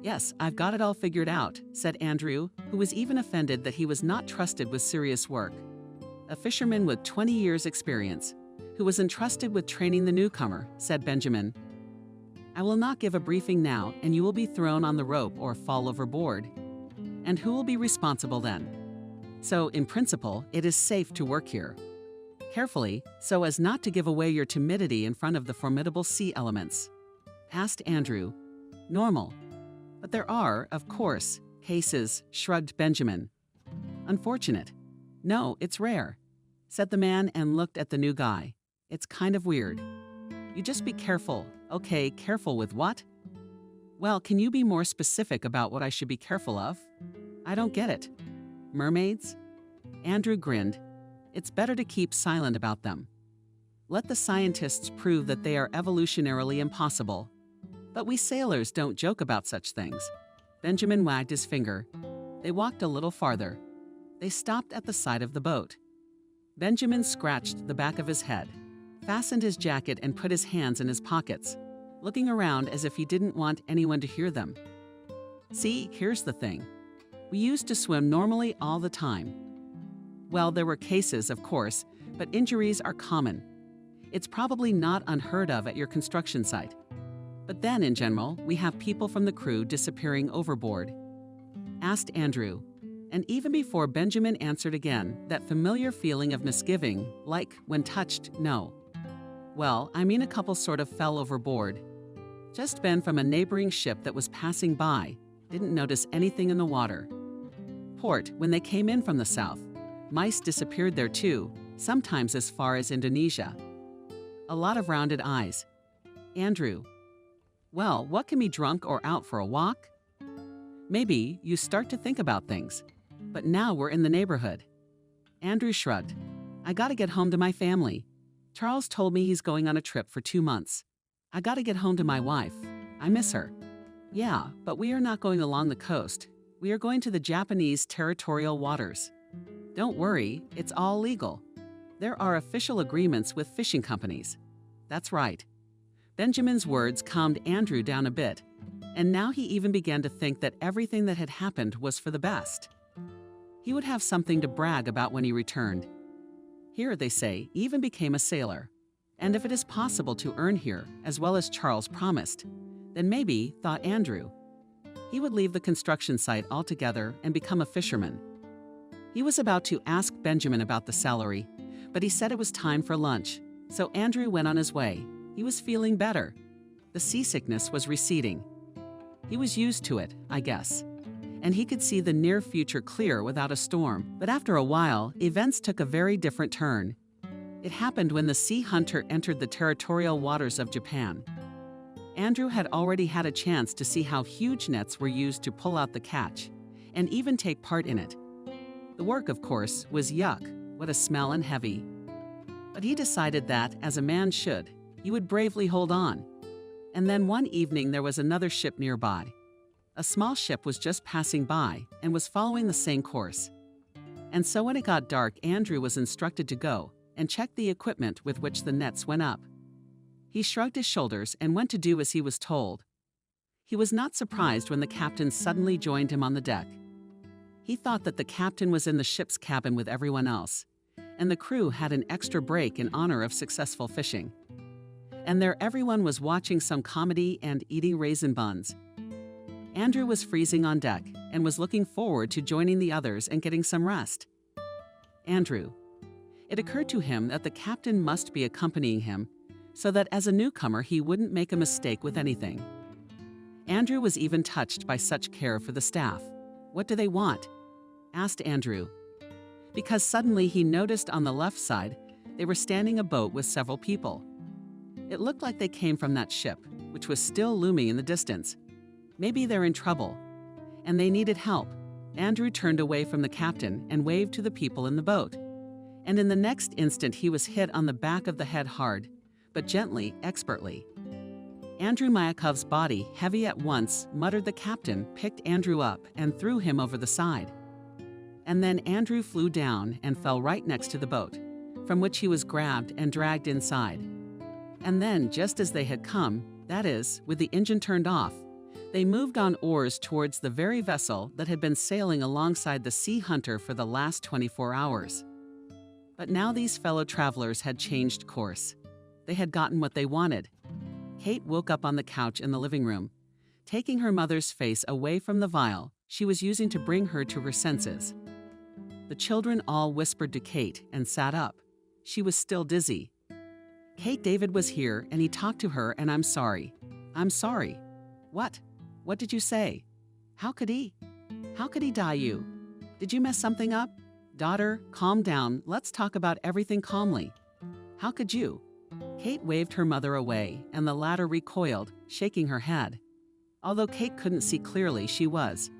[SPEAKER 3] "Yes, I've got it all figured out," said Andrew, who was even offended that he was not trusted with serious work. A fisherman with 20 years' experience, who was entrusted with training the newcomer, said Benjamin. "I will not give a briefing now, and you will be thrown on the rope or fall overboard. And who will be responsible then? So, in principle, it is safe to work here. Carefully, so as not to give away your timidity in front of the formidable sea elements." Asked Andrew. "Normal. But there are, of course, cases," shrugged Benjamin. "Unfortunate. No, it's rare," said the man and looked at the new guy. "It's kind of weird. You just be careful. Okay, careful with what? Well, can you be more specific about what I should be careful of? I don't get it. Mermaids?" Andrew grinned. "It's better to keep silent about them. Let the scientists prove that they are evolutionarily impossible. But we sailors don't joke about such things." Benjamin wagged his finger. They walked a little farther. They stopped at the side of the boat. Benjamin scratched the back of his head, fastened his jacket and put his hands in his pockets, looking around as if he didn't want anyone to hear them. "See, here's the thing. We used to swim normally all the time. Well, there were cases, of course, but injuries are common. It's probably not unheard of at your construction site. But then, in general, we have people from the crew disappearing overboard." Asked Andrew. And even before Benjamin answered again, that familiar feeling of misgiving, like when touched, no. "Well, I mean a couple sort of fell overboard. Just been from a neighboring ship that was passing by, didn't notice anything in the water. Port, when they came in from the south, mice disappeared there too, sometimes as far as Indonesia. A lot of rounded eyes." Andrew. "Well, what can be drunk or out for a walk? Maybe you start to think about things. But now we're in the neighborhood." Andrew shrugged. "I gotta get home to my family. Charles told me he's going on a trip for 2 months. I gotta get home to my wife. I miss her. Yeah, but we are not going along the coast. We are going to the Japanese territorial waters. Don't worry, it's all legal. There are official agreements with fishing companies. That's right. Benjamin's words calmed Andrew down a bit, and now he even began to think that everything that had happened was for the best. He would have something to brag about when he returned. Here, they say, even became a sailor. And if it is possible to earn here, as well as Charles promised, then maybe, thought Andrew, he would leave the construction site altogether and become a fisherman. He was about to ask Benjamin about the salary, but he said it was time for lunch, so Andrew went on his way. He was feeling better. The seasickness was receding. He was used to it, I guess, and he could see the near future clear without a storm. But after a while, events took a very different turn. It happened when the Sea Hunter entered the territorial waters of Japan. Andrew had already had a chance to see how huge nets were used to pull out the catch, and even take part in it. The work, of course, was yuck, what a smell and heavy. But he decided that, as a man should, he would bravely hold on. And then one evening there was another ship nearby. A small ship was just passing by and was following the same course. And so when it got dark, Andrew was instructed to go and check the equipment with which the nets went up. He shrugged his shoulders and went to do as he was told. He was not surprised when the captain suddenly joined him on the deck. He thought that the captain was in the ship's cabin with everyone else, and the crew had an extra break in honor of successful fishing. And there everyone was watching some comedy and eating raisin buns. Andrew was freezing on deck and was looking forward to joining the others and getting some rest. Andrew. It occurred to him that the captain must be accompanying him so that as a newcomer he wouldn't make a mistake with anything. Andrew was even touched by such care for the staff. "What do they want?" asked Andrew. Because suddenly he noticed on the left side they were standing a boat with several people. It looked like they came from that ship, which was still looming in the distance. Maybe they're in trouble, and they needed help. Andrew turned away from the captain and waved to the people in the boat. And in the next instant he was hit on the back of the head hard, but gently, expertly. Andrew Mayakov's body, heavy at once, muttered. The captain picked Andrew up and threw him over the side. And then Andrew flew down and fell right next to the boat, from which he was grabbed and dragged inside. And then, just as they had come, that is, with the engine turned off, they moved on oars towards the very vessel that had been sailing alongside the Sea Hunter for the last 24 hours. But now these fellow travelers had changed course. They had gotten what they wanted. Kate woke up on the couch in the living room, taking her mother's face away from the vial she was using to bring her to her senses. The children all whispered to Kate and sat up. She was still dizzy. "Kate, David was here and he talked to her and I'm sorry. I'm sorry." "What? What did you say? How could he? How could he die you? Did you mess something up? Daughter, calm down. Let's talk about everything calmly. How could you?" Kate waved her mother away and the latter recoiled, shaking her head. Although Kate couldn't see clearly, she was.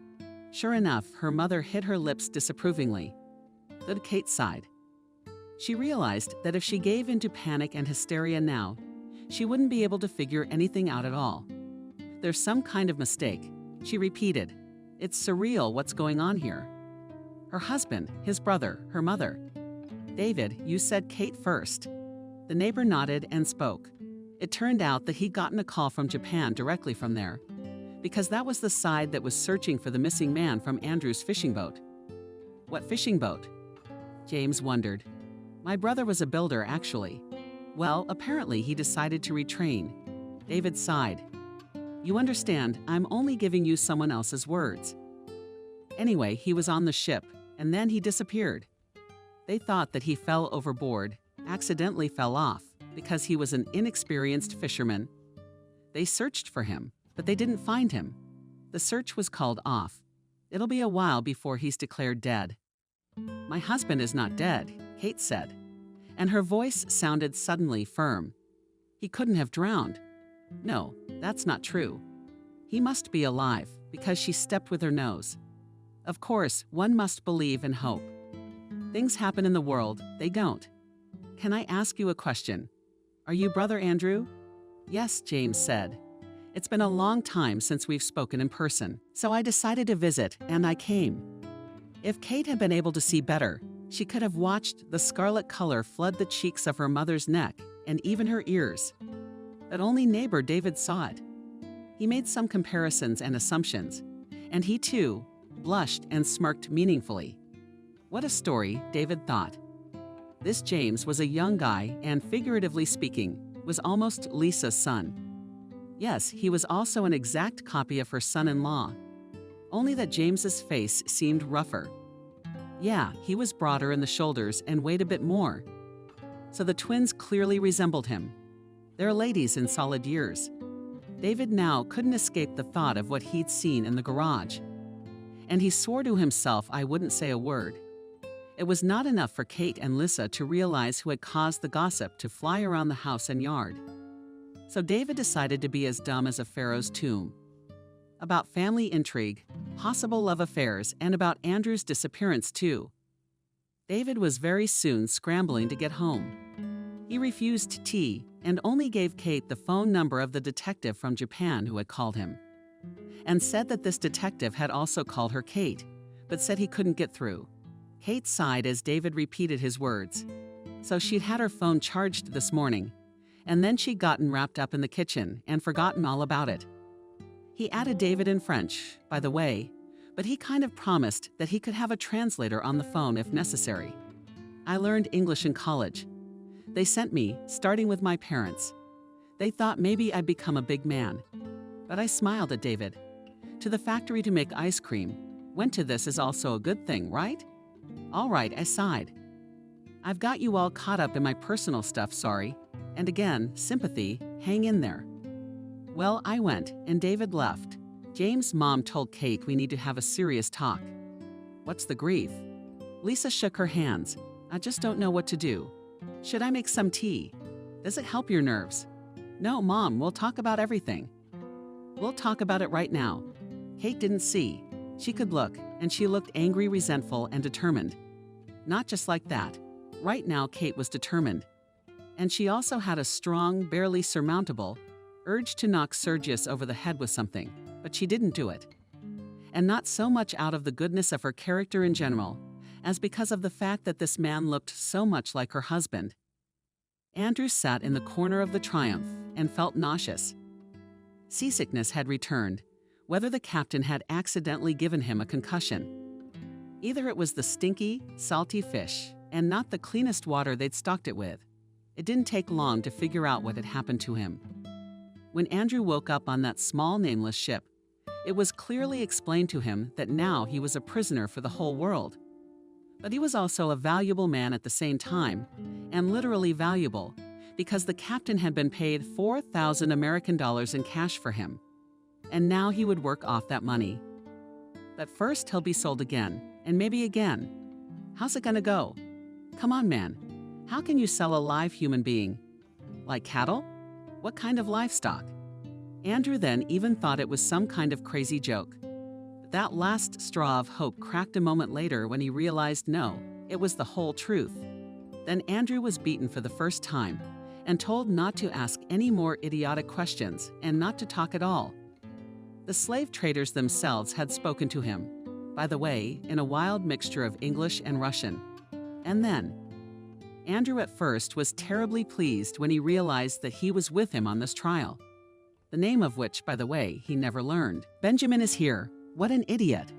[SPEAKER 3] Sure enough, her mother hit her lips disapprovingly. But Kate sighed. She realized that if she gave into panic and hysteria now, she wouldn't be able to figure anything out at all. "There's some kind of mistake," she repeated. "It's surreal what's going on here." Her husband, his brother, her mother. "David, you said Kate first." The neighbor nodded and spoke. It turned out that he'd gotten a call from Japan directly from there, because that was the side that was searching for the missing man from Andrew's fishing boat. "What fishing boat?" James wondered. "My brother was a builder, actually. Well, apparently he decided to retrain." David sighed. "You understand, I'm only giving you someone else's words. Anyway, he was on the ship, and then he disappeared. They thought that he fell overboard, accidentally fell off, because he was an inexperienced fisherman. They searched for him, but they didn't find him. The search was called off. It'll be a while before he's declared dead." "My husband is not dead," Kate said, and her voice sounded suddenly firm. "He couldn't have drowned." "No, that's not true. He must be alive," because she stepped with her nose. "Of course, one must believe and hope. Things happen in the world, they don't." can I ask you a question? Are you Brother Andrew? Yes, James said. It's been a long time since we've spoken in person, so I decided to visit, and I came. If Kate had been able to see better, she could have watched the scarlet color flood the cheeks of her mother's neck and even her ears. But only neighbor David saw it. He made some comparisons and assumptions, and he too blushed and smirked meaningfully. What a story, David thought. This James was a young guy and, figuratively speaking, was almost Lisa's son. Yes, he was also an exact copy of her son-in-law, only that James's face seemed rougher. Yeah, he was broader in the shoulders and weighed a bit more. So the twins clearly resembled him. They're ladies in solid years. David now couldn't escape the thought of what he'd seen in the garage. And he swore to himself I wouldn't say a word. It was not enough for Kate and Lisa to realize who had caused the gossip to fly around the house and yard. So David decided to be as dumb as a pharaoh's tomb. About family intrigue, possible love affairs, and about Andrew's disappearance too. David was very soon scrambling to get home. He refused tea and only gave Kate the phone number of the detective from Japan who had called him, and said that this detective had also called her Kate, but said he couldn't get through. Kate sighed as David repeated his words. So she'd had her phone charged this morning, and then she'd gotten wrapped up in the kitchen and forgotten all about it. He added David in French, by the way, but he kind of promised that he could have a translator on the phone if necessary. I learned English in college. They sent me, starting with my parents. They thought maybe I'd become a big man. But I smiled at David. To the factory to make ice cream. Went to this is also a good thing, right? All right, I sighed. I've got you all caught up in my personal stuff, sorry. And again, sympathy, hang in there. Well, I went, and David left. James' mom told Kate we need to have a serious talk. What's the grief? Lisa shook her hands. I just don't know what to do. Should I make some tea? Does it help your nerves? No, Mom, we'll talk about everything. We'll talk about it right now. Kate didn't see. She could look, and she looked angry, resentful, and determined. Not just like that. Right now, Kate was determined. And she also had a strong, barely surmountable urge to knock Sergius over the head with something, but she didn't do it. And not so much out of the goodness of her character in general, as because of the fact that this man looked so much like her husband. Andrew sat in the corner of the Triumph and felt nauseous. Seasickness had returned, whether the captain had accidentally given him a concussion. Either it was the stinky, salty fish, and not the cleanest water they'd stocked it with. It didn't take long to figure out what had happened to him. When Andrew woke up on that small, nameless ship, it was clearly explained to him that now he was a prisoner for the whole world. But he was also a valuable man at the same time, and literally valuable, because the captain had been paid 4,000 American dollars in cash for him. And now he would work off that money. But first he'll be sold again, and maybe again. How's it gonna go? Come on, man. How can you sell a live human being? Like cattle? What kind of livestock? Andrew then even thought it was some kind of crazy joke. But that last straw of hope cracked a moment later when he realized no, it was the whole truth. Then Andrew was beaten for the first time and told not to ask any more idiotic questions and not to talk at all. The slave traders themselves had spoken to him, by the way, in a wild mixture of English and Russian. And then, Andrew at first was terribly pleased when he realized that he was with him on this trial. The name of which, by the way, he never learned. Benjamin is here. What an idiot.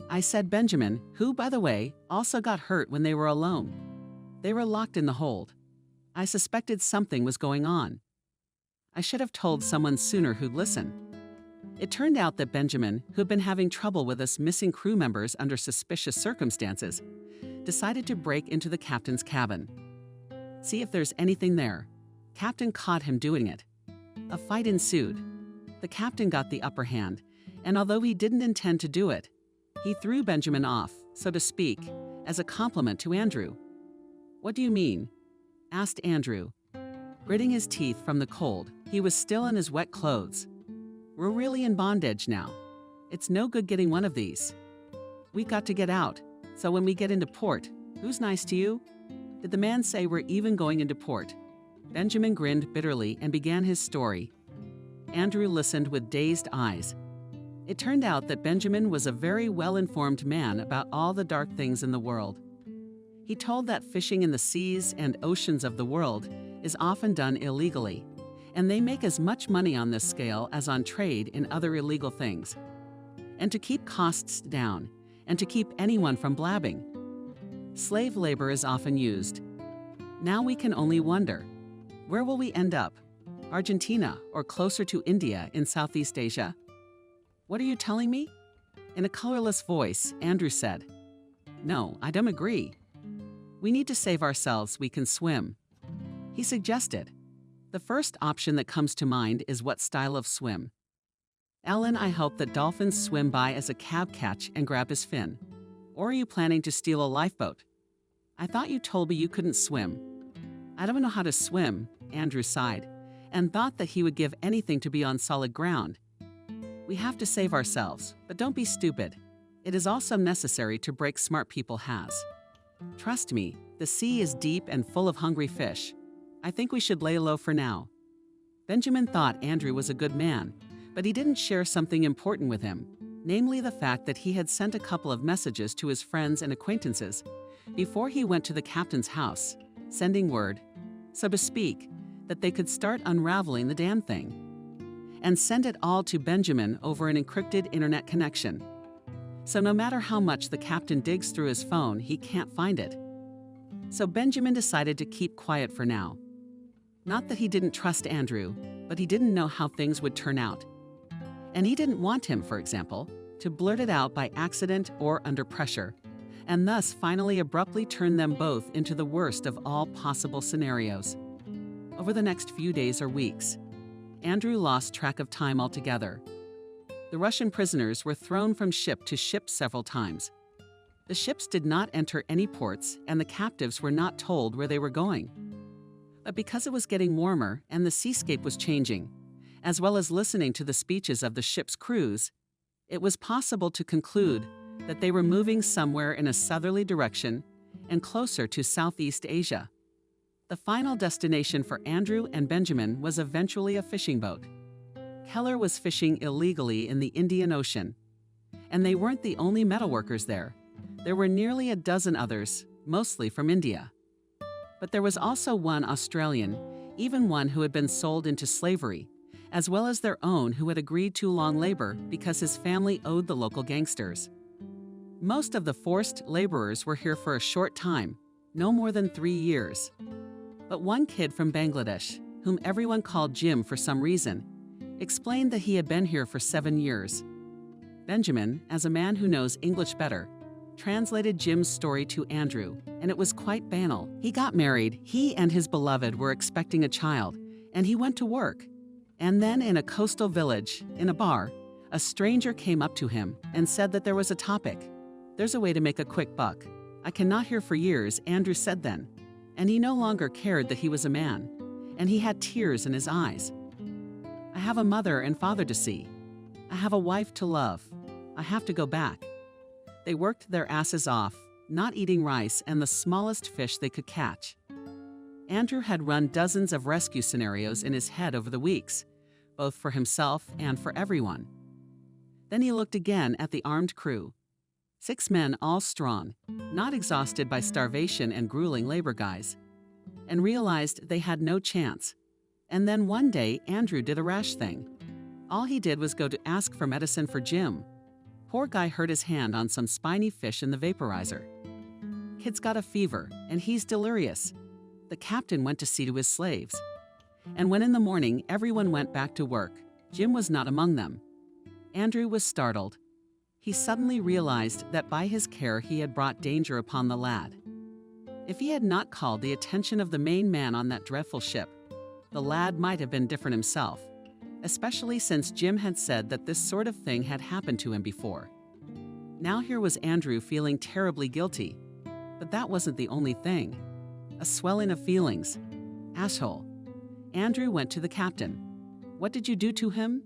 [SPEAKER 3] I said Benjamin, who, by the way, also got hurt when they were alone. They were locked in the hold. I suspected something was going on. I should have told someone sooner who'd listen. It turned out that Benjamin, who'd been having trouble with us missing crew members under suspicious circumstances, decided to break into the captain's cabin. See if there's anything there. Captain caught him doing it. A fight ensued. The captain got the upper hand, and although he didn't intend to do it, he threw Benjamin off, so to speak, as a compliment to Andrew. What do you mean? Asked Andrew. Gritting his teeth from the cold, he was still in his wet clothes. We're really in bondage now. It's no good getting one of these. We got to get out, so when we get into port, who's nice to you? Did the man say we're even going into port? Benjamin grinned bitterly and began his story. Andrew listened with dazed eyes. It turned out that Benjamin was a very well-informed man about all the dark things in the world. He told that fishing in the seas and oceans of the world is often done illegally, and they make as much money on this scale as on trade in other illegal things. And to keep costs down, and to keep anyone from blabbing, slave labor is often used. Now we can only wonder, where will we end up? Argentina or closer to India in Southeast Asia? What are you telling me? In a colorless voice, Andrew said, "No, I don't agree. We need to save ourselves, we can swim." He suggested, "The first option that comes to mind is what style of swim? Ellen, I hope that dolphins swim by as a cab catch and grab his fin. Or are you planning to steal a lifeboat? I thought you told me you couldn't swim." "I don't know how to swim," Andrew sighed, and thought that he would give anything to be on solid ground. "We have to save ourselves, but don't be stupid. It is also necessary to break smart people has. Trust me, the sea is deep and full of hungry fish. I think we should lay low for now." Benjamin thought Andrew was a good man, but he didn't share something important with him, namely the fact that he had sent a couple of messages to his friends and acquaintances before he went to the captain's house, sending word, so to speak, that they could start unraveling the damn thing, and send it all to Benjamin over an encrypted internet connection. So no matter how much the captain digs through his phone, he can't find it. So Benjamin decided to keep quiet for now. Not that he didn't trust Andrew, but he didn't know how things would turn out. And he didn't want him, for example, to blurt it out by accident or under pressure, and thus finally abruptly turn them both into the worst of all possible scenarios. Over the next few days or weeks, Andrew lost track of time altogether. The Russian prisoners were thrown from ship to ship several times. The ships did not enter any ports, and the captives were not told where they were going. But because it was getting warmer and the seascape was changing, as well as listening to the speeches of the ship's crews, it was possible to conclude that they were moving somewhere in a southerly direction and closer to Southeast Asia. The final destination for Andrew and Benjamin was eventually a fishing boat. Keller was fishing illegally in the Indian Ocean, and they weren't the only metalworkers there. There were nearly a dozen others, mostly from India. But there was also one Australian, even one who had been sold into slavery, as well as their own who had agreed to long labor because his family owed the local gangsters. Most of the forced laborers were here for a short time, no more than 3 years. But one kid from Bangladesh, whom everyone called Jim for some reason, explained that he had been here for 7 years. Benjamin, as a man who knows English better, translated Jim's story to Andrew, and it was quite banal. He got married, he and his beloved were expecting a child, and he went to work. And then in a coastal village, in a bar, a stranger came up to him and said that there was a topic. "There's a way to make a quick buck. I cannot hear for years," Andrew said then. And he no longer cared that he was a man, and he had tears in his eyes. "I have a mother and father to see. I have a wife to love. I have to go back." They worked their asses off, not eating rice and the smallest fish they could catch. Andrew had run dozens of rescue scenarios in his head over the weeks, both for himself and for everyone. Then he looked again at the armed crew. 6 men, all strong, not exhausted by starvation and grueling labor guys, and realized they had no chance. And then one day, Andrew did a rash thing. All he did was go to ask for medicine for Jim. Poor guy hurt his hand on some spiny fish in the vaporizer. Kid's got a fever, and he's delirious. The captain went to see to his slaves. And when in the morning everyone went back to work, Jim was not among them. Andrew was startled. He suddenly realized that by his care he had brought danger upon the lad. If he had not called the attention of the main man on that dreadful ship, the lad might have been different himself, especially since Jim had said that this sort of thing had happened to him before. Now here was Andrew feeling terribly guilty, but that wasn't the only thing. A swelling of feelings. Asshole. Andrew went to the captain. "What did you do to him?"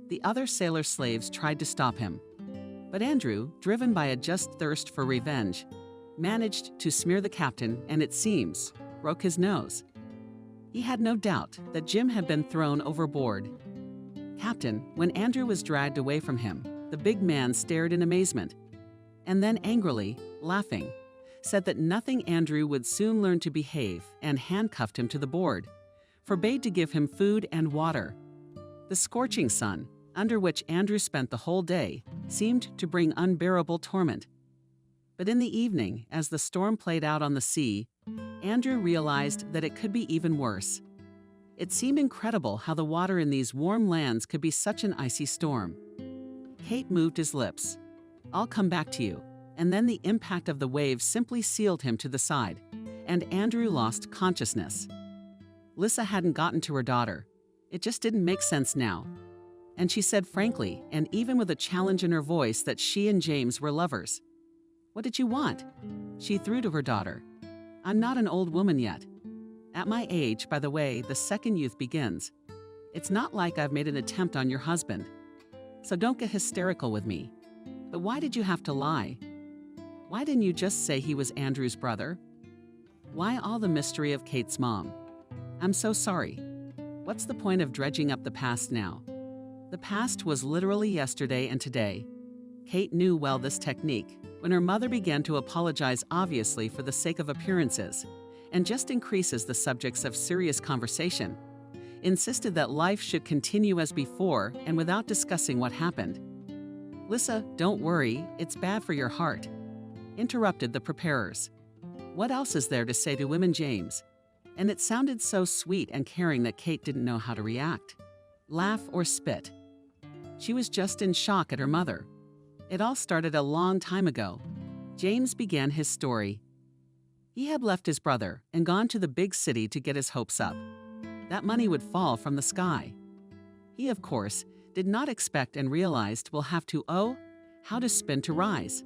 [SPEAKER 3] The other sailor slaves tried to stop him. But Andrew, driven by a just thirst for revenge, managed to smear the captain and, it seems, broke his nose. He had no doubt that Jim had been thrown overboard. Captain, when Andrew was dragged away from him, the big man stared in amazement, and then angrily, laughing, said that nothing Andrew would soon learn to behave, and handcuffed him to the board, forbade to give him food and water. The scorching sun, under which Andrew spent the whole day, seemed to bring unbearable torment. But in the evening, as the storm played out on the sea, Andrew realized that it could be even worse. It seemed incredible how the water in these warm lands could be such an icy storm. Kate moved his lips. "I'll come back to you." And then the impact of the waves simply sealed him to the side, and Andrew lost consciousness. Lissa hadn't gotten to her daughter. It just didn't make sense now. And she said frankly, and even with a challenge in her voice, that she and James were lovers. "What did you want?" She threw to her daughter. "I'm not an old woman yet. At my age, by the way, the second youth begins. It's not like I've made an attempt on your husband. So don't get hysterical with me. But why did you have to lie? Why didn't you just say he was Andrew's brother? Why all the mystery of Kate's mom? I'm so sorry. What's the point of dredging up the past now? The past was literally yesterday and today." Kate knew well this technique when her mother began to apologize, obviously for the sake of appearances, and just increases the subjects of serious conversation, insisted that life should continue as before and without discussing what happened. "Lissa, don't worry, it's bad for your heart," interrupted the preparers. What else is there to say to women, James? And it sounded so sweet and caring that Kate didn't know how to react. Laugh or spit. She was just in shock at her mother. It all started a long time ago. James began his story. He had left his brother and gone to the big city to get his hopes up. That money would fall from the sky. He, of course, did not expect and realized will have to how to spin to rise.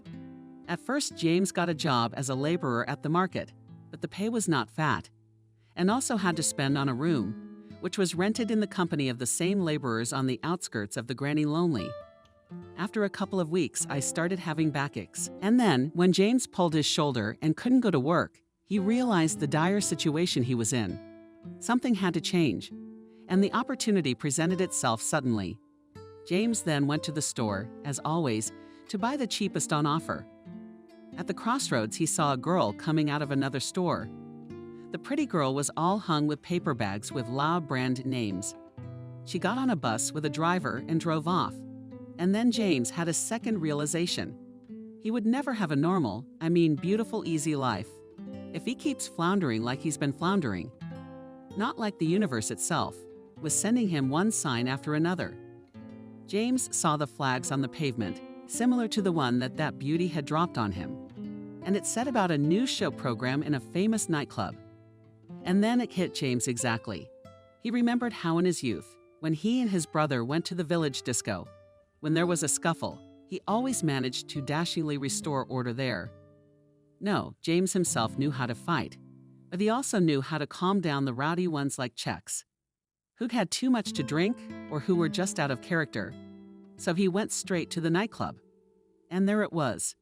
[SPEAKER 3] At first, James got a job as a laborer at the market, but the pay was not fat, and also had to spend on a room, which was rented in the company of the same laborers on the outskirts of the Granny Lonely. After a couple of weeks, I started having backaches. And then, when James pulled his shoulder and couldn't go to work, he realized the dire situation he was in. Something had to change, and the opportunity presented itself suddenly. James then went to the store, as always, to buy the cheapest on offer. At the crossroads, he saw a girl coming out of another store. The pretty girl was all hung with paper bags with loud brand names. She got on a bus with a driver and drove off. And then James had a second realization. He would never have a normal, beautiful, easy life if he keeps floundering like he's been floundering. Not like the universe itself was sending him one sign after another. James saw the flags on the pavement, similar to the one that beauty had dropped on him. And it said about a new show program in a famous nightclub. And then it hit James exactly. He remembered how in his youth, when he and his brother went to the village disco, when there was a scuffle, he always managed to dashingly restore order there. No, James himself knew how to fight, but he also knew how to calm down the rowdy ones like Chex, who'd had too much to drink or who were just out of character. So he went straight to the nightclub. And there it was.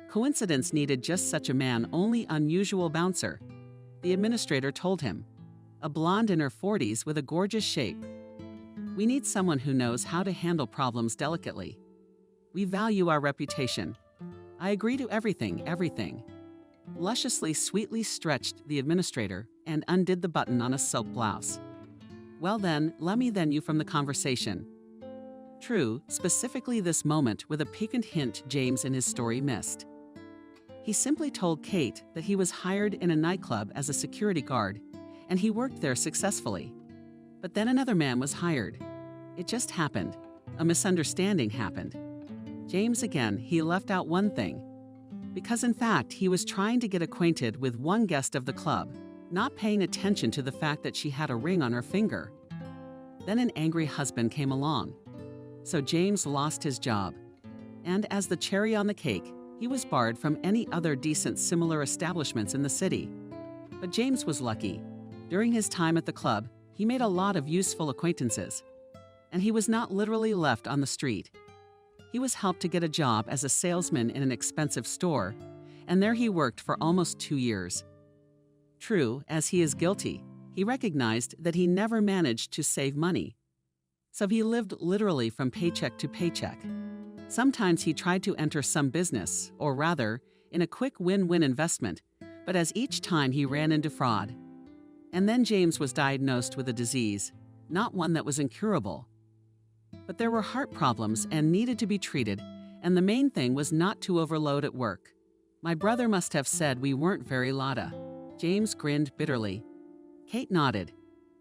[SPEAKER 3] Coincidence needed just such a man, only unusual bouncer. The administrator told him. A blonde in her 40s with a gorgeous shape. "We need someone who knows how to handle problems delicately. We value our reputation. I agree to everything." Lusciously, sweetly stretched the administrator and undid the button on a silk blouse. "Well then, let me then you from the conversation." True, specifically this moment with a piquant hint James in his story missed. He simply told Kate that he was hired in a nightclub as a security guard, and he worked there successfully. But then another man was hired. It just happened. A misunderstanding happened. James again, he left out one thing. Because in fact, he was trying to get acquainted with one guest of the club, not paying attention to the fact that she had a ring on her finger. Then an angry husband came along. So James lost his job. And as the cherry on the cake, he was barred from any other decent similar establishments in the city. But James was lucky. During his time at the club, he made a lot of useful acquaintances. And he was not literally left on the street. He was helped to get a job as a salesman in an expensive store, and there he worked for almost 2 years. True, as he is guilty, he recognized that he never managed to save money. So he lived literally from paycheck to paycheck. Sometimes he tried to enter some business, or rather, in a quick win-win investment, but as each time he ran into fraud. And then James was diagnosed with a disease, not one that was incurable. But there were heart problems and needed to be treated, and the main thing was not to overload at work. My brother must have said we weren't very lotta. James grinned bitterly. Kate nodded.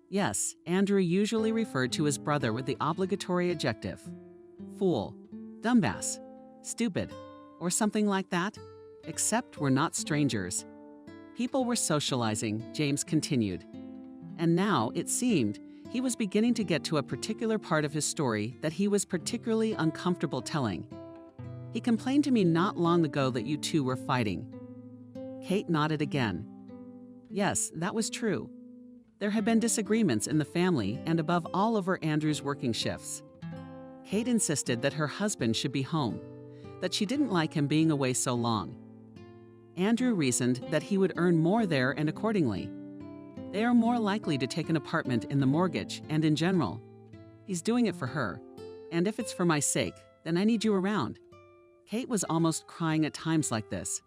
[SPEAKER 3] Yes, Andrew usually referred to his brother with the obligatory adjective. Fool, dumbass, stupid, or something like that. Except we're not strangers. People were socializing, James continued. And now, it seemed, he was beginning to get to a particular part of his story that he was particularly uncomfortable telling. He complained to me not long ago that you two were fighting. Kate nodded again. Yes, that was true. There had been disagreements in the family and above all over Andrew's working shifts. Kate insisted that her husband should be home, that she didn't like him being away so long. Andrew reasoned that he would earn more there and accordingly. They are more likely to take an apartment in the mortgage and in general. He's doing it for her. And if it's for my sake, then I need you around. Kate was almost crying at times like this.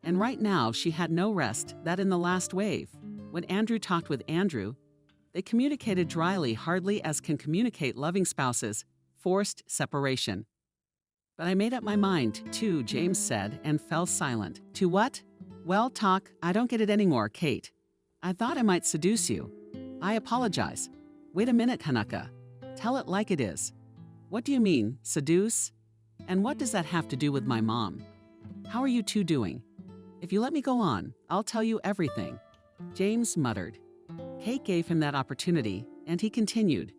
[SPEAKER 3] And right now she had no rest that in the last wave, when Andrew talked with Andrew, they communicated dryly, hardly as can communicate loving spouses, forced separation. But I made up my mind, too, James said, and fell silent. To what? Well, talk, I don't get it anymore, Kate. I thought I might seduce you. I apologize. Wait a minute, Hanaka. Tell it like it is. What do you mean, seduce? And what does that have to do with my mom? How are you two doing? If you let me go on, I'll tell you everything. James muttered. Kate gave him that opportunity, and he continued.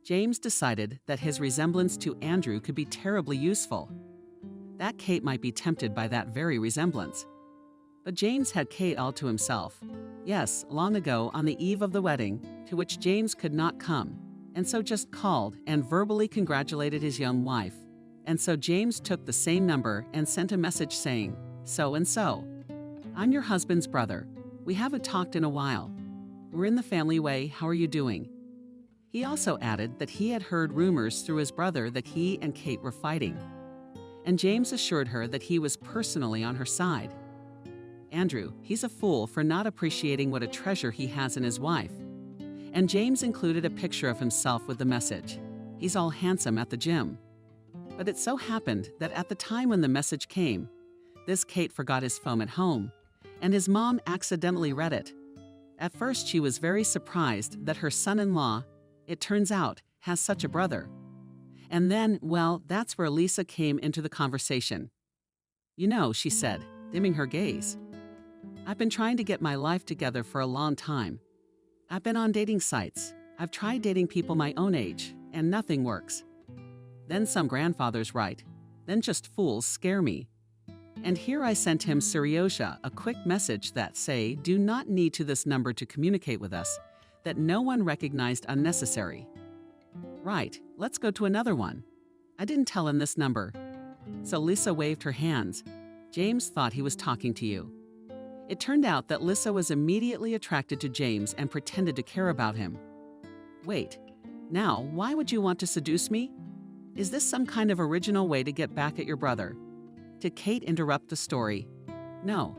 [SPEAKER 3] James decided that his resemblance to Andrew could be terribly useful. That Kate might be tempted by that very resemblance. But James had Kate all to himself. Yes, long ago on the eve of the wedding, to which James could not come, and so just called and verbally congratulated his young wife. And so James took the same number and sent a message saying, so and so. I'm your husband's brother. We haven't talked in a while. We're in the family way. How are you doing? He also added that he had heard rumors through his brother that he and Kate were fighting. And James assured her that he was personally on her side. Andrew, he's a fool for not appreciating what a treasure he has in his wife. And James included a picture of himself with the message. He's all handsome at the gym. But it so happened that at the time when the message came, this Kate forgot his phone at home, and his mom accidentally read it. At first she was very surprised that her son-in-law, it turns out, has such a brother. And then, well, that's where Lisa came into the conversation. You know, she said, dimming her gaze. I've been trying to get my life together for a long time. I've been on dating sites. I've tried dating people my own age, and nothing works. Then some grandfathers write. Then just fools scare me. And here I sent him Seriosha, a quick message that say, do not need to this number to communicate with us, that no one recognized unnecessary. Right, let's go to another one. I didn't tell him this number. So Lisa waved her hands. James thought he was talking to you. It turned out that Lisa was immediately attracted to James and pretended to care about him. Wait, now why would you want to seduce me? Is this some kind of original way to get back at your brother? Did Kate interrupt the story? No,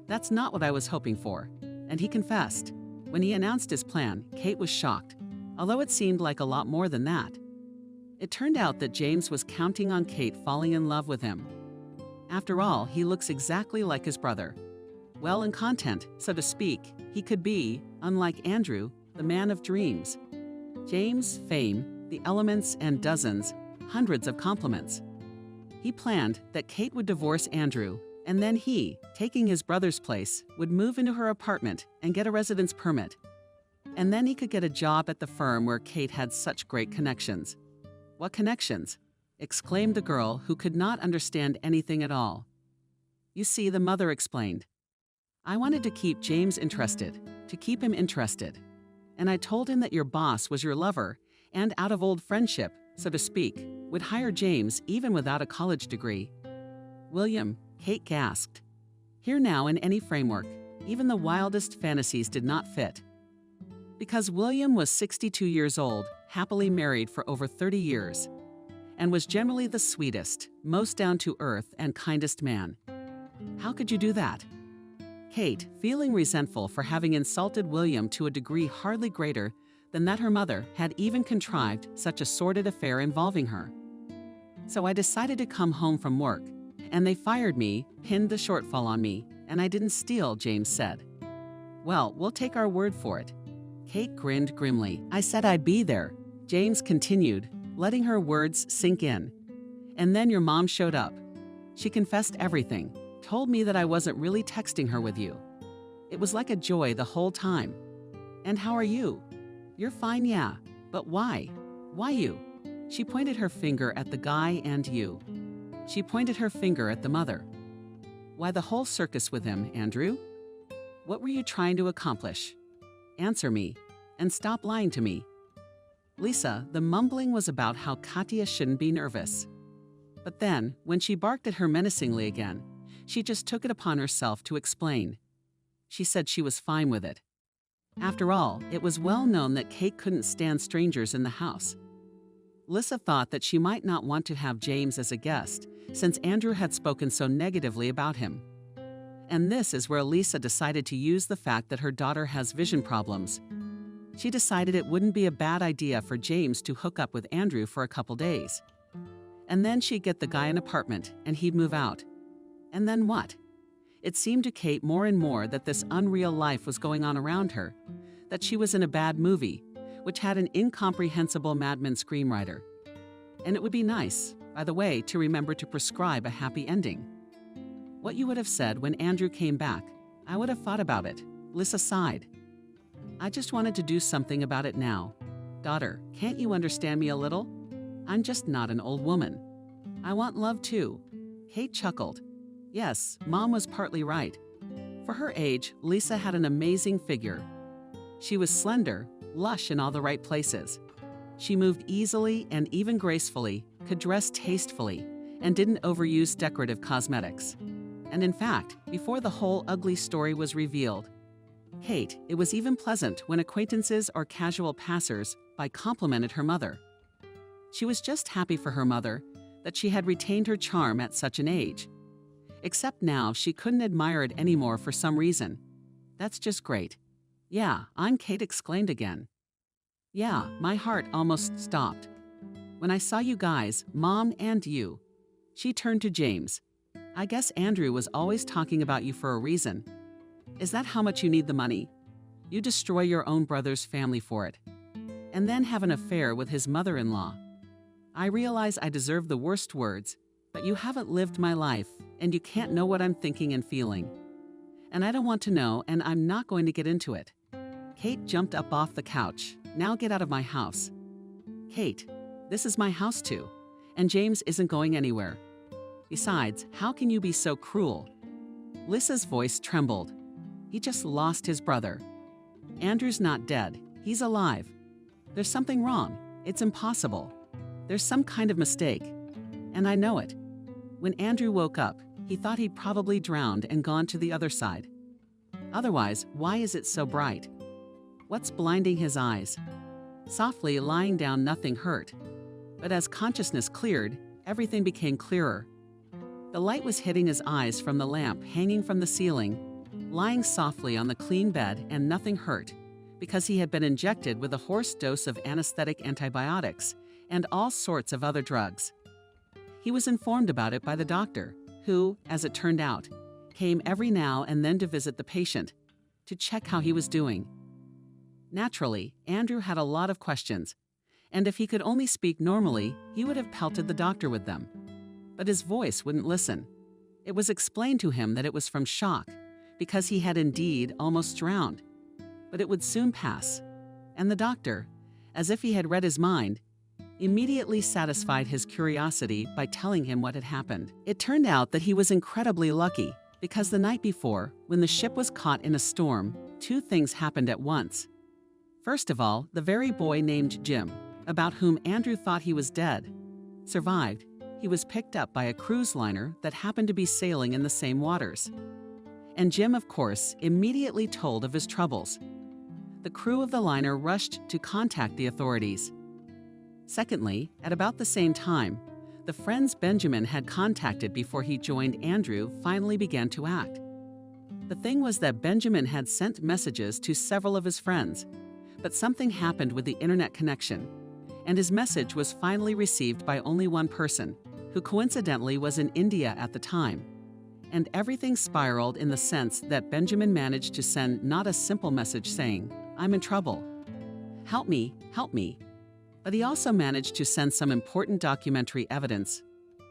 [SPEAKER 3] that's not what I was hoping for. And he confessed. When he announced his plan, Kate was shocked, although it seemed like a lot more than that. It turned out that James was counting on Kate falling in love with him. After all, he looks exactly like his brother. Well, in content, so to speak, he could be, unlike Andrew, the man of dreams. James, fame, the elements, and dozens, hundreds of compliments. He planned that Kate would divorce Andrew, and then he, taking his brother's place, would move into her apartment and get a residence permit. And then he could get a job at the firm where Kate had such great connections. What connections? Exclaimed the girl who could not understand anything at all. You see, the mother explained. I wanted to keep James interested, to keep him interested. And I told him that your boss was your lover, and out of old friendship, so to speak, would hire James even without a college degree. William, Kate gasped. Here now in any framework, even the wildest fantasies did not fit. Because William was 62 years old, happily married for over 30 years, and was generally the sweetest, most down-to-earth, and kindest man. How could you do that? Kate, feeling resentful for having insulted William to a degree hardly greater than that her mother had even contrived such a sordid affair involving her. So I decided to come home from work, and they fired me, pinned the shortfall on me, and I didn't steal, James said. Well, we'll take our word for it. Kate grinned grimly. I said I'd be there, James continued, letting her words sink in. And then your mom showed up. She confessed everything, told me that I wasn't really texting her with you. It was like a joy the whole time. And how are you? You're fine, yeah. But why? Why you? She pointed her finger at the guy and you. She pointed her finger at the mother. Why the whole circus with him, Andrew? What were you trying to accomplish? Answer me, and stop lying to me. Lisa, the mumbling was about how Katya shouldn't be nervous. But then, when she barked at her menacingly again, she just took it upon herself to explain. She said she was fine with it. After all, it was well known that Kate couldn't stand strangers in the house. Lisa thought that she might not want to have James as a guest, since Andrew had spoken so negatively about him. And this is where Lisa decided to use the fact that her daughter has vision problems. She decided it wouldn't be a bad idea for James to hook up with Andrew for a couple days. And then she'd get the guy an apartment, and he'd move out. And then what? It seemed to Kate more and more that this unreal life was going on around her, that she was in a bad movie, which had an incomprehensible madman screenwriter. And it would be nice, by the way, to remember to prescribe a happy ending. What you would have said when Andrew came back, I would have thought about it. Lisa sighed. I just wanted to do something about it now. Daughter, can't you understand me a little? I'm just not an old woman. I want love too. Kate chuckled. Yes, Mom was partly right. For her age, Lisa had an amazing figure. She was slender, lush in all the right places. She moved easily and even gracefully, could dress tastefully, and didn't overuse decorative cosmetics. And in fact, before the whole ugly story was revealed, Kate, it was even pleasant when acquaintances or casual passers-by complimented her mother. She was just happy for her mother that she had retained her charm at such an age. Except now she couldn't admire it anymore for some reason. That's just great. Yeah, I'm Kate exclaimed again. Yeah, my heart almost stopped. When I saw you guys, Mom and you. She turned to James. I guess Andrew was always talking about you for a reason. Is that how much you need the money? You destroy your own brother's family for it. And then have an affair with his mother-in-law. I realize I deserve the worst words, but you haven't lived my life, and you can't know what I'm thinking and feeling. And I don't want to know, and I'm not going to get into it. Kate jumped up off the couch. Now get out of my house. Kate, this is my house too, and James isn't going anywhere. Besides, how can you be so cruel? Lisa's voice trembled. He just lost his brother. Andrew's not dead. He's alive. There's something wrong. It's impossible. There's some kind of mistake. And I know it. When Andrew woke up, he thought he'd probably drowned and gone to the other side. Otherwise, why is it so bright? What's blinding his eyes? Softly lying down, nothing hurt. But as consciousness cleared, everything became clearer. The light was hitting his eyes from the lamp hanging from the ceiling, lying softly on the clean bed, and nothing hurt, because he had been injected with a horse dose of anesthetic antibiotics and all sorts of other drugs. He was informed about it by the doctor, who, as it turned out, came every now and then to visit the patient, to check how he was doing. Naturally, Andrew had a lot of questions, and if he could only speak normally, he would have pelted the doctor with them. But his voice wouldn't listen. It was explained to him that it was from shock, because he had indeed almost drowned. But it would soon pass, and the doctor, as if he had read his mind, immediately satisfied his curiosity by telling him what had happened. It turned out that he was incredibly lucky, because the night before, when the ship was caught in a storm, two things happened at once. First of all, the very boy named Jim, about whom Andrew thought he was dead, survived. He was picked up by a cruise liner that happened to be sailing in the same waters. And Jim, of course, immediately told of his troubles. The crew of the liner rushed to contact the authorities. Secondly, at about the same time, the friends Benjamin had contacted before he joined Andrew finally began to act. The thing was that Benjamin had sent messages to several of his friends, but something happened with the internet connection, and his message was finally received by only one person, who coincidentally was in India at the time. And everything spiraled in the sense that Benjamin managed to send not a simple message saying, "I'm in trouble. Help me, help me." But he also managed to send some important documentary evidence,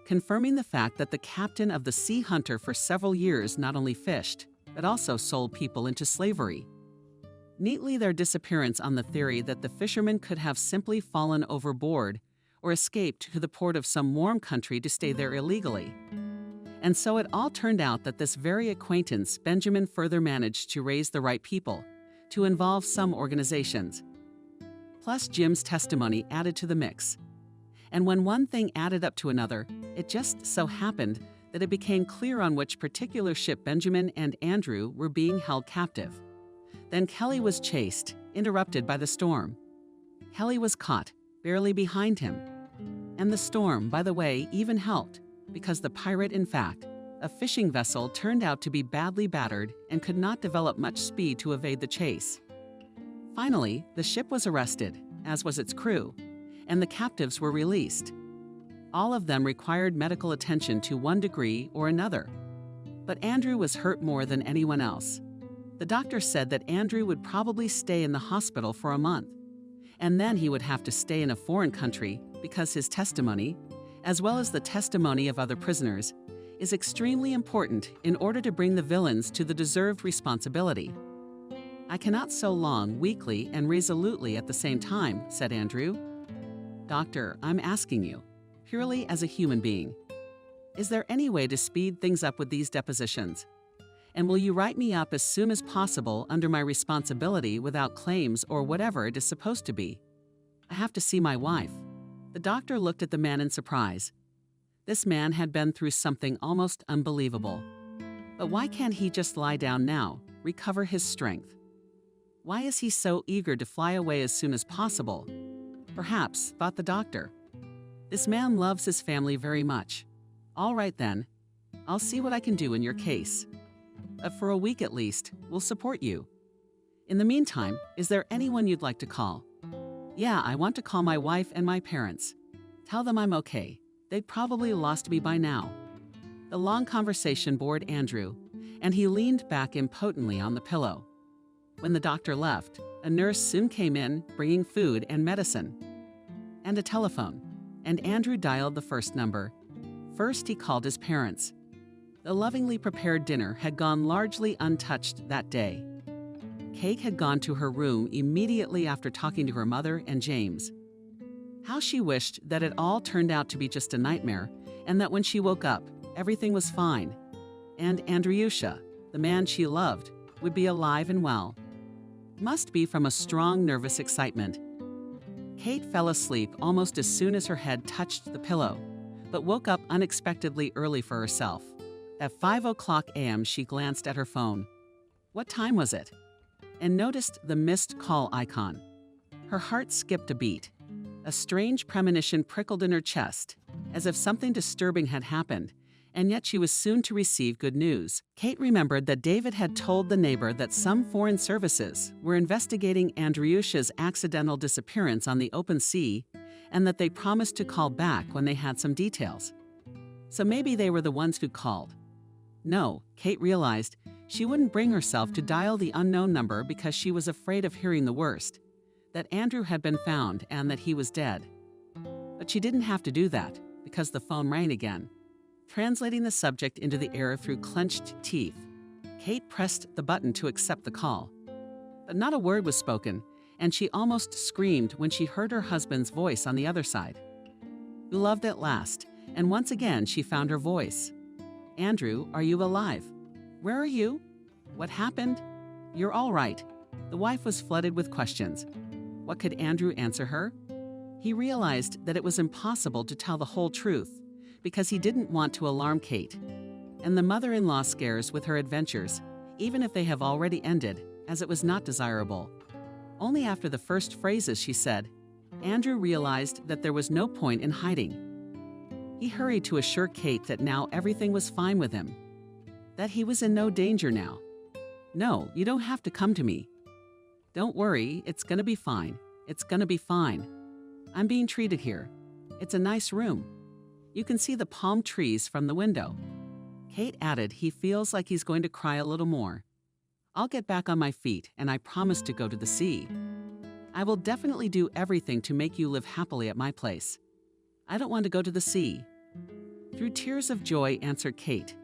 [SPEAKER 3] confirming the fact that the captain of the Sea Hunter for several years not only fished, but also sold people into slavery. Neatly, their disappearance on the theory that the fishermen could have simply fallen overboard or escaped to the port of some warm country to stay there illegally. And so it all turned out that this very acquaintance Benjamin further managed to raise the right people, to involve some organizations. Plus Jim's testimony added to the mix. And when one thing added up to another, it just so happened that it became clear on which particular ship Benjamin and Andrew were being held captive. Then Kelly was chased, interrupted by the storm. Kelly was caught, barely behind him. And the storm, by the way, even helped, because the pirate, in fact, a fishing vessel, turned out to be badly battered and could not develop much speed to evade the chase. Finally, the ship was arrested, as was its crew, and the captives were released. All of them required medical attention to one degree or another. But Andrew was hurt more than anyone else. The doctor said that Andrew would probably stay in the hospital for a month, and then he would have to stay in a foreign country because his testimony, as well as the testimony of other prisoners, is extremely important in order to bring the villains to the deserved responsibility. "I cannot so long, weakly, and resolutely at the same time," said Andrew. "Doctor, I'm asking you, purely as a human being, is there any way to speed things up with these depositions? And will you write me up as soon as possible under my responsibility without claims or whatever it is supposed to be? I have to see my wife." The doctor looked at the man in surprise. This man had been through something almost unbelievable. But why can't he just lie down now, recover his strength? Why is he so eager to fly away as soon as possible? Perhaps, thought the doctor, this man loves his family very much. All right then, I'll see what I can do in your case. For a week at least, we'll support you. In the meantime, is there anyone you'd like to call? Yeah, I want to call my wife and my parents. Tell them I'm okay. They'd probably lost me by now. The long conversation bored Andrew, and he leaned back impotently on the pillow. When the doctor left, a nurse soon came in, bringing food and medicine. And a telephone, and Andrew dialed the first number. First, he called his parents. The lovingly prepared dinner had gone largely untouched that day. Kate had gone to her room immediately after talking to her mother and James. How she wished that it all turned out to be just a nightmare, and that when she woke up, everything was fine. And Andriusha, the man she loved, would be alive and well. Must be from a strong nervous excitement. Kate fell asleep almost as soon as her head touched the pillow, but woke up unexpectedly early for herself. At 5:00 a.m. she glanced at her phone. What time was it? And noticed the missed call icon. Her heart skipped a beat. A strange premonition prickled in her chest, as if something disturbing had happened, and yet she was soon to receive good news. Kate remembered that David had told the neighbor that some foreign services were investigating Andriusha's accidental disappearance on the open sea, and that they promised to call back when they had some details. So maybe they were the ones who called. No, Kate realized she wouldn't bring herself to dial the unknown number because she was afraid of hearing the worst, that Andrew had been found and that he was dead. But she didn't have to do that, because the phone rang again. Translating the subject into the air through clenched teeth, Kate pressed the button to accept the call. But not a word was spoken, and she almost screamed when she heard her husband's voice on the other side. Beloved at last, and once again she found her voice. Andrew, are you alive? Where are you? What happened? You're all right. The wife was flooded with questions. What could Andrew answer her? He realized that it was impossible to tell the whole truth, because he didn't want to alarm Kate. And the mother-in-law scares with her adventures even if they have already ended, as it was not desirable. Only after the first phrases she said, Andrew realized that there was no point in hiding. He hurried to assure Kate that now everything was fine with him, that he was in no danger now. "No, you don't have to come to me. Don't worry, it's gonna be fine. It's gonna be fine. I'm being treated here. It's a nice room. You can see the palm trees from the window." Kate added he feels like he's going to cry a little more. "I'll get back on my feet, and I promise to go to the sea. I will definitely do everything to make you live happily at my place. I don't want to go to the sea." Through tears of joy, answered Kate,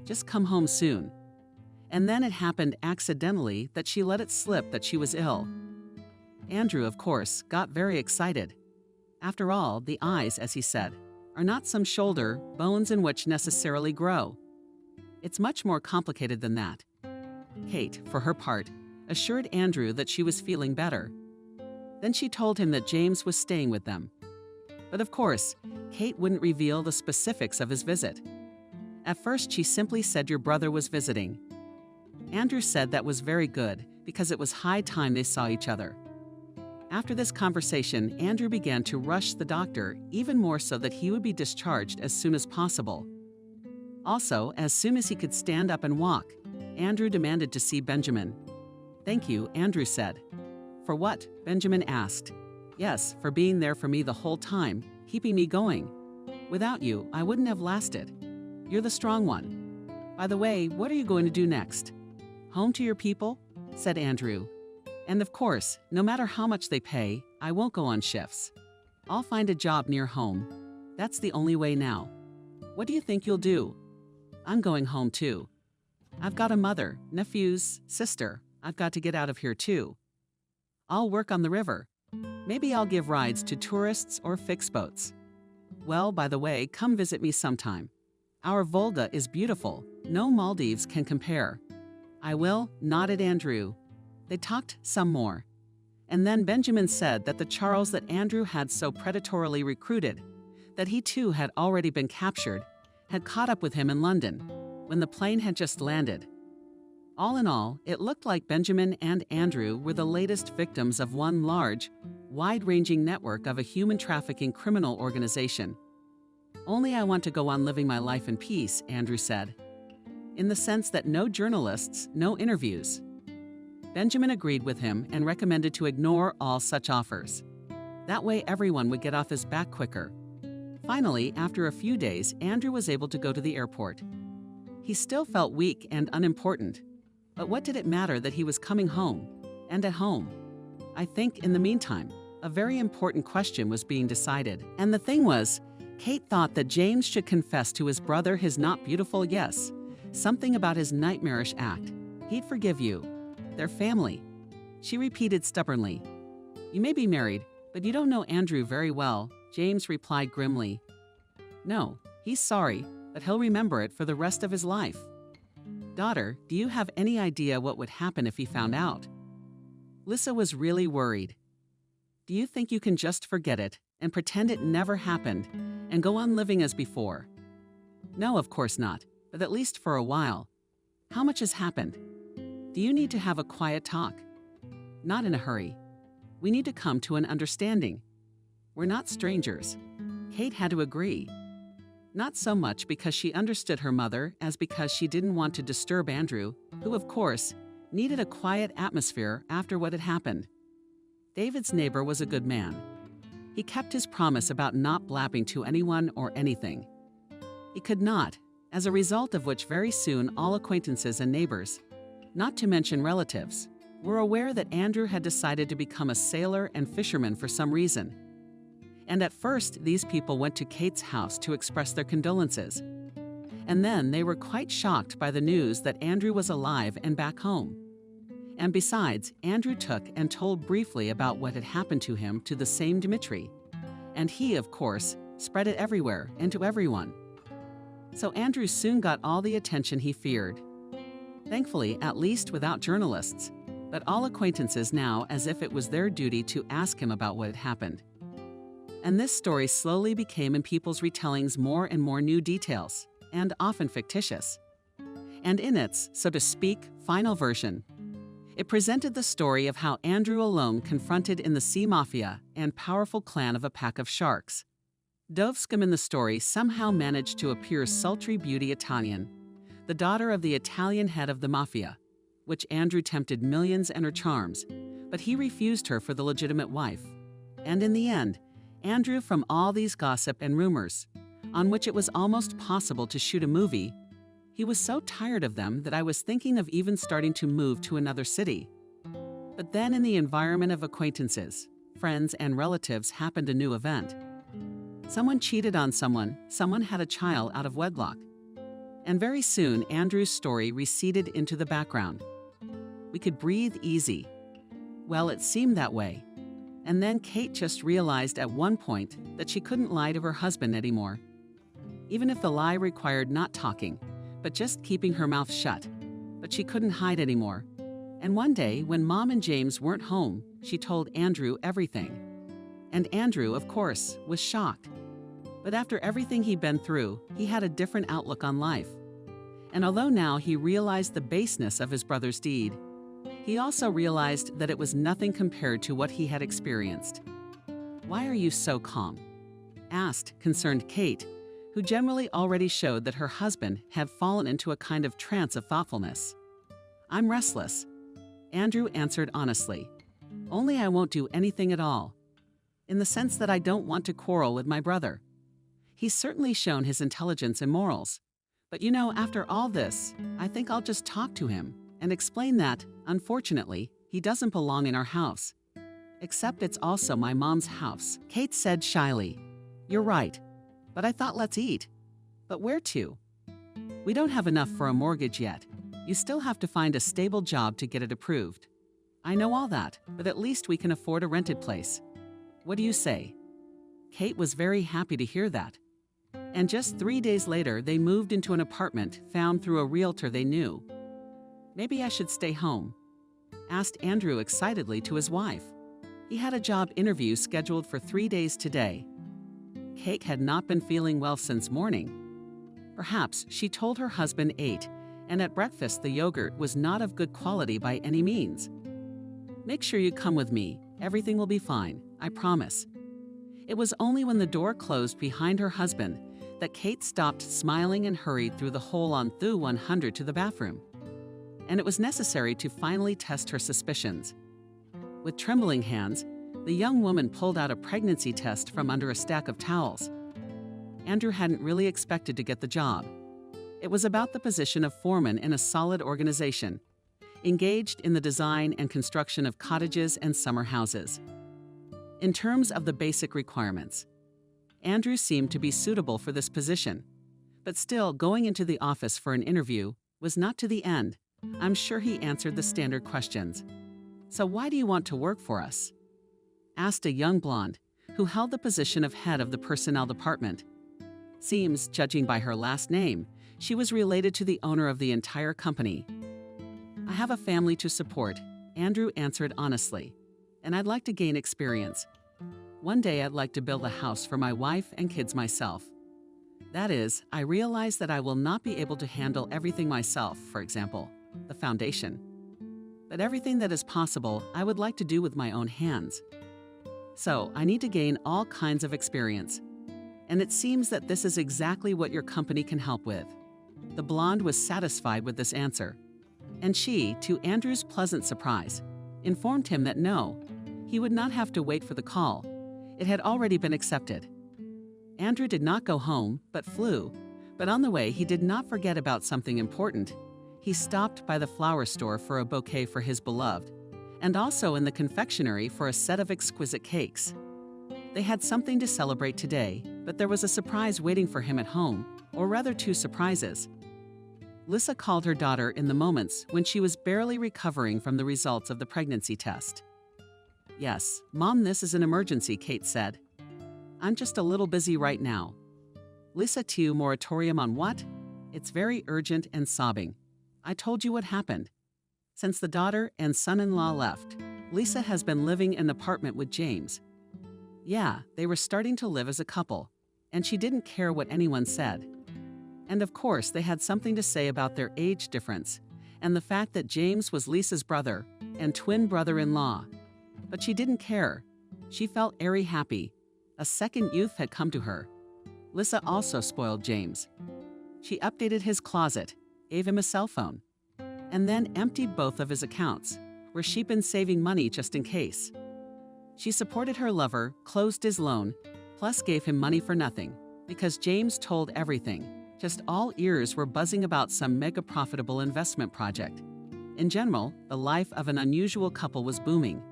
[SPEAKER 3] "Just come home soon." And then it happened accidentally that she let it slip that she was ill. Andrew, of course, got very excited. After all, the eyes, as he said, are not some shoulder bones in which necessarily grow. It's much more complicated than that. Kate, for her part, assured Andrew that she was feeling better. Then she told him that James was staying with them. But of course, Kate wouldn't reveal the specifics of his visit. At first, she simply said your brother was visiting. Andrew said that was very good because it was high time they saw each other. After this conversation, Andrew began to rush the doctor even more so that he would be discharged as soon as possible. Also, as soon as he could stand up and walk, Andrew demanded to see Benjamin. "Thank you," Andrew said. "For what?" Benjamin asked. "Yes, for being there for me the whole time, keeping me going. Without you, I wouldn't have lasted. You're the strong one. By the way, what are you going to do next?" "Home to your people?" said Andrew. "And of course, no matter how much they pay, I won't go on shifts. I'll find a job near home. That's the only way now. What do you think you'll do?" "I'm going home too. I've got a mother, nephews, sister. I've got to get out of here too. I'll work on the river. Maybe I'll give rides to tourists or fix boats. Well, by the way, come visit me sometime. Our Volga is beautiful. No Maldives can compare." "I will," nodded Andrew. They talked some more. And then Benjamin said that the Charles that Andrew had so predatorily recruited, that he too had already been captured, had caught up with him in London, when the plane had just landed. All in all, it looked like Benjamin and Andrew were the latest victims of one large, wide-ranging network of a human trafficking criminal organization. "Only I want to go on living my life in peace," Andrew said. "In the sense that no journalists, no interviews." Benjamin agreed with him and recommended to ignore all such offers. That way everyone would get off his back quicker. Finally, after a few days, Andrew was able to go to the airport. He still felt weak and unimportant, but what did it matter that he was coming home, and at home? I think, in the meantime, a very important question was being decided. And the thing was, Kate thought that James should confess to his brother his not beautiful yes, something about his nightmarish act. He'd forgive you. Their family. She repeated stubbornly. "You may be married, but you don't know Andrew very well," James replied grimly. "No, he's sorry, but he'll remember it for the rest of his life." "Daughter, do you have any idea what would happen if he found out?" Lissa was really worried. "Do you think you can just forget it and pretend it never happened and go on living as before?" "No, of course not, but at least for a while. How much has happened? Do you need to have a quiet talk?" "Not in a hurry. We need to come to an understanding. We're not strangers." Kate had to agree. Not so much because she understood her mother as because she didn't want to disturb Andrew, who, of course, needed a quiet atmosphere after what had happened. David's neighbor was a good man. He kept his promise about not blabbing to anyone or anything. He could not, as a result of which very soon all acquaintances and neighbors, not to mention relatives, were aware that Andrew had decided to become a sailor and fisherman for some reason. And at first, these people went to Kate's house to express their condolences. And then they were quite shocked by the news that Andrew was alive and back home. And besides, Andrew took and told briefly about what had happened to him to the same Dmitri. And he, of course, spread it everywhere and to everyone. So Andrew soon got all the attention he feared. Thankfully, at least without journalists, but all acquaintances now as if it was their duty to ask him about what had happened. And this story slowly became in people's retellings more and more new details, and often fictitious. And in its, so to speak, final version. It presented the story of how Andrew alone confronted in the sea mafia and powerful clan of a pack of sharks. Dovskum in the story somehow managed to appear sultry beauty Italian, the daughter of the Italian head of the mafia, which Andrew tempted millions and her charms, but he refused her for the legitimate wife. And in the end, Andrew, from all these gossip and rumors, on which it was almost possible to shoot a movie, he was so tired of them that I was thinking of even starting to move to another city. But then in the environment of acquaintances, friends, and relatives happened a new event. Someone cheated on someone had a child out of wedlock. And very soon, Andrew's story receded into the background. We could breathe easy. Well, it seemed that way. And then Kate just realized at one point that she couldn't lie to her husband anymore. Even if the lie required not talking, but just keeping her mouth shut. But she couldn't hide anymore. And one day, when Mom and James weren't home, she told Andrew everything. And Andrew, of course, was shocked. But after everything he'd been through, he had a different outlook on life. And although now he realized the baseness of his brother's deed, he also realized that it was nothing compared to what he had experienced. "Why are you so calm?" asked concerned Kate, who generally already showed that her husband had fallen into a kind of trance of thoughtfulness. "I'm restless," Andrew answered honestly. "Only I won't do anything at all. In the sense that I don't want to quarrel with my brother. He's certainly shown his intelligence and morals. But after all this, I think I'll just talk to him and explain that, unfortunately, he doesn't belong in our house. Except it's also my mom's house." Kate said shyly, "You're right. But I thought let's eat. But where to? We don't have enough for a mortgage yet. You still have to find a stable job to get it approved. I know all that, but at least we can afford a rented place. What do you say?" Kate was very happy to hear that. And just 3 days later, they moved into an apartment found through a realtor they knew. "Maybe I should stay home?" asked Andrew excitedly to his wife. He had a job interview scheduled for 3 days today. Kate had not been feeling well since morning. Perhaps she told her husband ate, and at breakfast the yogurt was not of good quality by any means. "Make sure you come with me. Everything will be fine, I promise." It was only when the door closed behind her husband that Kate stopped smiling and hurried through the hole on Thu 100 to the bathroom. And it was necessary to finally test her suspicions. With trembling hands, the young woman pulled out a pregnancy test from under a stack of towels. Andrew hadn't really expected to get the job. It was about the position of foreman in a solid organization, engaged in the design and construction of cottages and summer houses. In terms of the basic requirements, Andrew seemed to be suitable for this position, but still going into the office for an interview was not to the end. I'm sure he answered the standard questions. "So why do you want to work for us?" asked a young blonde who held the position of head of the personnel department. Seems, judging by her last name, she was related to the owner of the entire company. "I have a family to support," Andrew answered honestly, "and I'd like to gain experience. One day I'd like to build a house for my wife and kids myself. That is, I realize that I will not be able to handle everything myself, for example, the foundation. But everything that is possible, I would like to do with my own hands. So I need to gain all kinds of experience. And it seems that this is exactly what your company can help with." The blonde was satisfied with this answer. And she, to Andrew's pleasant surprise, informed him that no, he would not have to wait for the call. It had already been accepted. Andrew did not go home, but flew. But on the way, he did not forget about something important. He stopped by the flower store for a bouquet for his beloved, and also in the confectionery for a set of exquisite cakes. They had something to celebrate today, but there was a surprise waiting for him at home, or rather 2 surprises. Lissa called her daughter in the moments when she was barely recovering from the results of the pregnancy test. "Yes, Mom, this is an emergency," Kate said. "I'm just a little busy right now." "Lissa, to moratorium on what?" "It's very urgent," and sobbing. "I told you what happened. Since the daughter and son-in-law left, Lisa has been living in an apartment with James. Yeah, they were starting to live as a couple, and she didn't care what anyone said. And of course, they had something to say about their age difference, and the fact that James was Lisa's brother and twin brother-in-law. But she didn't care. She felt airy happy. A second youth had come to her. Lisa also spoiled James. She updated his closet, gave him a cell phone, and then emptied both of his accounts, where she'd been saving money just in case. She supported her lover, closed his loan, plus gave him money for nothing, because James told everything. Just all ears were buzzing about some mega-profitable investment project. In general, the life of an unusual couple was booming.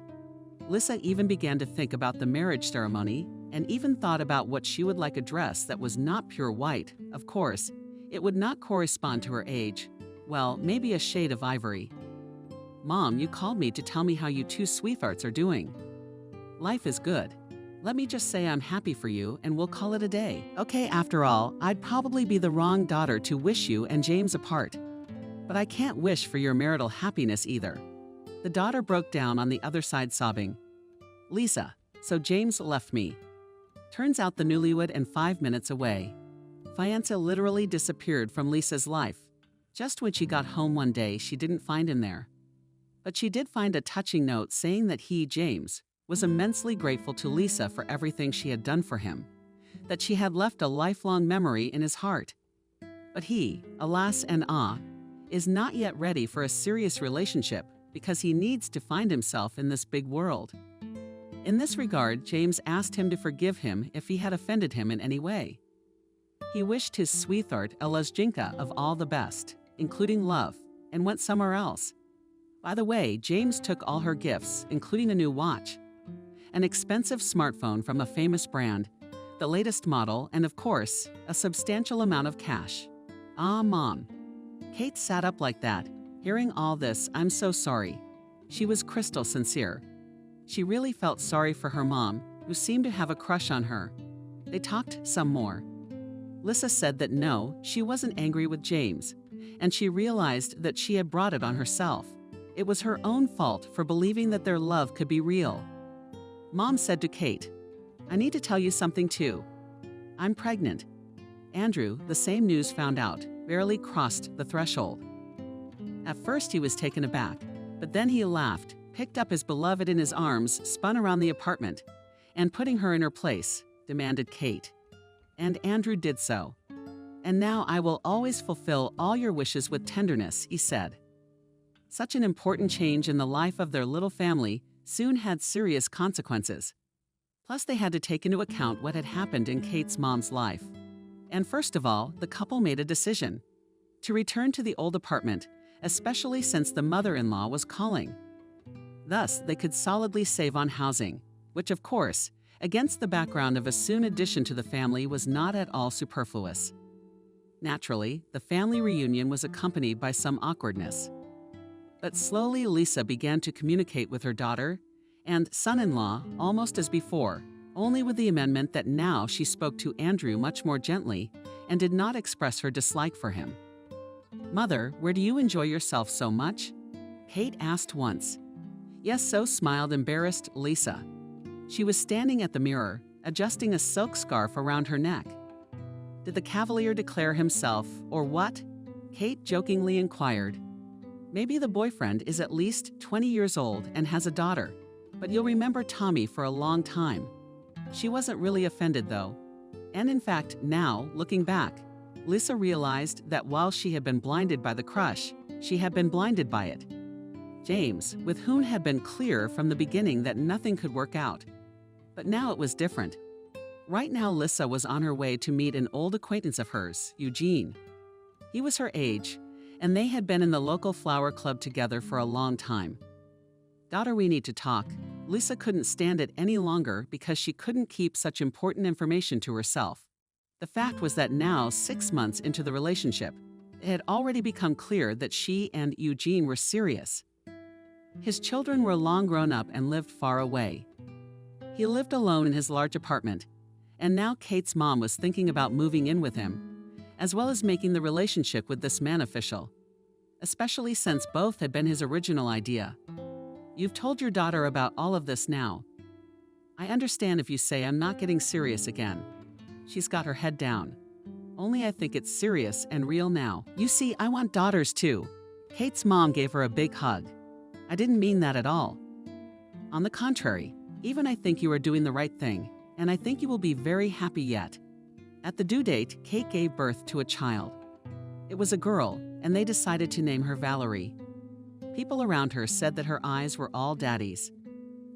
[SPEAKER 3] Lisa even began to think about the marriage ceremony and even thought about what she would like a dress that was not pure white. Of course, it would not correspond to her age. Well, maybe a shade of ivory. "Mom, you called me to tell me how you two sweethearts are doing." "Life is good. Let me just say I'm happy for you and we'll call it a day." "Okay, after all, I'd probably be the wrong daughter to wish you and James apart. But I can't wish for your marital happiness either." The daughter broke down on the other side sobbing. "Lisa, so James left me. Turns out the newlywed and 5 minutes away." Fiancé literally disappeared from Lisa's life. Just when she got home one day, she didn't find him there. But she did find a touching note saying that he, James, was immensely grateful to Lisa for everything she had done for him, that she had left a lifelong memory in his heart. But he, alas and is not yet ready for a serious relationship because he needs to find himself in this big world. In this regard, James asked him to forgive him if he had offended him in any way. He wished his sweetheart Elizjinka of all the best, including love, and went somewhere else. By the way, James took all her gifts, including a new watch, an expensive smartphone from a famous brand, the latest model, and of course, a substantial amount of cash. Mom. Kate sat up like that. Hearing all this, "I'm so sorry." She was crystal sincere. She really felt sorry for her mom, who seemed to have a crush on her. They talked some more. Lisa said that no, she wasn't angry with James, and she realized that she had brought it on herself. It was her own fault for believing that their love could be real. Mom said to Kate, "I need to tell you something too. I'm pregnant." Andrew, the same news found out, barely crossed the threshold. At first he was taken aback, but then he laughed, picked up his beloved in his arms, spun around the apartment, and putting her in her place, demanded Kate. And Andrew did so. "And now I will always fulfill all your wishes with tenderness," he said. Such an important change in the life of their little family soon had serious consequences. Plus, they had to take into account what had happened in Kate's mom's life. And first of all, the couple made a decision to return to the old apartment, especially since the mother-in-law was calling. Thus, they could solidly save on housing, which of course, against the background of a soon addition to the family, was not at all superfluous. Naturally, the family reunion was accompanied by some awkwardness. But slowly Lisa began to communicate with her daughter and son-in-law almost as before, only with the amendment that now she spoke to Andrew much more gently and did not express her dislike for him. "Mother, where do you enjoy yourself so much?" Kate asked once. "Yes," so smiled embarrassed Lisa. She was standing at the mirror, adjusting a silk scarf around her neck. "Did the Cavalier declare himself, or what?" Kate jokingly inquired. "Maybe the boyfriend is at least 20 years old and has a daughter, but you'll remember Tommy for a long time." She wasn't really offended though. And in fact, now, looking back, Lisa realized that while she had been blinded by the crush, she had been blinded by it. James, with whom had been clear from the beginning that nothing could work out. But now it was different. Right now, Lisa was on her way to meet an old acquaintance of hers, Eugene. He was her age, and they had been in the local flower club together for a long time. "Daughter, we need to talk." Lisa couldn't stand it any longer because she couldn't keep such important information to herself. The fact was that now, 6 months into the relationship, it had already become clear that she and Eugene were serious. His children were long grown up and lived far away. He lived alone in his large apartment, and now Kate's mom was thinking about moving in with him, as well as making the relationship with this man official, especially since both had been his original idea. "You've told your daughter about all of this now. I understand if you say I'm not getting serious again." She's got her head down. "Only I think it's serious and real now. You see, I want daughters too." Kate's mom gave her a big hug. "I didn't mean that at all. On the contrary, even I think you are doing the right thing, and I think you will be very happy yet." At the due date, Kate gave birth to a child. It was a girl, and they decided to name her Valerie. People around her said that her eyes were all daddy's,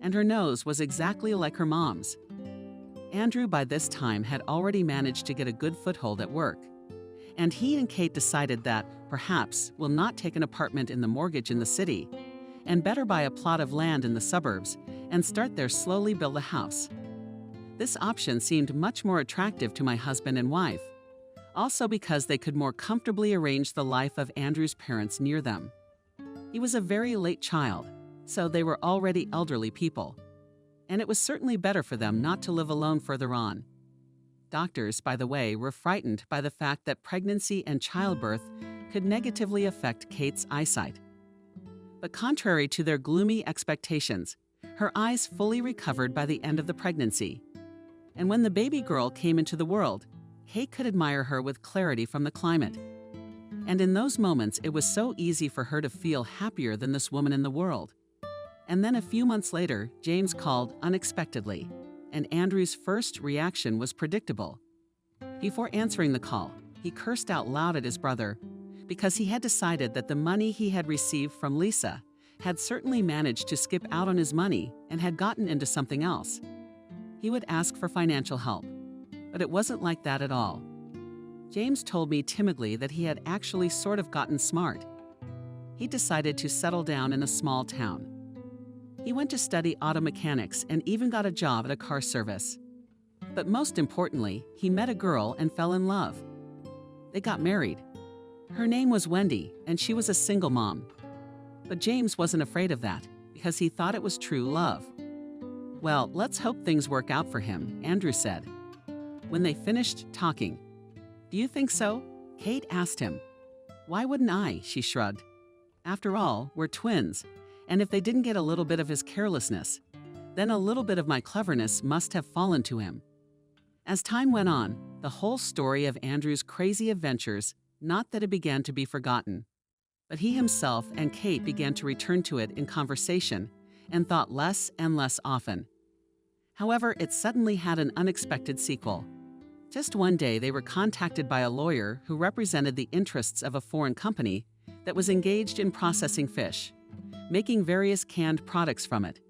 [SPEAKER 3] and her nose was exactly like her mom's. Andrew by this time had already managed to get a good foothold at work, and he and Kate decided that, perhaps, we'll not take an apartment in the mortgage in the city, and better buy a plot of land in the suburbs and start there slowly build a house. This option seemed much more attractive to my husband and wife, also because they could more comfortably arrange the life of Andrew's parents near them. He was a very late child, so they were already elderly people, and it was certainly better for them not to live alone further on. Doctors, by the way, were frightened by the fact that pregnancy and childbirth could negatively affect Kate's eyesight. But contrary to their gloomy expectations, her eyes fully recovered by the end of the pregnancy. And when the baby girl came into the world, Kate could admire her with clarity from the climate. And in those moments, it was so easy for her to feel happier than this woman in the world. And then a few months later, James called unexpectedly, and Andrew's first reaction was predictable. Before answering the call, he cursed out loud at his brother because he had decided that the money he had received from Lisa had certainly managed to skip out on his money and had gotten into something else. He would ask for financial help, but it wasn't like that at all. James told me timidly that he had actually sort of gotten smart. He decided to settle down in a small town. He went to study auto mechanics and even got a job at a car service. But most importantly, he met a girl and fell in love. They got married. Her name was Wendy, and she was a single mom. But James wasn't afraid of that, because he thought it was true love. "Well, let's hope things work out for him," Andrew said. When they finished talking, "Do you think so?" Kate asked him. "Why wouldn't I?" she shrugged. "After all, we're twins, and if they didn't get a little bit of his carelessness, then a little bit of my cleverness must have fallen to him." As time went on, the whole story of Andrew's crazy adventures, not that it began to be forgotten, but he himself and Kate began to return to it in conversation and thought less and less often. However, it suddenly had an unexpected sequel. Just one day, they were contacted by a lawyer who represented the interests of a foreign company that was engaged in processing fish, making various canned products from it.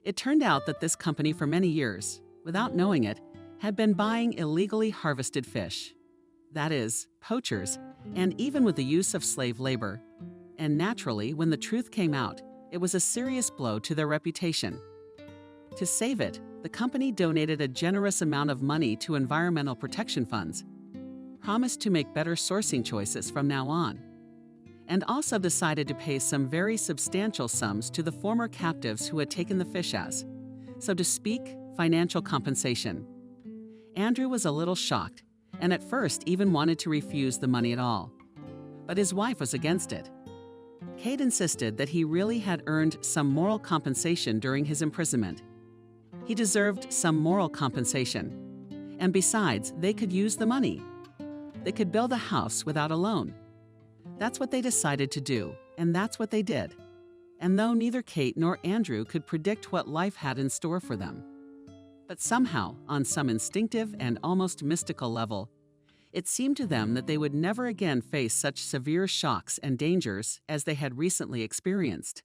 [SPEAKER 3] It turned out that this company for many years, without knowing it, had been buying illegally harvested fish. That is, poachers, and even with the use of slave labor. And naturally, when the truth came out, it was a serious blow to their reputation. To save it, the company donated a generous amount of money to environmental protection funds, promised to make better sourcing choices from now on, and also decided to pay some very substantial sums to the former captives who had taken the fish as, so to speak, financial compensation. Andrew was a little shocked, and at first even wanted to refuse the money at all. But his wife was against it. Kate insisted that he really had earned some moral compensation during his imprisonment. He deserved some moral compensation. And besides, they could use the money. They could build a house without a loan. That's what they decided to do, and that's what they did. And though neither Kate nor Andrew could predict what life had in store for them, but somehow, on some instinctive and almost mystical level, it seemed to them that they would never again face such severe shocks and dangers as they had recently experienced.